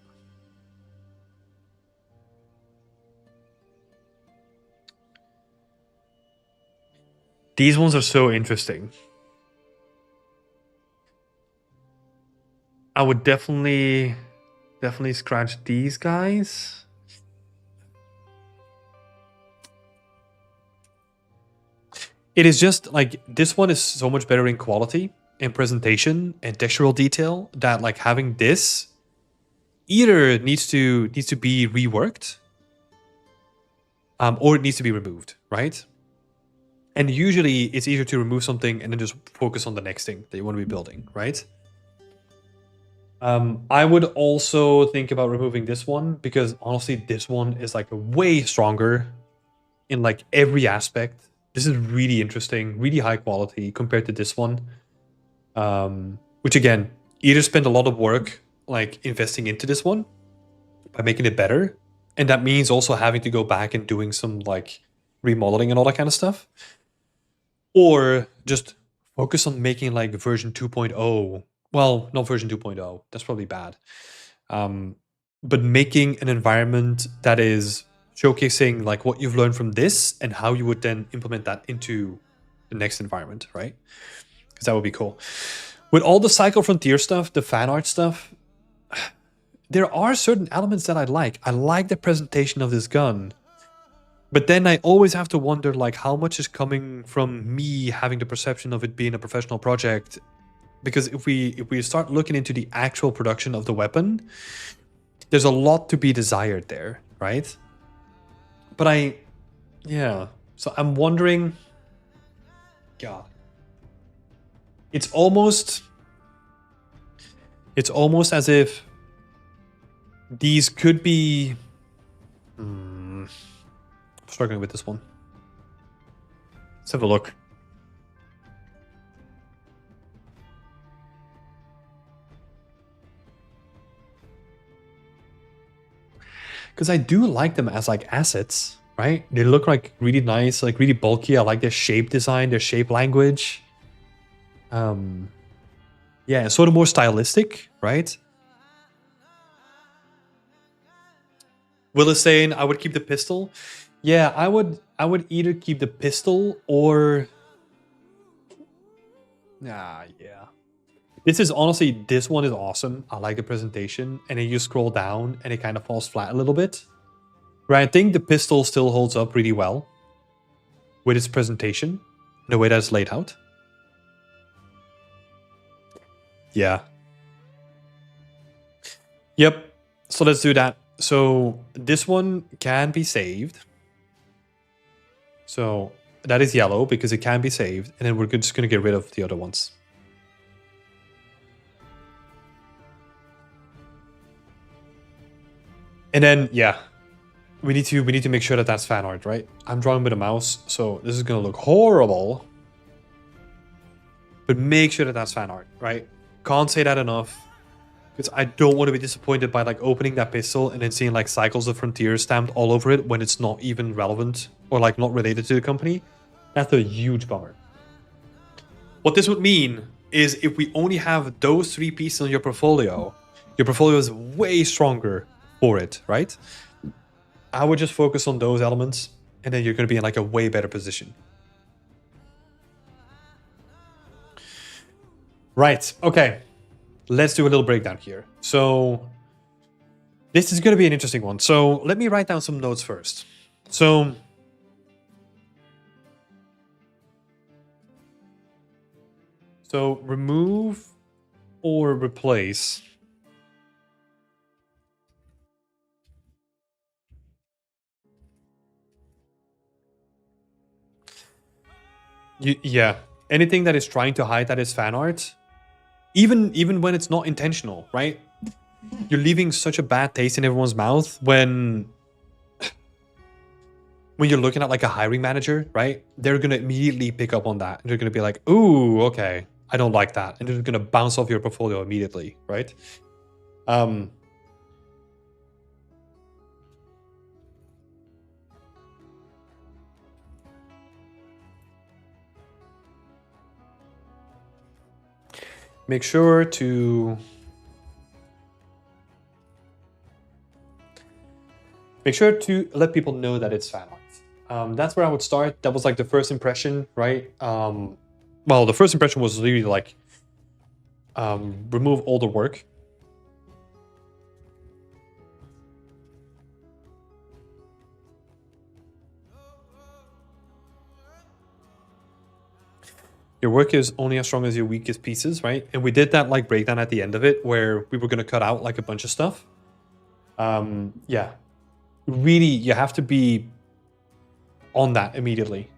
These ones are so interesting. I would definitely scratch these guys. It is just like this one is so much better in quality and presentation and textural detail that like having this either needs to be reworked, or it needs to be removed, right? And usually it's easier to remove something and then just focus on the next thing that you want to be building, right? I would also think about removing this one because honestly, this one is like way stronger in like every aspect. This is really interesting, really high quality compared to this one. Which again, either spend a lot of work like investing into this one by making it better, and that means also having to go back and doing some like remodeling and all that kind of stuff, or just focus on making like version 2.0. Well, not version 2.0. That's probably bad. But making an environment that is showcasing like what you've learned from this and how you would then implement that into the next environment, right? Because that would be cool. With all the Cycle Frontier stuff, the fan art stuff, there are certain elements that I like. I like the presentation of this gun. But then I always have to wonder like how much is coming from me having the perception of it being a professional project. Because if we start looking into the actual production of the weapon, there's a lot to be desired there, right? But yeah. So I'm wondering, God, it's almost as if these could be. I'm struggling with this one. Let's have a look. Because I do like them as like assets, right? They look like really nice, like really bulky. I like their shape design, their shape language. Yeah, sort of more stylistic, right? Will is saying I would keep the pistol. Yeah, I would either keep the pistol or yeah. This is honestly, this one is awesome. I like the presentation, and then you scroll down and it kind of falls flat a little bit. Right, I think the pistol still holds up really well with its presentation, the way that it's laid out. Yeah. Yep. So let's do that. So this one can be saved. So that is yellow because it can be saved, and then we're just going to get rid of the other ones. And then, yeah, we need to make sure that that's fan art, right? I'm drawing with a mouse, so this is gonna look horrible. But make sure that that's fan art, right? Can't say that enough, because I don't want to be disappointed by like opening that pistol and then seeing like Cycles of Frontier stamped all over it when it's not even relevant or like not related to the company. That's a huge bummer. What this would mean is if we only have those 3 pieces on your portfolio is way stronger for it, right? I would just focus on those elements, and then you're going to be in like a way better position. Right. Okay. Let's do a little breakdown here. So this is going to be an interesting one. So let me write down some notes first. So remove or replace. Yeah. Anything that is trying to hide that is fan art, even when it's not intentional, right? You're leaving such a bad taste in everyone's mouth when you're looking at like a hiring manager, right? They're gonna immediately pick up on that, and they're gonna be like, "Ooh, okay, I don't like that," and they're gonna bounce off your portfolio immediately, right? Make sure to let people know that it's fan art. That's where I would start. That was like the first impression, right? Well, the first impression was really like remove all the work. Your work is only as strong as your weakest pieces, right? And we did that like breakdown at the end of it where we were going to cut out like a bunch of stuff. Yeah, really, you have to be on that immediately,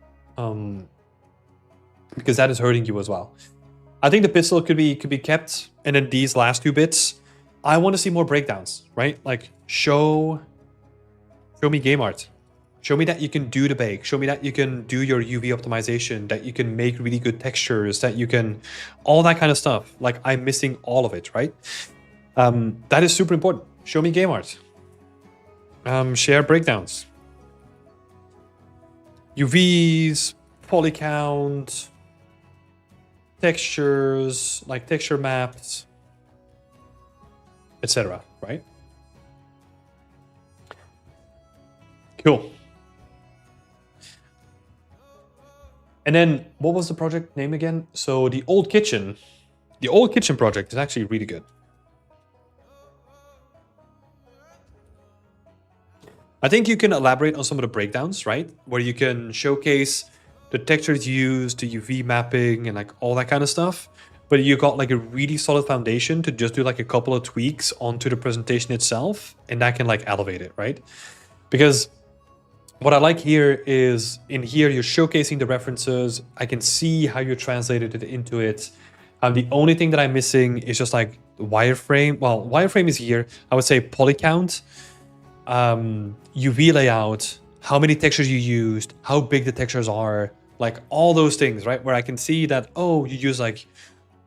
because that is hurting you as well. I think the pistol could be kept, and then these last two bits, I want to see more breakdowns, right? Like show me game art. Show me that you can do the bake. Show me that you can do your UV optimization, that you can make really good textures, that you can, all that kind of stuff. Like I'm missing all of it, right? That is super important. Show me game art. Share breakdowns. UVs, poly count, textures, like texture maps, etc. Right? Cool. And then what was the project name again? So the old kitchen project is actually really good. I think you can elaborate on some of the breakdowns, right? Where you can showcase the textures used, the UV mapping, and like all that kind of stuff. But you got like a really solid foundation to just do like a couple of tweaks onto the presentation itself, and that can like elevate it, right? Because what I like here is in here you're showcasing the references. I can see how you translated it into it. The only thing that I'm missing is just like wireframe. Well, wireframe is here. I would say poly count, UV layout, how many textures you used, how big the textures are, like all those things, right? Where I can see that, oh, you use like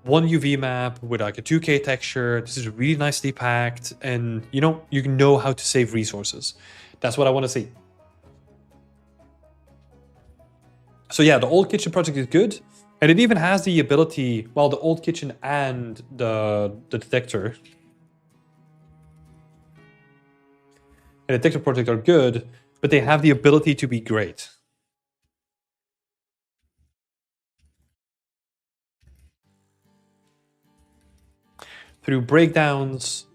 one UV map with like a 2K texture. This is really nicely packed, and you can know how to save resources. That's what I want to see. So yeah, the old kitchen project is good. And it even has the ability, well, the old kitchen and the detector. And the detector project are good, but they have the ability to be great. Through breakdowns,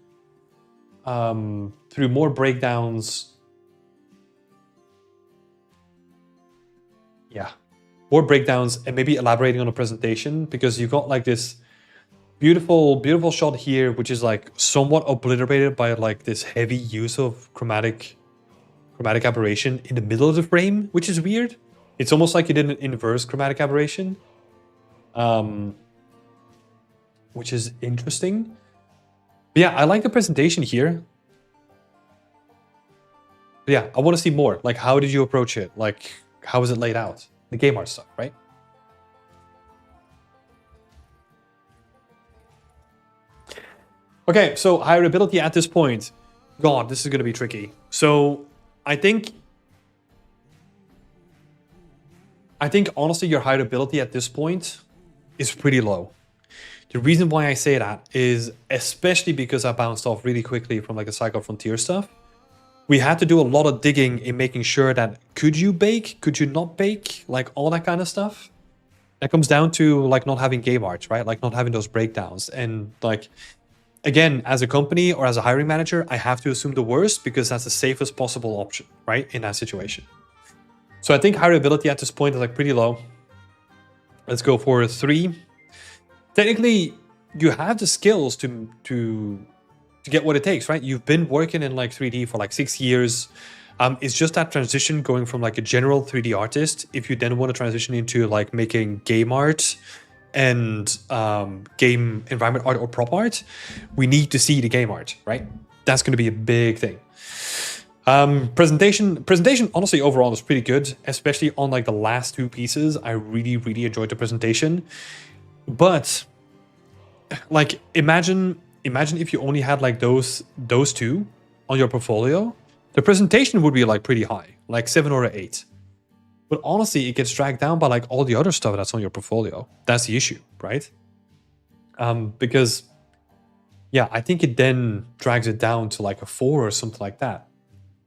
through more breakdowns. Yeah. More breakdowns and maybe elaborating on a presentation, because you've got like this beautiful shot here, which is like somewhat obliterated by like this heavy use of chromatic aberration in the middle of the frame, which is weird. It's almost like you did an inverse chromatic aberration, which is interesting. But yeah, I like the presentation here. But yeah, I want to see more. Like, how did you approach it? Like, how was it laid out? The game art stuff, right? Okay, so hireability at this point. God, this is going to be tricky. So I think honestly your hireability at this point is pretty low. The reason why I say that is especially because I bounced off really quickly from like the Cycle Frontier stuff. We had to do a lot of digging in making sure that could you bake, could you not bake, like all that kind of stuff. That comes down to like not having game art, right? Like not having those breakdowns. And like, again, as a company or as a hiring manager, I have to assume the worst because that's the safest possible option, right? In that situation. So I think hireability at this point is like pretty low. Let's go for a 3. Technically, you have the skills to get what it takes, right? You've been working in like 3D for like 6 years. It's just that transition going from like a general 3D artist. If you then want to transition into like making game art and game environment art or prop art, we need to see the game art, right? That's going to be a big thing. Presentation honestly overall is pretty good, especially on like the last 2 pieces. I really enjoyed the presentation. But like imagine if you only had like those 2 on your portfolio, the presentation would be like pretty high, like 7 or 8. But honestly, it gets dragged down by like all the other stuff that's on your portfolio. That's the issue, right? Because yeah, I think it then drags it down to like a 4 or something like that.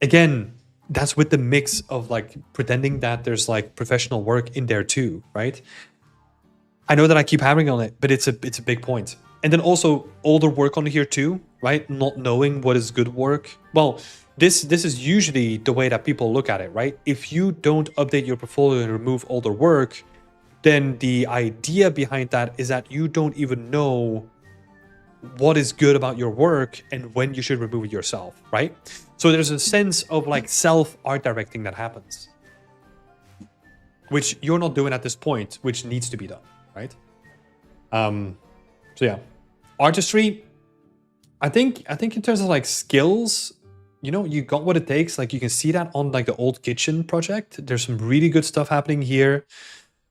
Again, that's with the mix of like pretending that there's like professional work in there too, right? I know that I keep hammering on it, but it's a big point. And then also older work on here too, right? Not knowing what is good work. Well, this is usually the way that people look at it, right? If you don't update your portfolio and remove older work, then the idea behind that is that you don't even know what is good about your work and when you should remove it yourself, right? So there's a sense of like self art directing that happens, which you're not doing at this point, which needs to be done, right? So yeah, artistry. I think in terms of like skills, you know, you got what it takes. Like you can see that on like the old kitchen project. There's some really good stuff happening here.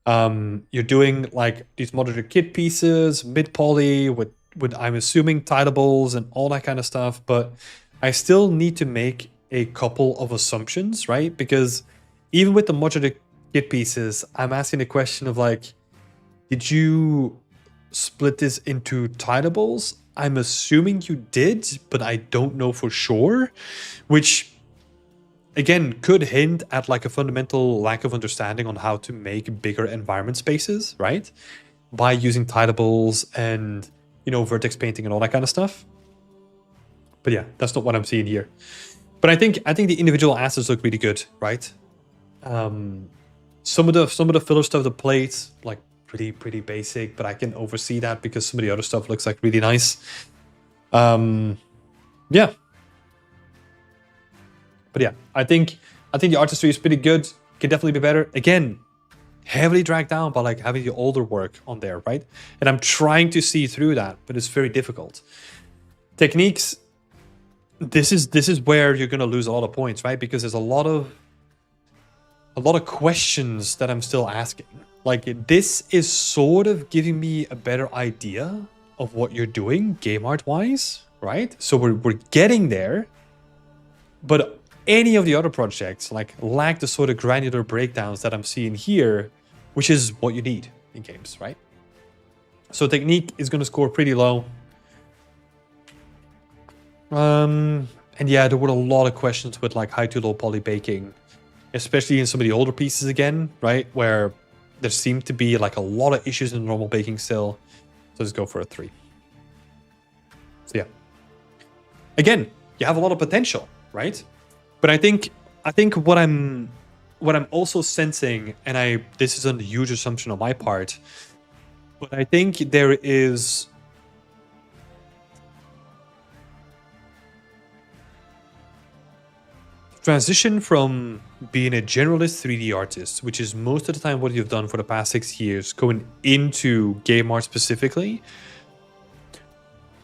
You're doing like these modular kit pieces, mid poly with I'm assuming tidables and all that kind of stuff. But I still need to make a couple of assumptions, right? Because even with the modular kit pieces, I'm asking the question of like, did you split this into tidables? I'm assuming you did, but I don't know for sure, which again could hint at like a fundamental lack of understanding on how to make bigger environment spaces, right? By using tidables and, you know, vertex painting and all that kind of stuff. But yeah, that's not what I'm seeing here. But I think the individual assets look really good, right? Some of the filler stuff, the plates, like pretty basic, but I can oversee that because some of the other stuff looks like really nice. Yeah. But yeah, I think the artistry is pretty good. Can definitely be better. Again, heavily dragged down by like having the older work on there, right? And I'm trying to see through that, but it's very difficult. Techniques. This is where you're gonna lose a lot of points, right? Because there's a lot of questions that I'm still asking. Like this is sort of giving me a better idea of what you're doing game art wise, right? So we're getting there, but any of the other projects like lack the sort of granular breakdowns that I'm seeing here, which is what you need in games, right? So technique is going to score pretty low. And yeah, there were a lot of questions with like high to low poly baking, especially in some of the older pieces again, right? Where there seemed to be like a lot of issues in normal baking still. So let's go for a 3. So yeah. Again, you have a lot of potential, right? But I think what I'm also sensing, and this is a huge assumption on my part, but I think there is transition from being a generalist 3D artist, which is most of the time what you've done for the past 6 years, going into game art specifically.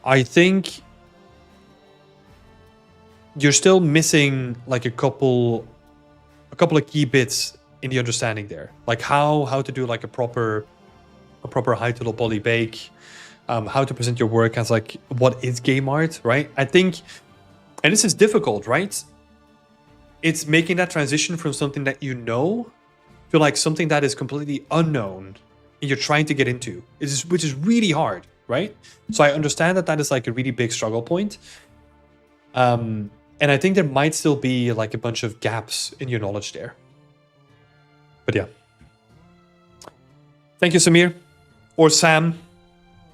I think you're still missing like a couple of key bits in the understanding there, like how to do like a proper high to low poly bake, how to present your work as like what is game art, right? I think, and this is difficult, right? It's making that transition from something that you know to like something that is completely unknown and you're trying to get into, which is really hard, right? So I understand that is like a really big struggle point. And I think there might still be like a bunch of gaps in your knowledge there. But yeah. Thank you, Samir. Or Sam.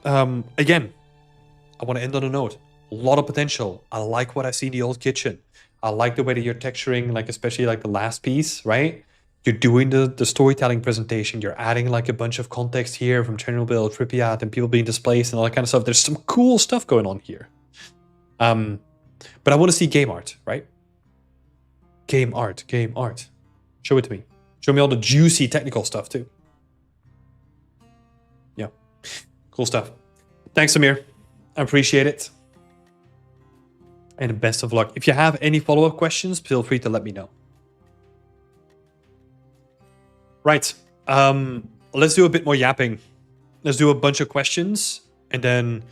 Again, I want to end on a note. A lot of potential. I like what I see in the old kitchen. I like the way that you're texturing, like especially like the last piece, right? You're doing the storytelling presentation. You're adding like a bunch of context here from Chernobyl, Pripyat, and people being displaced and all that kind of stuff. There's some cool stuff going on here. But I want to see game art, right? Game art. Show it to me. Show me all the juicy technical stuff too. Yeah, cool stuff. Thanks, Amir. I appreciate it. And best of luck. If you have any follow-up questions, feel free to let me know. Right. Let's do a bit more yapping. Let's do a bunch of questions, and then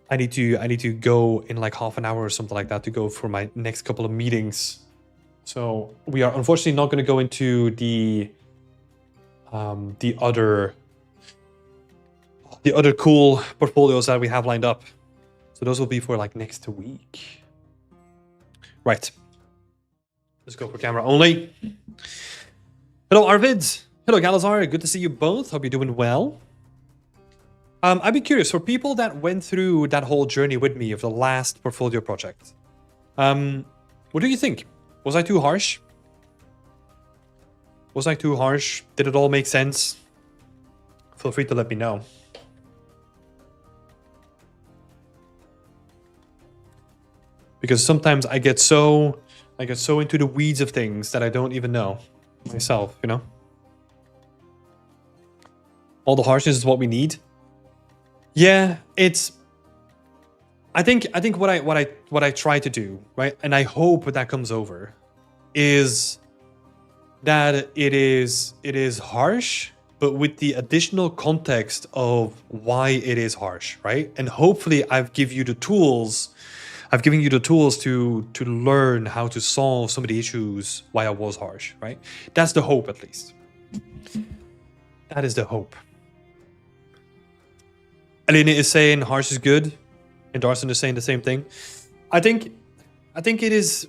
I need to go in like half an hour or something like that to go for my next couple of meetings. So we are unfortunately not going to go into the other cool portfolios that we have lined up. So those will be for like next week. Right. Let's go for camera only. Hello, Arvid. Hello, Galazar. Good to see you both. Hope you're doing well. I'd be curious, for people that went through that whole journey with me of the last portfolio project, what do you think? Was I too harsh? Did it all make sense? feel free to let me know. Because sometimes I get so into the weeds of things that I don't even know myself, you know? All the harshness is what we need. Yeah, it's I think what I try to do, right? And I hope that comes over is that it is harsh, but with the additional context of why it is harsh, right? And hopefully I've given you the tools to learn how to solve some of the issues why I was harsh, right? That's the hope, at least. That is the hope. Alina is saying harsh is good, and Darson is saying the same thing. I think it is.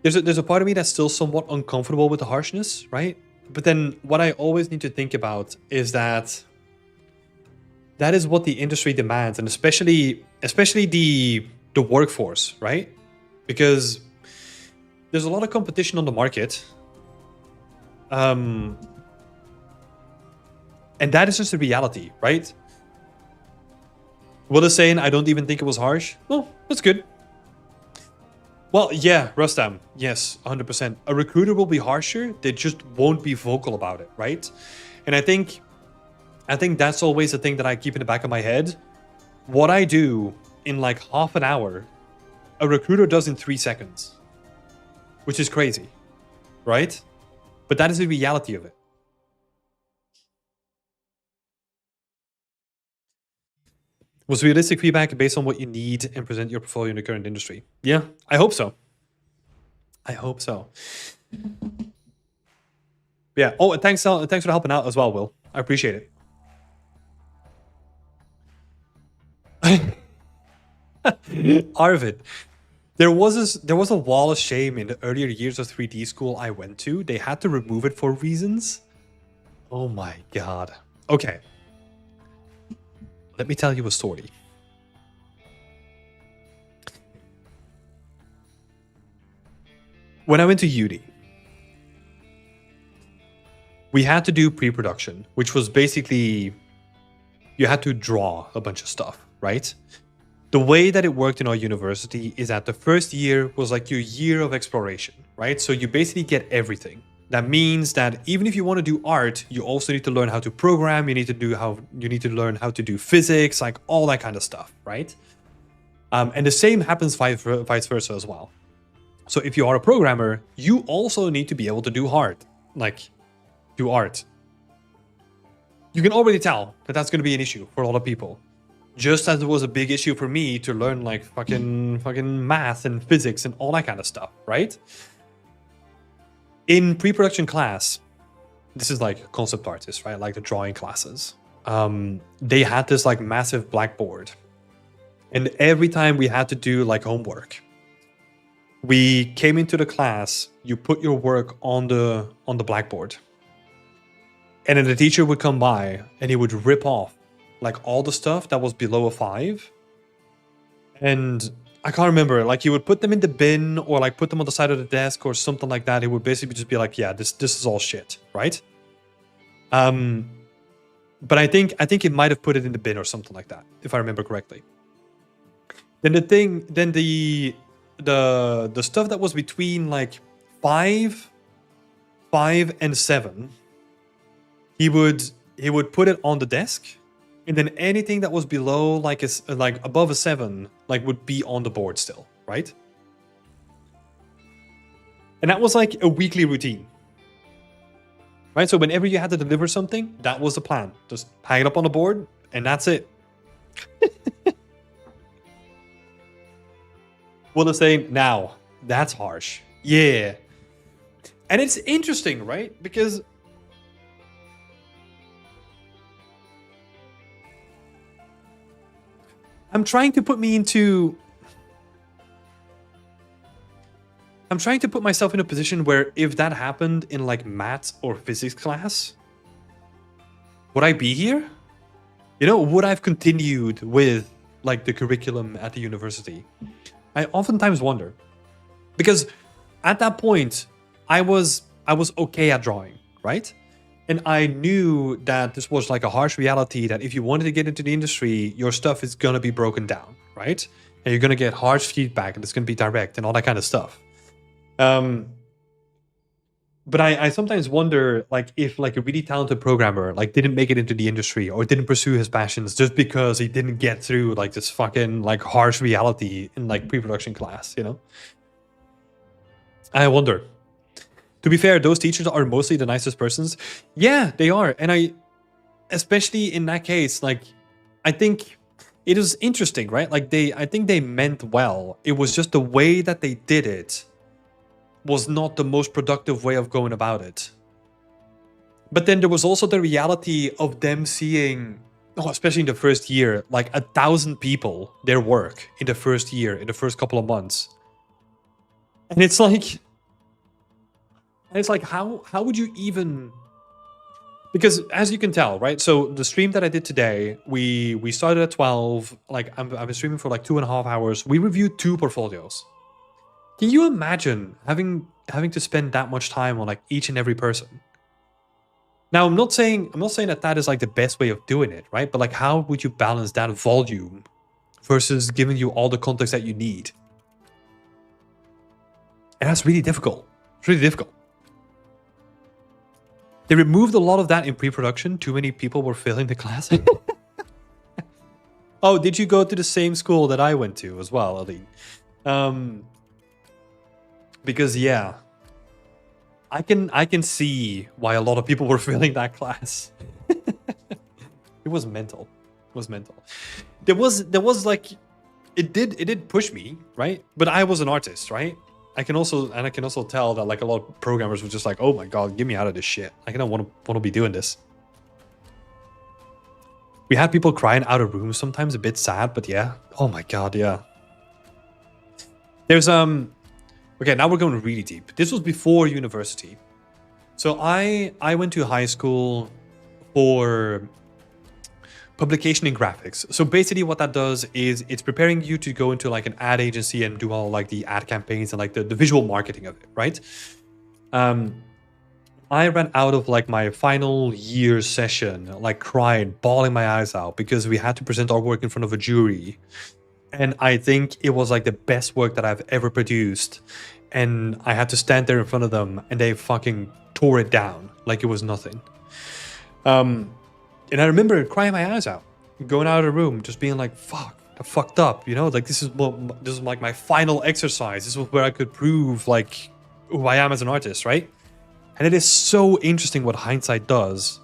There's a part of me that's still somewhat uncomfortable with the harshness, right? But then what I always need to think about is that is what the industry demands, and especially the workforce, right? Because there's a lot of competition on the market. And that is just a reality, right? Will is saying, I don't even think it was harsh. Well, that's good. Well, yeah, Rustam. Yes, 100%. A recruiter will be harsher. They just won't be vocal about it, right? And I think that's always the thing that I keep in the back of my head. What I do in like half an hour, a recruiter does in 3 seconds. Which is crazy, right? But that is the reality of it. Was realistic feedback based on what you need and present your portfolio in the current industry? Yeah, I hope so. I hope so. Yeah. Oh, thanks for helping out as well, Will. I appreciate it. Arvid, there was a wall of shame in the earlier years of 3D school I went to. They had to remove it for reasons. Oh my god. Okay. Let me tell you a story. When I went to uni, we had to do pre-production, which was basically you had to draw a bunch of stuff, right? The way that it worked in our university is that the first year was like your year of exploration, right? So you basically get everything. That means that even if you want to do art, you also need to learn how to program. You need to learn how to do physics, like all that kind of stuff, right? And the same happens vice versa as well. So if you are a programmer, you also need to be able to do art. You can already tell that that's going to be an issue for a lot of people. Just as it was a big issue for me to learn like fucking math and physics and all that kind of stuff, right? In pre-production class, this is like concept artists, right? Like the drawing classes. They had this like massive blackboard. And every time we had to do like homework, we came into the class, you put your work on the blackboard. And then the teacher would come by and he would rip off like all the stuff that was below a 5. And I can't remember, like he would put them in the bin or like put them on the side of the desk or something like that. He would basically just be like, yeah, this is all shit, right? But I think it might have put it in the bin or something like that, if I remember correctly. Then the stuff that was between like 5 and 7, he would put it on the desk. And then anything that was below, like above a 7, like would be on the board still, right? And that was like a weekly routine, right? So whenever you had to deliver something, that was the plan. Just hang it up on the board, and that's it. Will is saying, now, that's harsh. Yeah. And it's interesting, right? Because I'm trying to put myself in a position where if that happened in like maths or physics class, would I be here? You know, would I have continued with like the curriculum at the university? I oftentimes wonder, because at that point I was okay at drawing, right? And I knew that this was like a harsh reality that if you wanted to get into the industry, your stuff is going to be broken down, right? And you're going to get harsh feedback and it's going to be direct and all that kind of stuff. But I sometimes wonder, like, if like a really talented programmer like didn't make it into the industry or didn't pursue his passions just because he didn't get through like this fucking like harsh reality in like pre-production class, you know? I wonder. To be fair, those teachers are mostly the nicest persons. Yeah, they are. And especially in that case, like, I think it was interesting, right? Like, I think they meant well. It was just the way that they did it was not the most productive way of going about it. But then there was also the reality of them seeing, especially in the first year, like 1,000 people, their work in the first year, in the first couple of months. And it's like, how would you even... Because as you can tell, right? So the stream that I did today, we started at 12. Like I've been streaming for like 2.5 hours. We reviewed 2 portfolios. Can you imagine having to spend that much time on like each and every person? Now I'm not saying that is like the best way of doing it, right? But like, how would you balance that volume versus giving you all the context that you need? And that's really difficult. It's really difficult. They removed a lot of that in pre-production. Too many people were failing the class. Oh, did you go to the same school that I went to as well, Aline? Because yeah, I can see why a lot of people were failing that class. It was mental. It was mental. There was like, it did push me, right? But I was an artist, right? I can also tell that like a lot of programmers were just like, oh my god, get me out of this shit. I don't want to be doing this. We had people crying out of rooms sometimes, a bit sad, but yeah. Oh my god, yeah. There's okay, now we're going really deep. This was before university. So I went to high school for publication and graphics. So basically what that does is it's preparing you to go into like an ad agency and do all like the ad campaigns and like the visual marketing of it, right? I ran out of like my final year session, like crying, bawling my eyes out because we had to present our work in front of a jury. And I think it was like the best work that I've ever produced. And I had to stand there in front of them and they fucking tore it down like it was nothing. And I remember crying my eyes out, going out of the room, just being like, fuck, I fucked up, you know? Like, this is like my final exercise. This was where I could prove, like, who I am as an artist, right? And it is so interesting what hindsight does.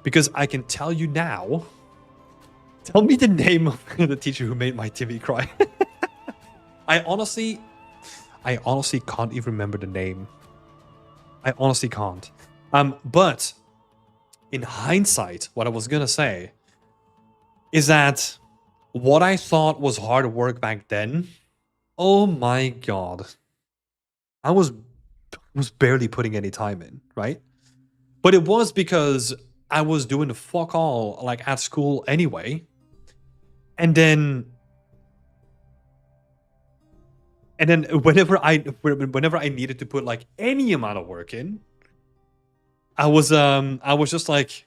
Because I can tell you now... Tell me the name of the teacher who made my Timmy cry. I honestly can't even remember the name. I honestly can't. But... in hindsight, what I was gonna say is that what I thought was hard work back then, oh my god, I was barely putting any time in, right? But it was because I was doing the fuck all like at school anyway, and then whenever I needed to put like any amount of work in, I was just like,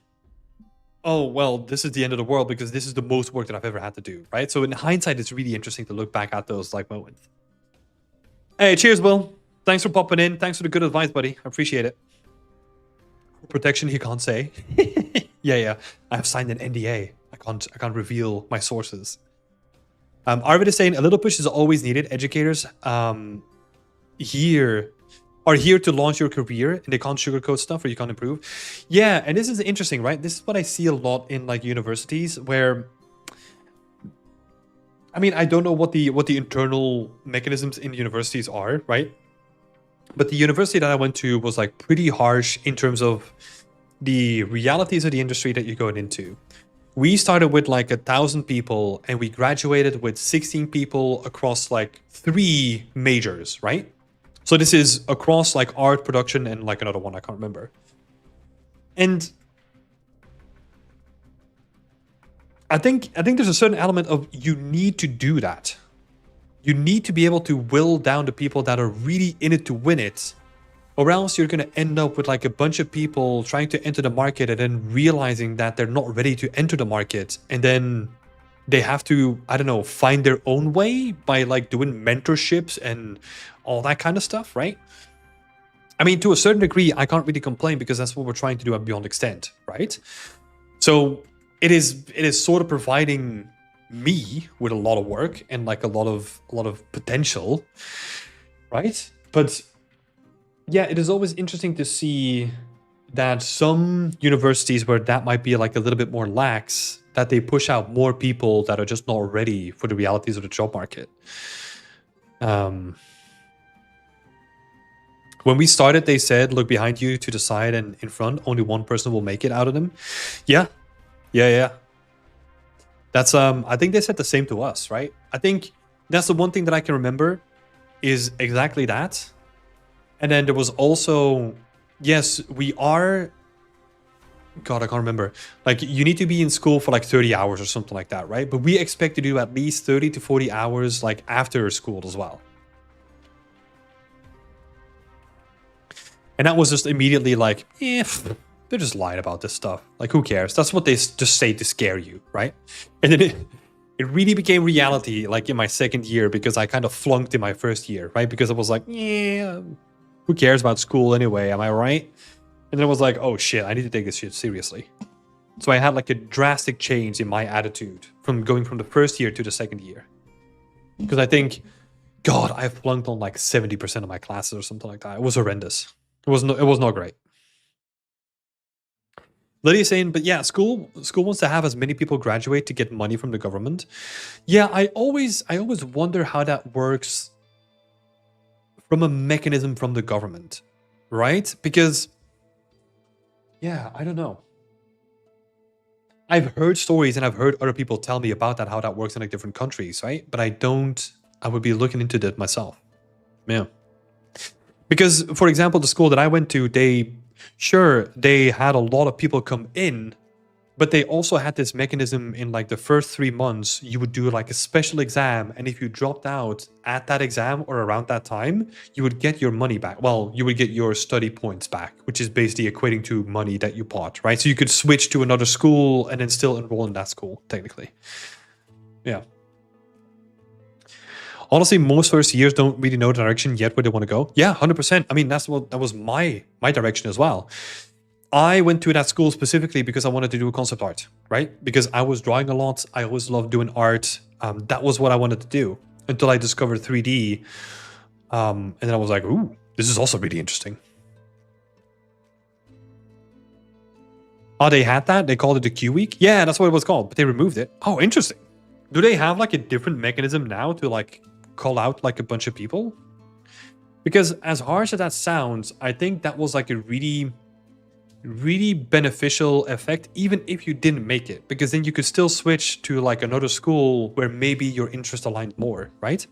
oh, well, this is the end of the world because this is the most work that I've ever had to do, right? So in hindsight, it's really interesting to look back at those like moments. Hey, cheers, Will. Thanks for popping in. Thanks for the good advice, buddy. I appreciate it. Protection, he can't say. Yeah. I have signed an NDA. I can't reveal my sources. Arvid is saying a little push is always needed. Educators are here to launch your career and they can't sugarcoat stuff or you can't improve. Yeah, and this is interesting, right? This is what I see a lot in like universities where, I mean, I don't know what the internal mechanisms in universities are, right? But the university that I went to was like pretty harsh in terms of the realities of the industry that you're going into. We started with like 1,000 people and we graduated with 16 people across like 3 majors, right? So this is across like art, production, and like another one, I can't remember. And I think there's a certain element of you need to do that. You need to be able to will down the people that are really in it to win it or else you're going to end up with like a bunch of people trying to enter the market and then realizing that they're not ready to enter the market, and then they have to, I don't know, find their own way by like doing mentorships and all that kind of stuff, right? I mean, to a certain degree, I can't really complain because that's what we're trying to do at Beyond Extent, right? So it is sort of providing me with a lot of work and like a lot of potential, right? But yeah, it is always interesting to see that some universities where that might be like a little bit more lax, that they push out more people that are just not ready for the realities of the job market. When we started, they said, look behind you, to the side, and in front. Only one person will make it out of them. Yeah. That's I think they said the same to us, right? I think that's the one thing that I can remember is exactly that. And then there was also, yes, we are, God, I can't remember. Like, you need to be in school for like 30 hours or something like that, right? But we expect to do at least 30 to 40 hours like after school as well. And that was just immediately like, they're just lying about this stuff. Like, who cares? That's what they just say to scare you, right? And then it really became reality like in my second year because I kind of flunked in my first year, right? Because I was like, who cares about school anyway? Am I right? And then I was like, oh shit, I need to take this shit seriously. So I had like a drastic change in my attitude from going from the first year to the second year. Because I think, God, I flunked on like 70% of my classes or something like that. It was horrendous. It was not great. Lydia's saying, but yeah, school wants to have as many people graduate to get money from the government. Yeah, I always wonder how that works from a mechanism from the government, right? Because, yeah, I don't know. I've heard stories and I've heard other people tell me about that, how that works in like different countries, right? But I would be looking into that myself. Yeah. Because, for example, the school that I went to, they had a lot of people come in, but they also had this mechanism in like the first 3 months, you would do like a special exam. And if you dropped out at that exam or around that time, you would get your money back. Well, you would get your study points back, which is basically equating to money that you bought, right? So you could switch to another school and then still enroll in that school, technically. Yeah. Honestly, most first years don't really know the direction yet where they want to go. Yeah, 100%. I mean, that was my direction as well. I went to that school specifically because I wanted to do concept art, right? Because I was drawing a lot. I always loved doing art. That was what I wanted to do until I discovered 3D. And then I was like, ooh, this is also really interesting. Oh, they had that? They called it the Q week? Yeah, that's what it was called, but they removed it. Oh, interesting. Do they have like a different mechanism now to like call out like a bunch of people? Because as harsh as that sounds, I think that was like a really beneficial effect, even if you didn't make it, because then you could still switch to like another school where maybe your interest aligned more, right?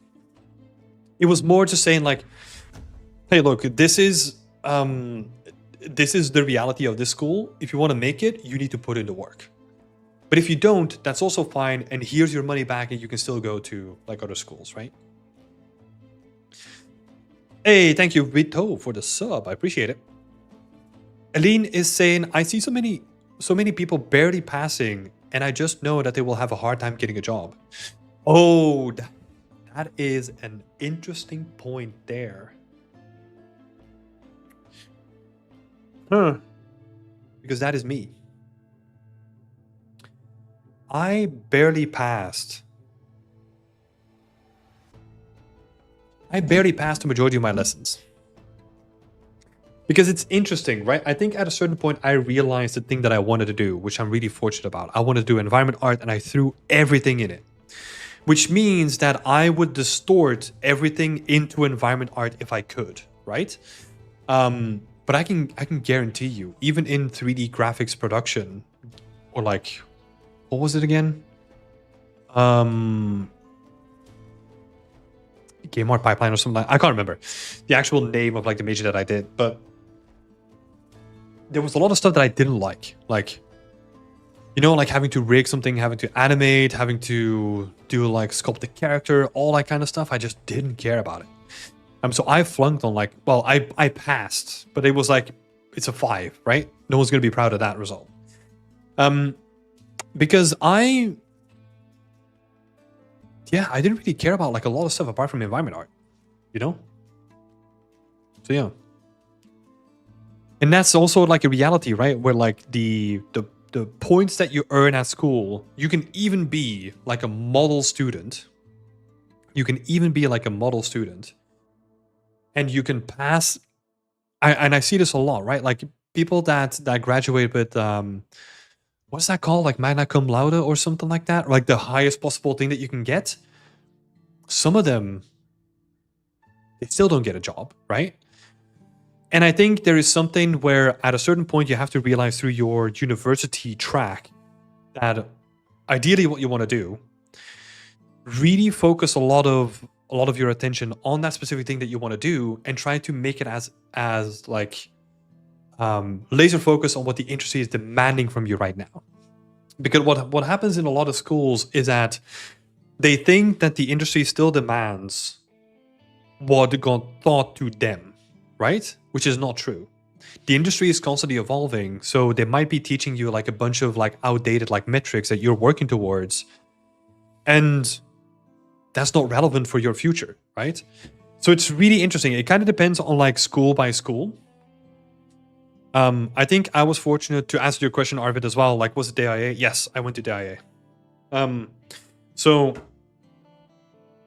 It was more just saying like, hey, look, this is the reality of this school. If you want to make it, you need to put in the work. But if you don't, that's also fine. And here's your money back and you can still go to like other schools, right? Hey, thank you, Vito, for the sub. I appreciate it. Aline is saying, I see so many people barely passing, and I just know that they will have a hard time getting a job. Oh, that is an interesting point there. Huh. Because that is me. I barely passed. The majority of my lessons. Because it's interesting, right? I think at a certain point, I realized the thing that I wanted to do, which I'm really fortunate about. I wanted to do environment art, and I threw everything in it. Which means that I would distort everything into environment art if I could, right? But I can guarantee you, even in 3D graphics production, or like, what was it again? Game art pipeline or something like, I can't remember the actual name of like the major that I did, but there was a lot of stuff that I didn't like, you know, like having to rig something, having to animate, having to do like sculpt the character, all that kind of stuff. I just didn't care about it. So I flunked on like, well, I passed, but it was like, it's a 5, right? No one's going to be proud of that result. Because I didn't really care about like a lot of stuff apart from environment art, you know? So yeah. And that's also like a reality, right? Where like the points that you earn at school, you can even be like a model student. You can even be like a model student. And you can pass. And I see this a lot, right? Like people that graduate with what's that called? Like magna cum laude or something like that? Or like the highest possible thing that you can get. Some of them, they still don't get a job, right? And I think there is something where at a certain point you have to realize through your university track that ideally what you want to do, really focus a lot of your attention on that specific thing that you want to do and try to make it as like laser focus on what the industry is demanding from you right now. Because what happens in a lot of schools is that they think that the industry still demands what got taught to them, right? Which is not true. The industry is constantly evolving, so they might be teaching you like a bunch of like outdated like metrics that you're working towards, and that's not relevant for your future, right? So it's really interesting. It kind of depends on like school by school. I think I was fortunate to answer your question, Arvid, as well. Like, was it DIA? Yes, I went to DIA. So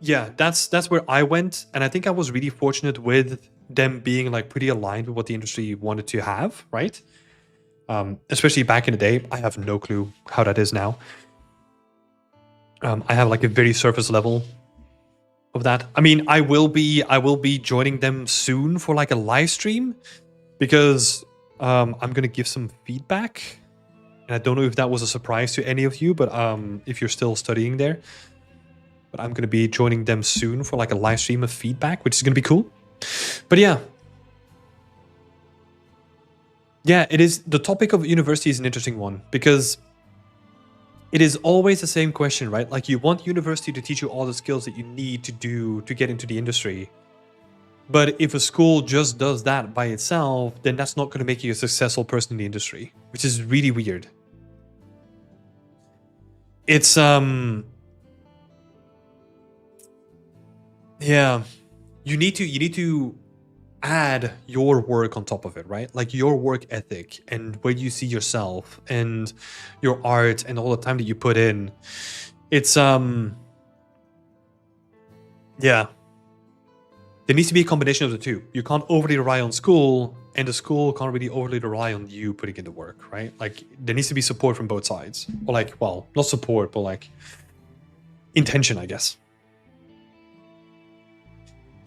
yeah, that's where I went, and I think I was really fortunate with them being like pretty aligned with what the industry wanted to have, right? Especially back in the day. I have no clue how that is now. I have like a very surface level of that. I mean, I will be joining them soon for like a live stream, because I'm gonna give some feedback, and I don't know if that was a surprise to any of you, but if you're still studying there, but I'm gonna be joining them soon for like a live stream of feedback, which is gonna be cool. But yeah, it is. The topic of university is an interesting one, because it is always the same question, right? Like, you want university to teach you all the skills that you need to do to get into the industry. But if a school just does that by itself, then that's not going to make you a successful person in the industry, which is really weird. It's yeah, you need to add your work on top of it, right? Like your work ethic and where you see yourself and your art and all the time that you put in. It's yeah, there needs to be a combination of the two. You can't overly rely on school, and the school can't really overly rely on you putting in the work, right? Like, there needs to be support from both sides, or like, well, not support, but like intention, I guess.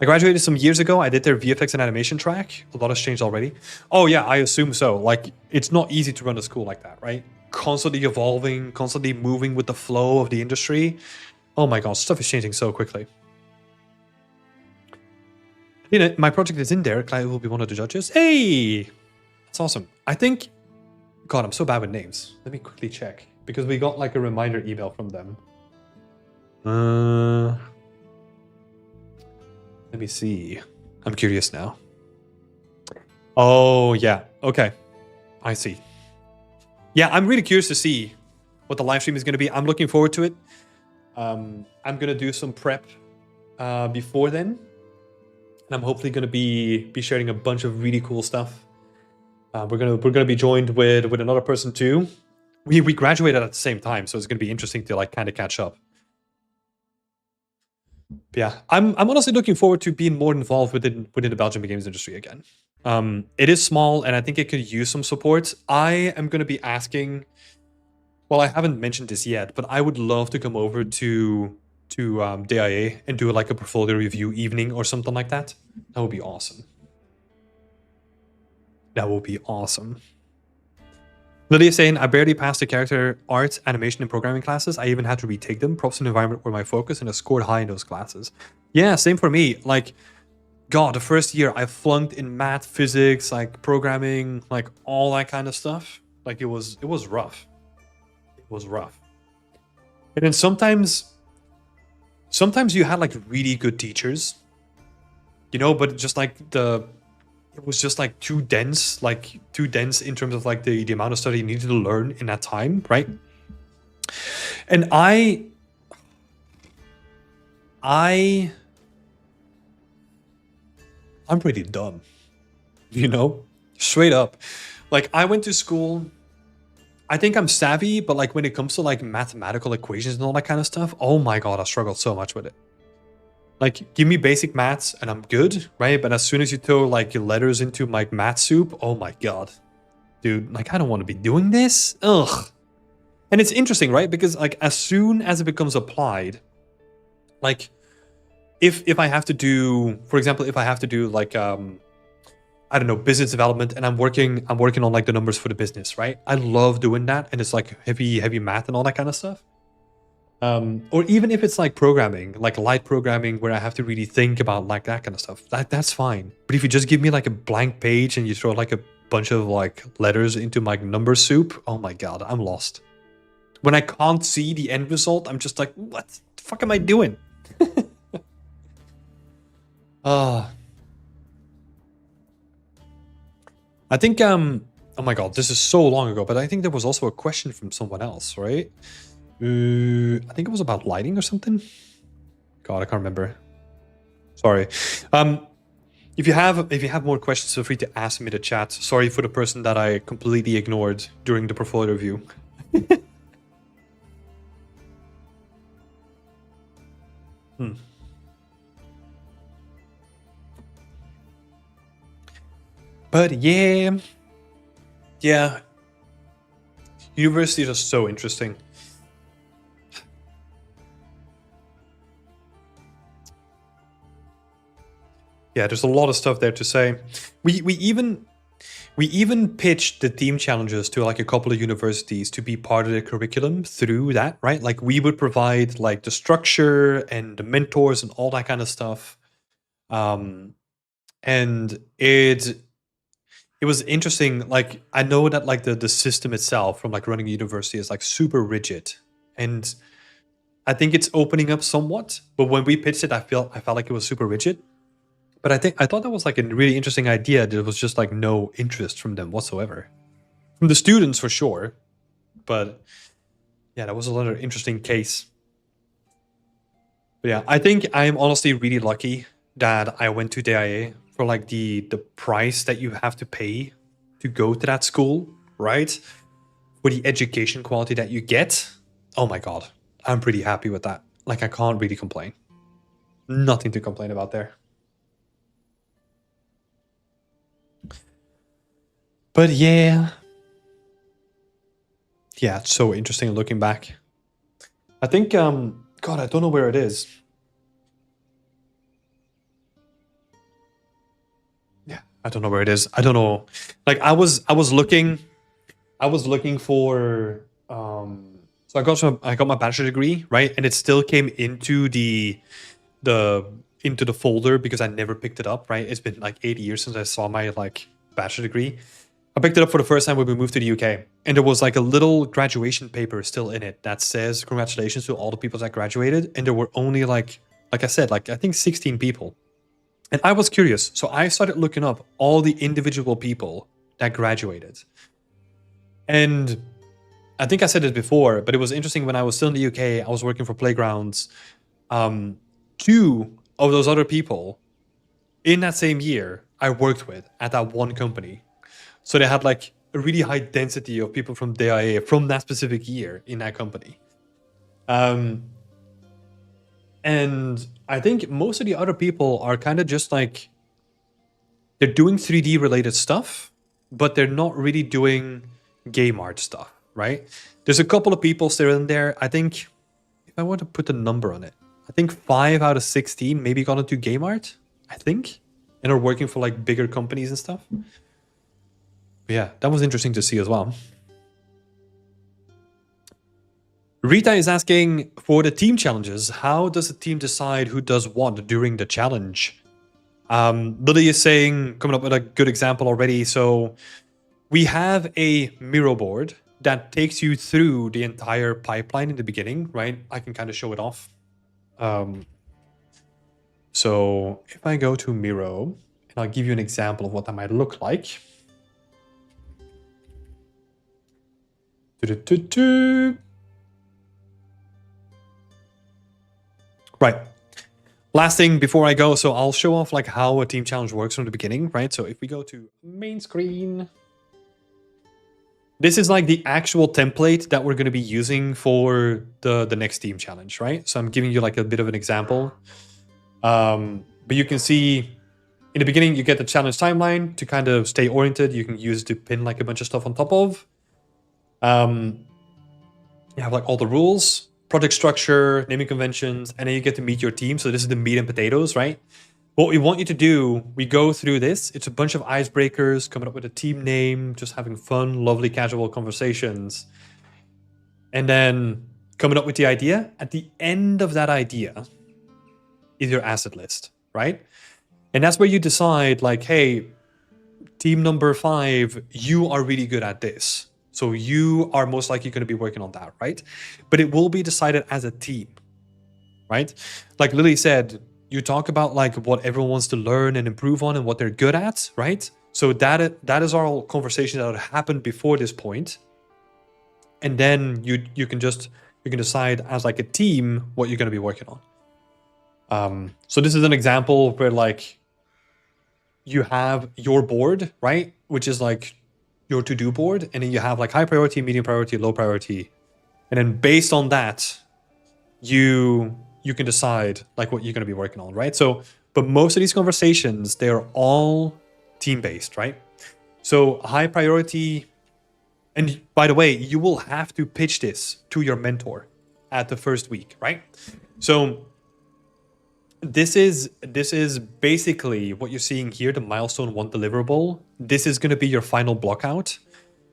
I graduated some years ago. I did their VFX and animation track. A lot has changed already. Oh yeah, I assume so. Like, it's not easy to run a school like that, right? Constantly evolving, constantly moving with the flow of the industry. Oh my gosh, stuff is changing so quickly. You know, my project is in there. Clive will be one of the judges. Hey! That's awesome. I think... God, I'm so bad with names. Let me quickly check, because we got like a reminder email from them. Let me see. I'm curious now. Oh, yeah. Okay. I see. Yeah, I'm really curious to see what the live stream is going to be. I'm looking forward to it. I'm going to do some prep before then. And I'm hopefully going to be sharing a bunch of really cool stuff. We're gonna be joined with another person too. We graduated at the same time, so it's going to be interesting to like kind of catch up. But yeah, I'm honestly looking forward to being more involved within the Belgian games industry again. It is small, and I think it could use some support. I am going to be asking. Well, I haven't mentioned this yet, but I would love to come over to DIA and do like a portfolio review evening or something like that. That would be awesome. That would be awesome. Lydia is saying, I barely passed the character art, animation, and programming classes. I even had to retake them. Props to the environment were my focus, and I scored high in those classes. Yeah, same for me. Like, God, the first year I flunked in math, physics, like programming, like all that kind of stuff. Like, it was rough. It was rough. And then sometimes you had like really good teachers, you know, but just like it was just like too dense in terms of like the amount of stuff you needed to learn in that time, right? And I'm pretty dumb, you know, straight up. Like I went to school. I think I'm savvy, but like when it comes to like mathematical equations and all that kind of stuff, oh my god, I struggled so much with it. Like, give me basic maths and I'm good, right? But as soon as you throw like your letters into like math soup, oh my god, dude, like I don't want to be doing this. Ugh. And it's interesting, right? Because like as soon as it becomes applied, like if I have to do, for example, if I have to do like I don't know, business development, and I'm working on like the numbers for the business, right? I love doing that, and it's like heavy math and all that kind of stuff. Or even if it's like programming, like light programming, where I have to really think about like that kind of stuff, that's fine. But if you just give me like a blank page and you throw like a bunch of like letters into my number soup, oh my god, I'm lost. When I can't see the end result, I'm just like, what the fuck am I doing? I think oh my god, this is so long ago, but I think there was also a question from someone else, right? I think it was about lighting or something. God, I can't remember. Sorry. If you have more questions, feel free to ask me in the chat. Sorry for the person that I completely ignored during the portfolio review. But yeah, universities are so interesting. Yeah, there's a lot of stuff there to say. We even pitched the team challenges to like a couple of universities to be part of the curriculum through that, right? Like we would provide like the structure and the mentors and all that kind of stuff. And it was interesting. Like I know that like the system itself from like running a university is like super rigid, and I think it's opening up somewhat. But when we pitched it, I felt like it was super rigid. But I thought that was like a really interesting idea. There was just like no interest from them whatsoever, from the students for sure. But yeah, that was another interesting case. But yeah, I think I'm honestly really lucky that I went to DIA for like the price that you have to pay to go to that school, right? For the education quality that you get. Oh my god, I'm pretty happy with that. Like I can't really complain. Nothing to complain about there. But yeah, it's so interesting looking back. I think god, I don't know where it is. Yeah, I don't know where it is. I don't know. Like I was looking for so I got my bachelor degree, right? And it still came into the folder because I never picked it up, right? It's been like 8 years since I saw my like bachelor degree. I picked it up for the first time when we moved to the UK, and there was like a little graduation paper still in it that says congratulations to all the people that graduated, and there were only like I said, like I think 16 people. And I was curious, so I started looking up all the individual people that graduated. And I think I said it before, but it was interesting when I was still in the UK, I was working for Playgrounds. 2 of those other people in that same year I worked with at that one company. So they had like a really high density of people from DIA from that specific year in that company. And I think most of the other people are kind of just like, they're doing 3D related stuff, but they're not really doing game art stuff, right? There's a couple of people still in there. I think, if I want to put a number on it, I think 5 out of 16 maybe got into game art, I think, and are working for like bigger companies and stuff. But yeah, that was interesting to see as well. Rita is asking, for the team challenges, how does the team decide who does what during the challenge? Lily is saying, coming up with a good example already. So we have a Miro board that takes you through the entire pipeline in the beginning, right? I can kind of show it off. So if I go to Miro, and I'll give you an example of what that might look like. Right. Last thing before I go, so I'll show off like how a team challenge works from the beginning, right? So if we go to main screen, this is like the actual template that we're going to be using for the next team challenge, right? So I'm giving you like a bit of an example. But you can see in the beginning, you get the challenge timeline to kind of stay oriented. You can use to pin like a bunch of stuff on top of. You have like all the rules, project structure, naming conventions, and then you get to meet your team. So this is the meat and potatoes, right? What we want you to do, we go through this. It's a bunch of icebreakers, coming up with a team name, just having fun, lovely, casual conversations. And then coming up with the idea. At the end of that idea is your asset list, right? And that's where you decide like, hey, team number 5, you are really good at this. So you are most likely going to be working on that, right? But it will be decided as a team, right? Like Lily said, you talk about like what everyone wants to learn and improve on and what they're good at, right? So that is our conversation that happened before this point. And then you can decide as like a team what you're going to be working on. So this is an example where like you have your board, right? Which is like your to-do board, and then you have like high priority, medium priority, low priority, and then based on that you can decide like what you're going to be working on, right? So but most of these conversations, they're all team-based, right? So high priority, and by the way, you will have to pitch this to your mentor at the first week, right? So this is basically what you're seeing here, the milestone 1 deliverable. This is going to be your final block out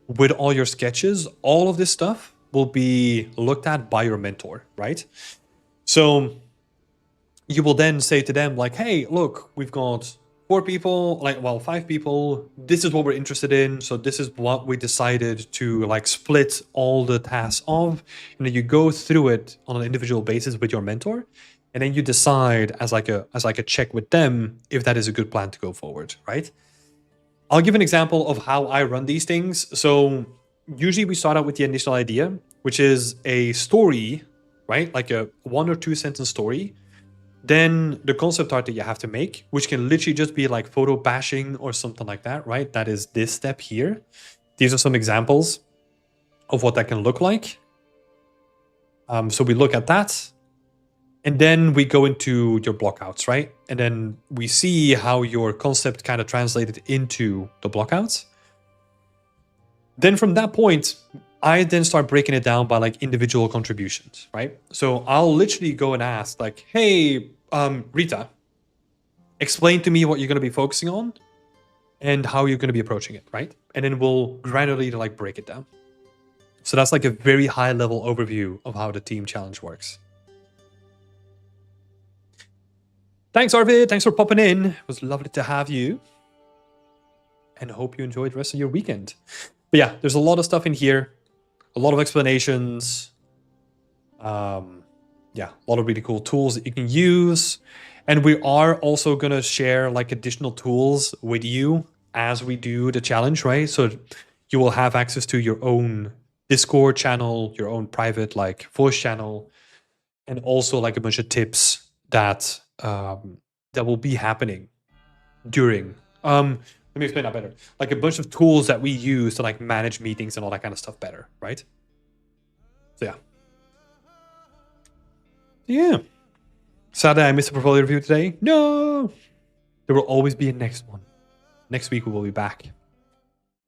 with all your sketches. All of this stuff will be looked at by your mentor, right? So you will then say to them like, hey, look, we've got 4 people, 5 people. This is what we're interested in. So this is what we decided to like split all the tasks of. And then you go through it on an individual basis with your mentor. And then you decide as like a check with them if that is a good plan to go forward, right? I'll give an example of how I run these things. So usually we start out with the initial idea, which is a story, right? Like a 1 or 2 sentence story. Then the concept art that you have to make, which can literally just be like photo bashing or something like that, right? That is this step here. These are some examples of what that can look like. So we look at that. And then we go into your blockouts, right? And then we see how your concept kind of translated into the blockouts. Then from that point, I then start breaking it down by like individual contributions, right? So I'll literally go and ask like, hey, Rita, explain to me what you're going to be focusing on and how you're going to be approaching it, right? And then we'll gradually like break it down. So that's like a very high level overview of how the team challenge works. Thanks, Arvid. Thanks for popping in. It was lovely to have you. And I hope you enjoyed the rest of your weekend. But yeah, there's a lot of stuff in here. A lot of explanations. Yeah, a lot of really cool tools that you can use. And we are also going to share like additional tools with you as we do the challenge, right? So you will have access to your own Discord channel, your own private like voice channel, and also like a bunch of tips that will be happening during. Let me explain that better. Like a bunch of tools that we use to like manage meetings and all that kind of stuff better, right? So yeah. Yeah. Sadly, I missed a portfolio review today. No! There will always be a next one. Next week we will be back.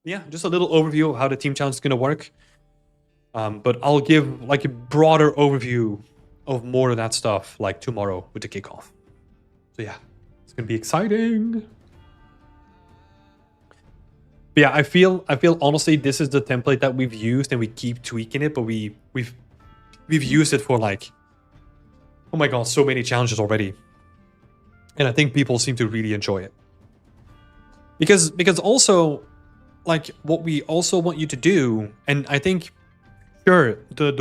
Yeah, just a little overview of how the team challenge is going to work. But I'll give like a broader overview of more of that stuff like tomorrow with the kickoff. So yeah, it's gonna be exciting. But yeah, I feel honestly this is the template that we've used and we keep tweaking it, but we've used it for like, oh my god, so many challenges already. And I think people seem to really enjoy it. Because also like what we also want you to do, and I think sure the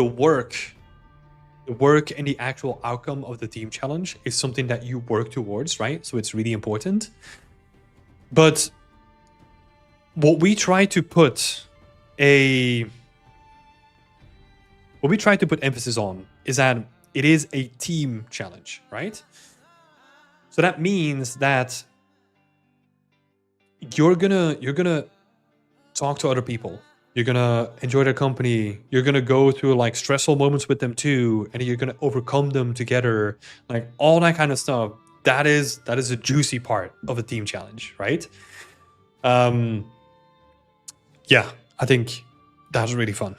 the work and the actual outcome of the team challenge is something that you work towards, right? So it's really important. But what we try to put emphasis on is that it is a team challenge, right? So that means that you're gonna talk to other people. You're gonna enjoy their company. You're gonna go through like stressful moments with them too, and you're gonna overcome them together. Like all that kind of stuff. That is a juicy part of a team challenge, right? Yeah, I think that's really fun.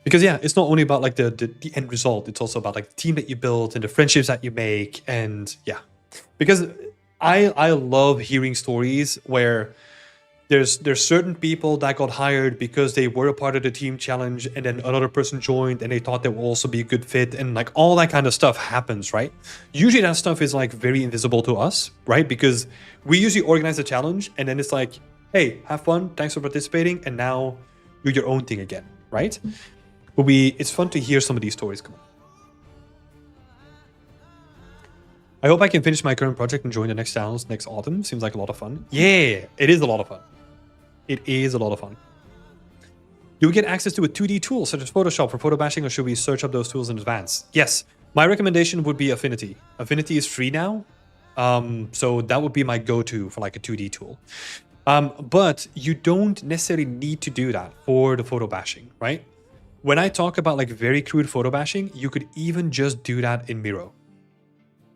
Because yeah, it's not only about like the end result, it's also about like the team that you build and the friendships that you make. And yeah, because I love hearing stories where there's certain people that got hired because they were a part of the team challenge, and then another person joined and they thought they would also be a good fit, and like all that kind of stuff happens, right? Usually that stuff is like very invisible to us, right? Because we usually organize a challenge and then it's like, hey, have fun, thanks for participating, and now you're your own thing again, right? But it's fun to hear some of these stories come on. I hope I can finish my current project and join the next challenge next autumn. Seems like a lot of fun. Yeah, it is a lot of fun. It is a lot of fun. Do we get access to a 2D tool such as Photoshop for photo bashing, or should we search up those tools in advance? Yes, my recommendation would be Affinity. Affinity is free now, so that would be my go-to for like a 2D tool. But you don't necessarily need to do that for the photo bashing, right? When I talk about like very crude photo bashing, you could even just do that in Miro.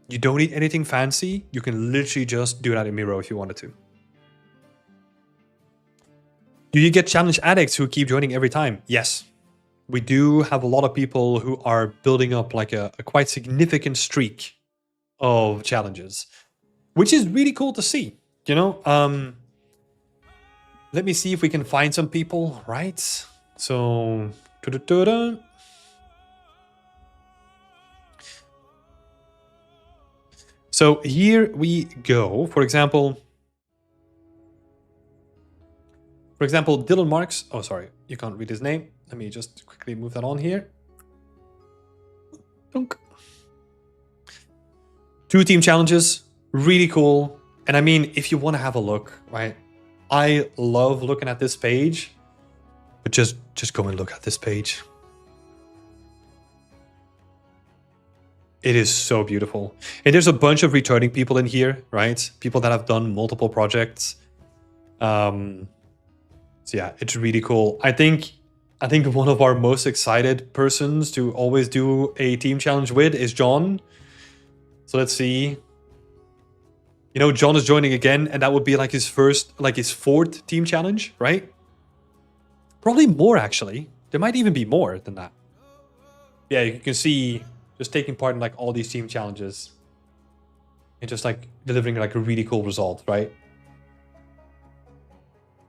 You don't need anything fancy. You can literally just do that in Miro if you wanted to. Do you get challenge addicts who keep joining every time? Yes. We do have a lot of people who are building up like a quite significant streak of challenges, which is really cool to see, you know? Let me see if we can find some people, right? So... So here we go. For example, Dylan Marks. Oh, sorry, you can't read his name. Let me just quickly move that on here. Dunk. 2 team challenges, really cool. And I mean, if you want to have a look, right? I love looking at this page, but just go and look at this page. It is so beautiful. And there's a bunch of returning people in here, right? People that have done multiple projects. So yeah, it's really cool. I think one of our most excited persons to always do a team challenge with is John. So let's see. You know, John is joining again, and that would be like his 4th team challenge, right? Probably more, actually. There might even be more than that. Yeah, you can see just taking part in like all these team challenges and just like delivering like a really cool result, right?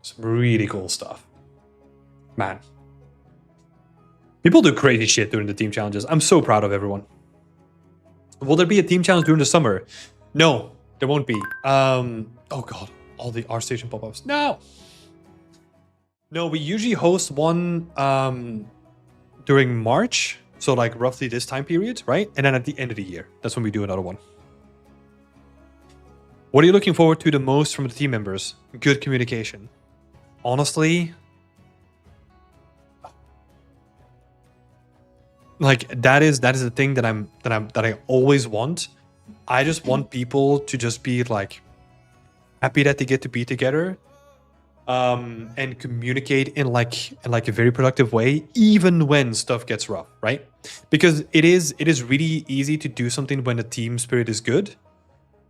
Some really cool stuff. Man. People do crazy shit during the team challenges. I'm so proud of everyone. Will there be a team challenge during the summer? No, there won't be. Oh god, all the R-Station pop-ups. No! No, we usually host one during March. So like roughly this time period, right? And then at the end of the year, that's when we do another one. What are you looking forward to the most from the team members? Good communication. Honestly, like that is the thing that I always want. I just want people to just be like happy that they get to be together. And communicate in like a very productive way, even when stuff gets rough, right? Because it is really easy to do something when the team spirit is good,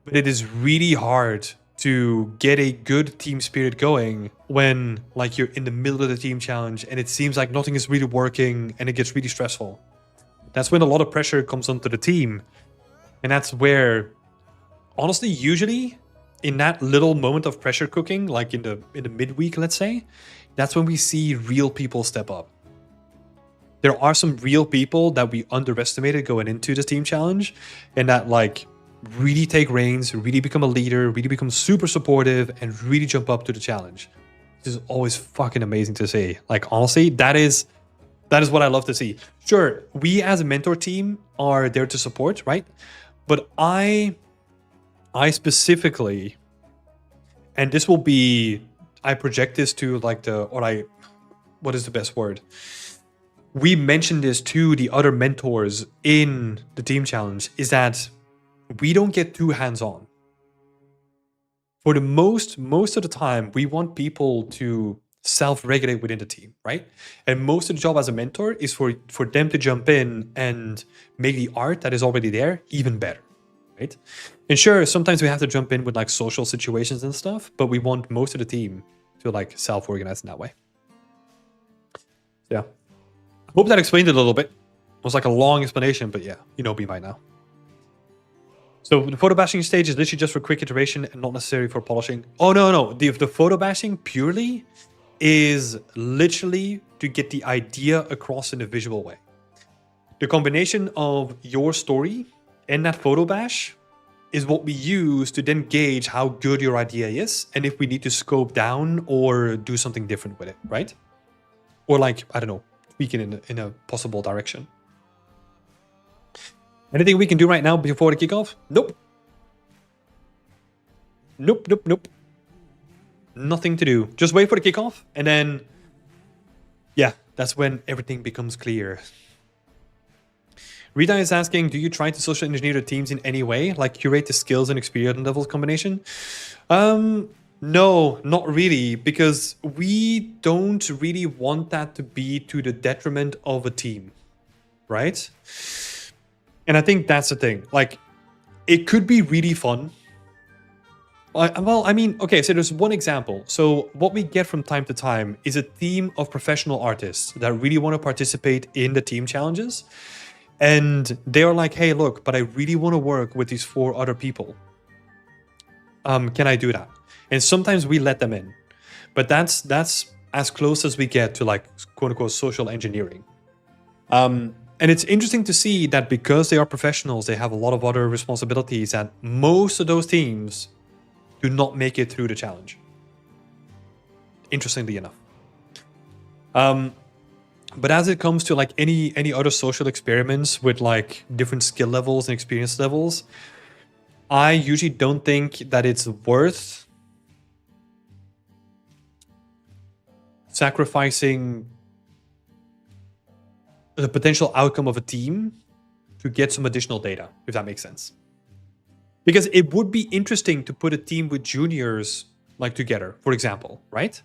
but it is really hard to get a good team spirit going when like you're in the middle of the team challenge and it seems like nothing is really working and it gets really stressful. That's when a lot of pressure comes onto the team, and that's where, honestly, usually in that little moment of pressure cooking, like in the midweek, let's say, that's when we see real people step up. There are some real people that we underestimated going into the team challenge, and that like really take reins, really become a leader, really become super supportive, and really jump up to the challenge. This is always fucking amazing to see. Like honestly, that is That is what I love to see. Sure, we as a mentor team are there to support, right? But I specifically, and this will be, I project this to like what is the best word? We mentioned this to the other mentors in the team challenge, is that we don't get too hands-on. For the most of the time, we want people to self-regulate within the team, right? And most of the job as a mentor is for them to jump in and make the art that is already there even better, right? And sure, sometimes we have to jump in with like social situations and stuff, but we want most of the team to like self-organize in that way. Yeah. I hope that explained it a little bit. It was like a long explanation, but yeah, you know me by now. So the photo bashing stage is literally just for quick iteration and not necessary for polishing. Oh, no. The photo bashing purely is literally to get the idea across in a visual way. The combination of your story and that photo bash is what we use to then gauge how good your idea is and if we need to scope down or do something different with it, right? Or like, I don't know, tweak it in a possible direction. Anything we can do right now before the kickoff? Nope. Nope. Nothing to do. Just wait for the kickoff, and then, yeah, that's when everything becomes clear. Rita is asking, do you try to social engineer the teams in any way? Like curate the skills and experience levels combination? No, not really, because we don't really want that to be to the detriment of a team, right? And I think that's the thing. Like, it could be really fun. Well, I mean, okay, so there's one example. So what we get from time to time is a team of professional artists that really want to participate in the team challenges. And they're like, hey, look, but I really want to work with these 4 other people. Can I do that? And sometimes we let them in. But that's as close as we get to like, quote unquote, social engineering. And it's interesting to see that because they are professionals, they have a lot of other responsibilities, and most of those teams do not make it through the challenge. Interestingly enough. But as it comes to like any other social experiments with like different skill levels and experience levels, I usually don't think that it's worth sacrificing the potential outcome of a team to get some additional data, if that makes sense. Because it would be interesting to put a team with juniors like together, for example, right?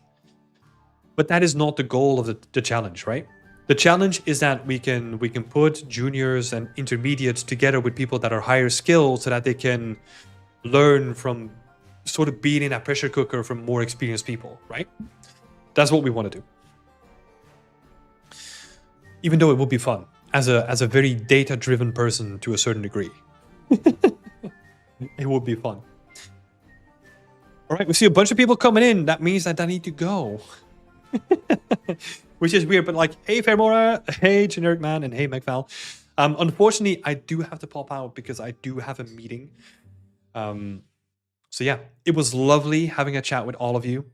But that is not the goal of the challenge, right? The challenge is that we can put juniors and intermediates together with people that are higher skilled so that they can learn from sort of being in a pressure cooker from more experienced people, right? That's what we want to do. Even though it would be fun as a very data-driven person to a certain degree. It would be fun. All right, we see a bunch of people coming in. That means that I need to go. Which is weird, but like, hey, Fairmora, hey, Generic Man, and hey, McVal. Unfortunately, I do have to pop out because I do have a meeting. So yeah, it was lovely having a chat with all of you.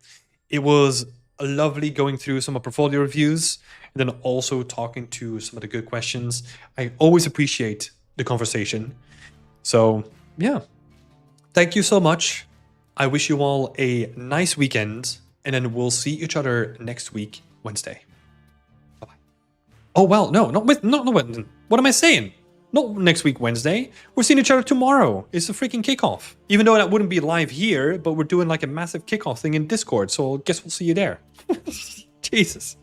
It was lovely going through some of portfolio reviews and then also talking to some of the good questions. I always appreciate the conversation. So yeah, thank you so much. I wish you all a nice weekend, and then we'll see each other next week, Wednesday. Bye-bye. Oh, well, no, what am I saying? Not next week, Wednesday. We're seeing each other tomorrow. It's a freaking kickoff. Even though that wouldn't be live here, but we're doing like a massive kickoff thing in Discord. So I guess we'll see you there. Jesus.